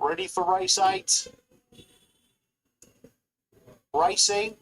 Speaker 6: Ready for race 8? Racing.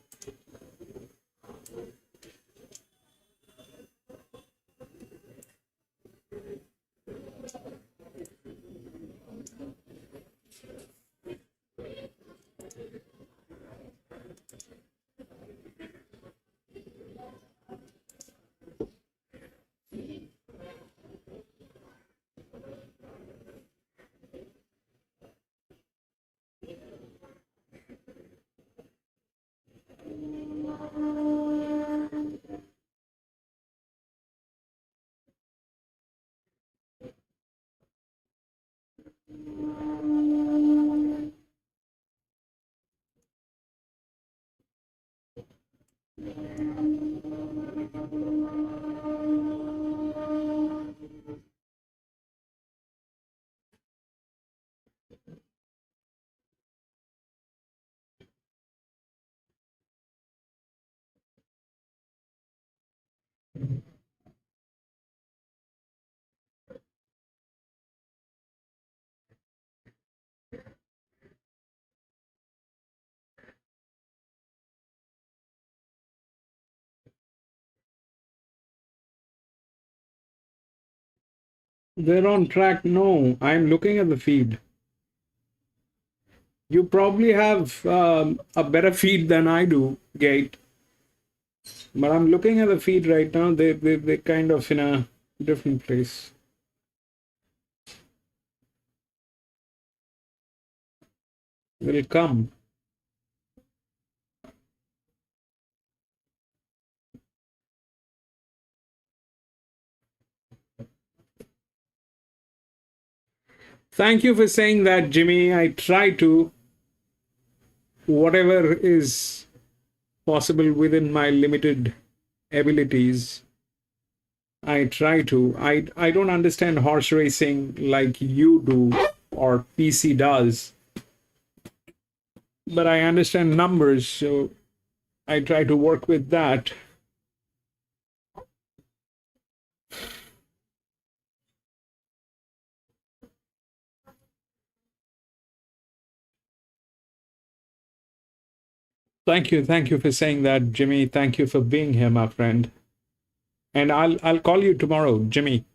Speaker 2: They're on track. No, I'm looking at the feed. You probably have a better feed than I do, Gate. But I'm looking at the feed right now. They're kind of in a different place. Will come. Thank you for saying that, Jimmy. I try to, whatever is possible within my limited abilities, I try to. I don't understand horse racing like you do or PC does, but I understand numbers, so I try to work with that. Thank you for saying that, Jimmy. Thank you for being here, my friend. And I'll call you tomorrow, Jimmy.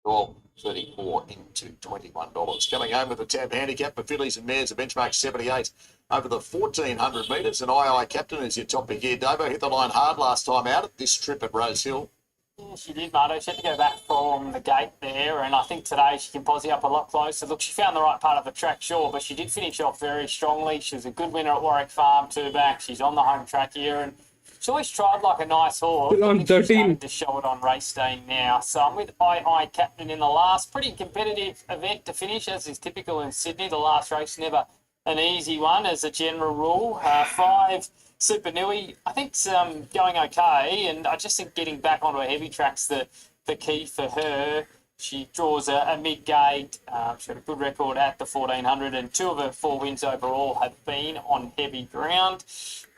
Speaker 6: $12.34 into $21. Coming home with the tab handicap for fillies and mares, a benchmark 78 over the 1,400 metres. And II Captain is your top pick here. Davo hit the line hard last time out at this trip at Rose Hill.
Speaker 4: She did, Marto. She had to go back from the gate there, and I think today she can posse up a lot closer. Look, she found the right part of the track, sure, but she did finish off very strongly. She was a good winner at Warwick Farm, 2 back. She's on the home track here, and she's always tried like a nice horse.
Speaker 2: Still on
Speaker 4: I think she's
Speaker 2: 13.
Speaker 4: starting to show it on race day now. So I'm with II Captain in the last. Pretty competitive event to finish, as is typical in Sydney. The last race never an easy one as a general rule. 5 Super Nui, I think going okay, and I just think getting back onto a heavy track's the key for her. She draws a mid-gate. She had a good record at the 1400, and 2 of her 4 wins overall have been on heavy ground.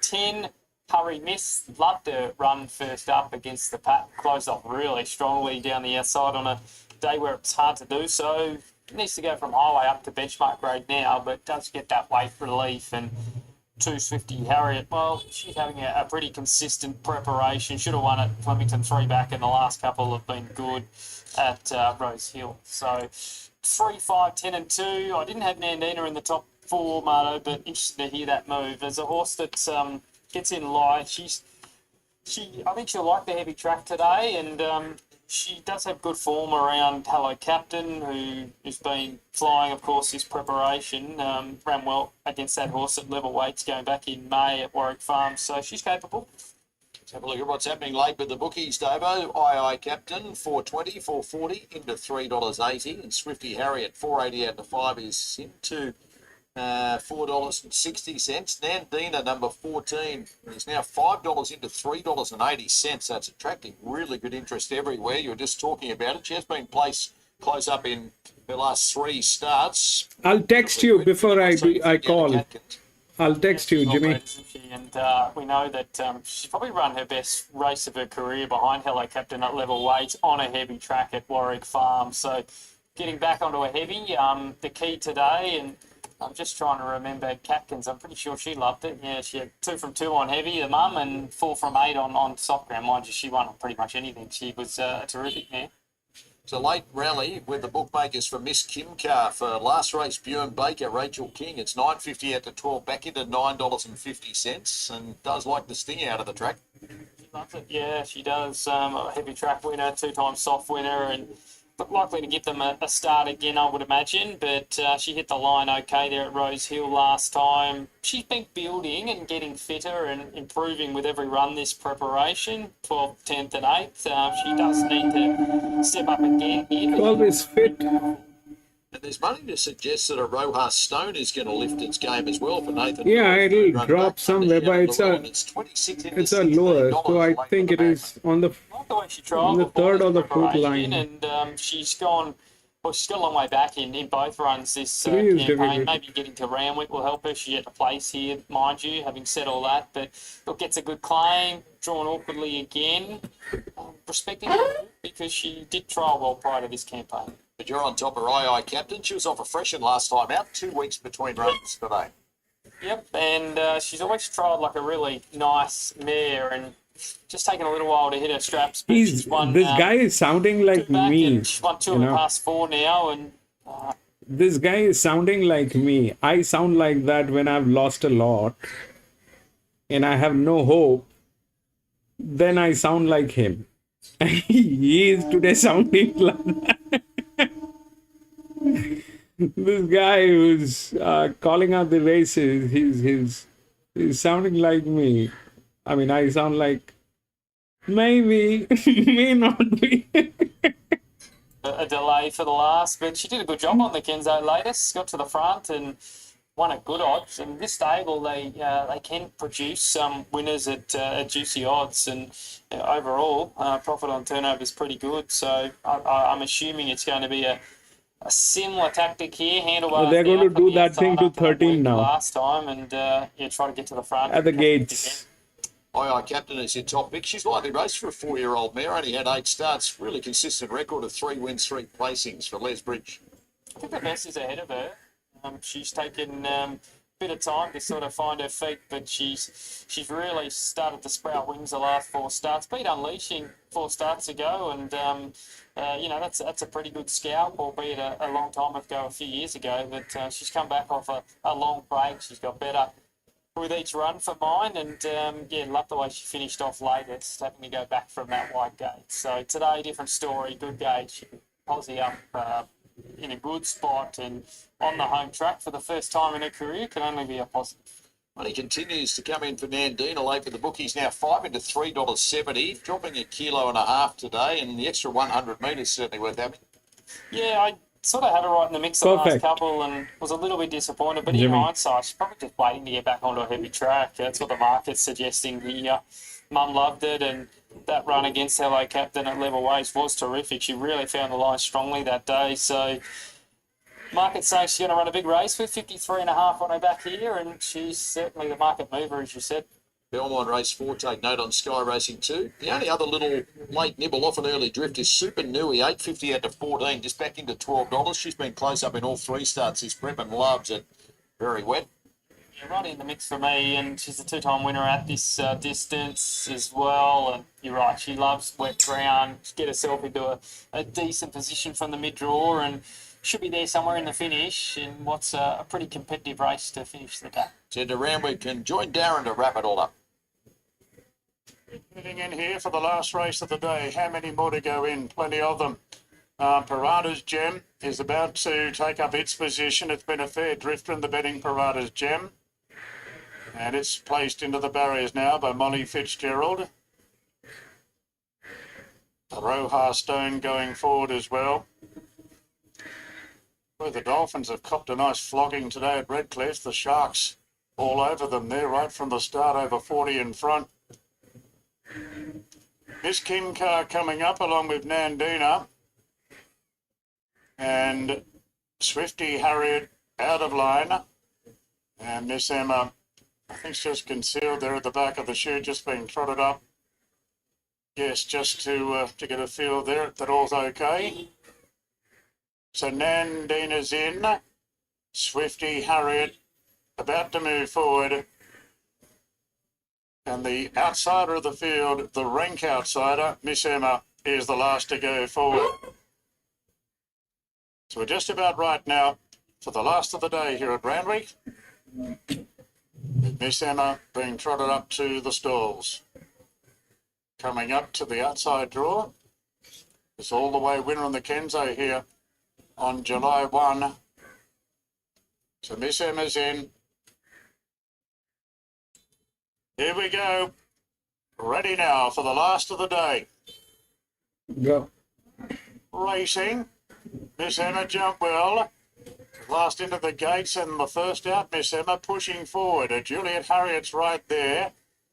Speaker 4: 10 Hurry Miss, loved to run first up against the pack. Closed off really strongly down the outside on a day where it's hard to do so. Needs to go from highway up to benchmark grade now, but does get that weight relief. And 2 Swifty Harriet, well, she's having a pretty consistent preparation. Should have won at Flemington 3 back, and the last couple have been good at Rose Hill. So 3, 5, 10 and 2. I didn't have Nandina in the top 4, Marto, but interested to hear that move. There's a horse that gets in light. I think she'll like the heavy track today, and she does have good form around Hello Captain, who has been flying, of course, this preparation. Ran well against that horse at level weights going back in May at Warwick Farm, so she's capable.
Speaker 6: Let's have a look at what's happening late with the bookies, Davo. II Captain, 4.20, 4.40 into $3.80, and Swifty Harriet, 4.80 out to 5 is into $4.60. Nandina, number 14, is now $5 into $3.80. That's attracting really good interest everywhere. You were just talking about it. She has been placed close up in her last 3 starts.
Speaker 2: I'll text you before I call. I'll text you, Jimmy.
Speaker 4: And we know that she's probably run her best race of her career behind Hello Captain at level weight on a heavy track at Warwick Farm. So getting back onto a heavy, the key today, and I'm just trying to remember Catkins. I'm pretty sure she loved it. Yeah, she had 2 from 2 on heavy, the mum, and 4 from 8 on soft ground. Mind you, she won on pretty much anything. She was a terrific mare.
Speaker 6: It's a late rally with the bookmakers for Miss Kim Car for last race. Bjorn Baker, Rachel King. It's $9.50 out to 12, back into $9.50, and does like the sting out of the track.
Speaker 4: She loves it. Yeah, she does. A heavy track winner, 2-time soft winner, and likely to give them a start again, I would imagine, but she hit the line okay there at Rose Hill last time. She's been building and getting fitter and improving with every run this preparation, 12th, 10th and 8th. She does need to step up again.
Speaker 2: 12 is fit.
Speaker 6: And there's money to suggest that a Rojas Stone is going to lift its game as well for Nathan.
Speaker 2: Yeah, it'll drop somewhere, but it's a lower, so I think it is on the
Speaker 4: the way she trialled
Speaker 2: the third or the fourth
Speaker 4: preparation,
Speaker 2: line.
Speaker 4: and she's got a long way back in both runs this
Speaker 2: 3 is
Speaker 4: campaign.
Speaker 2: difficult.
Speaker 4: Maybe getting to Randwick will help her. She had a place here, mind you, having said all that, but look, gets a good claim, drawn awkwardly again. Respecting her because she did trial well prior to this campaign.
Speaker 6: But you're on top of II Captain. She was off a freshen last time out, 2 weeks between runs today.
Speaker 4: Yep, and she's always trialled like a really nice mare, and just taken a little while to hit her straps. But she's won,
Speaker 2: this guy is sounding like
Speaker 4: 2 back,
Speaker 2: me.
Speaker 4: and she's won 2 in the past 4 now, and
Speaker 2: This guy is sounding like me. I sound like that when I've lost a lot and I have no hope. Then I sound like him. He is today sounding like that. This guy who's calling out the races, he's sounding like me. I mean, I sound like maybe, may not be.
Speaker 4: a delay for the last, but she did a good job on the Kenzo latest. Got to the front and won at good odds. And this stable, they can produce some winners at juicy odds, and overall profit on turnover is pretty good. So I'm assuming it's going to be a similar tactic here. Handlebars
Speaker 2: They're going to
Speaker 4: down from
Speaker 2: do
Speaker 4: the
Speaker 2: that thing
Speaker 4: inside
Speaker 2: to
Speaker 4: up
Speaker 2: 13 now.
Speaker 4: last time, and try to get to the front
Speaker 2: At the gates.
Speaker 6: II Captain is your top pick. She's likely raced for a 4-year-old mare. Only had 8 starts. Really consistent record of 3 wins, 3 placings for Les Bridge.
Speaker 4: I think the best is ahead of her. She's taken a bit of time to sort of find her feet, but she's really started to sprout wings the last 4 starts. Beat Unleashing 4 starts ago, and that's a pretty good scalp, albeit a long time ago, a few years ago. But she's come back off a long break. She's got better with each run for mine, and yeah, love the way she finished off late. It's having to go back from that wide gate. So today, different story, good gauge, Aussie up in a good spot and on the home track for the first time in her career can only be a positive.
Speaker 6: Money continues to come in for Nandina late with the bookies now 5 into $3.70, dropping a kilo and a half today, and the extra 100 metres certainly worth having.
Speaker 4: Yeah, I sort of had her right in the mix the last couple and was a little bit disappointed, but in hindsight, she's probably just waiting to get back onto a heavy track. That's what the market's suggesting here. Mum loved it, and that run against LA Captain at level weights was terrific. She really found the line strongly that day, so market's saying she's going to run a big race with 53.5 on her back here, and she's certainly the market mover, as you said.
Speaker 6: Belmont race 4, take note on Sky Racing 2. The only other little late nibble off an early drift is Super Nui, 8.50 out to 14, just back into $12. She's been close up in all 3 starts this prep and loves it. Very wet.
Speaker 4: Yeah, right in the mix for me, and she's a 2-time winner at this distance as well. And you're right, she loves wet ground. Get herself into a decent position from the mid-draw and should be there somewhere in the finish in what's a pretty competitive race to finish the day.
Speaker 6: Head to Randwick and join Darren to wrap it all up.
Speaker 5: Getting in here for the last race of the day. How many more to go in? Plenty of them. Parada's Gem is about to take up its position. It's been a fair drifter in the betting, Parada's Gem. And it's placed into the barriers now by Molly Fitzgerald. Roja Stone going forward as well. Well, the Dolphins have copped a nice flogging today at Redcliffe. The Sharks all over them there right from the start, over 40 in front. Miss Kim Carr coming up along with Nandina. And Swifty Harriet out of line. And Miss Emma, I think she's just concealed there at the back of the chute, just being trotted up. Yes, just to get a feel there that all's okay. So Nandina's in. Swifty Harriet about to move forward. And the outsider of the field, the rank outsider, Miss Emma, is the last to go forward. So we're just about right now for the last of the day here at Randwick. Miss Emma being trotted up to the stalls. Coming up to the outside draw. It's all the way winner on the Kenzo here on July 1. So Miss Emma's in. Here we go. Ready now for the last of the day.
Speaker 2: Go.
Speaker 5: Racing. Miss Emma jumped well. Last into the gates and the first out, Miss Emma pushing forward. Juliet Harriet's right there.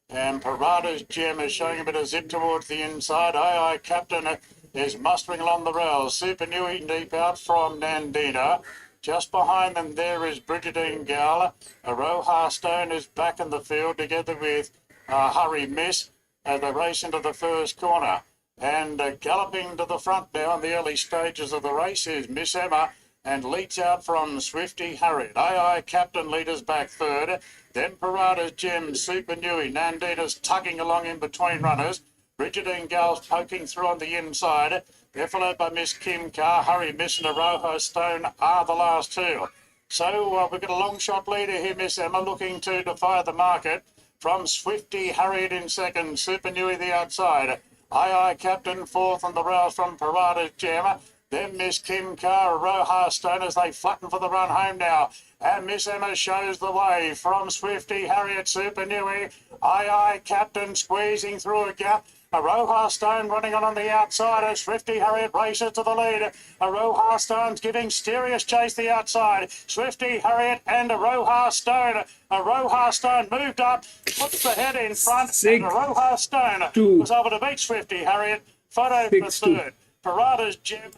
Speaker 5: And Parada's Gem is showing a bit of zip towards the inside. Aye, Captain is mustering along the rails. Super Nui deep out from Nandina. Just behind them there is Brigidine Gal. Roja Stone is back in the field together with Hurry Miss as they race into the first corner. And galloping to the front now in the early stages of the race is Miss Emma and leads out from Swifty Harriet. Aye, Captain leaders back third. Then Parada's Gem, Super Nui. Nandina's tugging along in between runners. Brigidine Gal's poking through on the inside. They're followed by Miss Kim Carr. Hurry Miss and Roja Stone are the last two. So we've got a long shot leader here, Miss Emma, looking to defy the market. From Swifty Harriet in second, Super Nui the outside. Aye, Captain fourth on the rails from Parada's Gem. Then Miss Kim Carr, Roja Stone as they flatten for the run home now. And Miss Emma shows the way from Swifty Harriet, Super Nui. Aye, Captain squeezing through a gap. Roja Stone running on the outside as Swifty Harriet races to the lead. Roja Stone's giving serious chase the outside. Swifty Harriet and Roja Stone. Roja Stone moved up, puts the head in front. And Roja Stone was able to beat Swifty Harriet. Photo for third. Parada's Gem.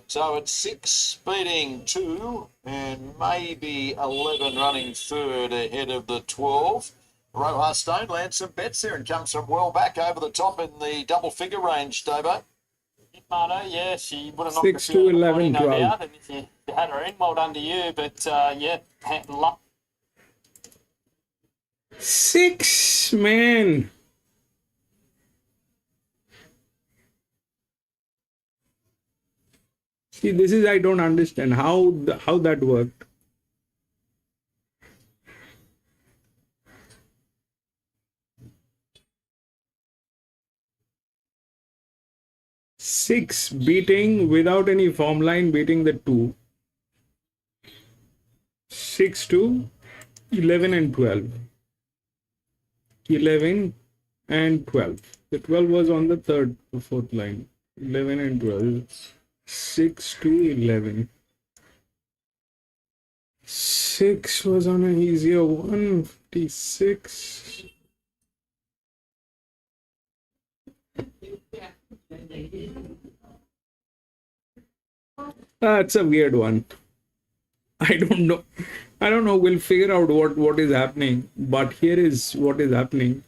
Speaker 6: So it's 6 beating 2 and maybe 11 running third ahead of the 12. Roja Stone lands some bets there and comes from well back over the top in the double figure range, Davo.
Speaker 4: Marto, yeah, she would have knocked
Speaker 2: 6 to 11,
Speaker 4: no
Speaker 2: 12.
Speaker 4: doubt, and if you had her in, well done to you, but yeah, luck.
Speaker 2: 6, man. See, this is, I don't understand how that worked. 6 beating without any form line, beating the 2. 6 to 11 and 12. 11 and 12. The 12 was on the third or fourth line. 11 and 12. 6 to 11. 6 was on an easier one. 56. That's a weird one. I don't know. We'll figure out what is happening. But here is what is happening.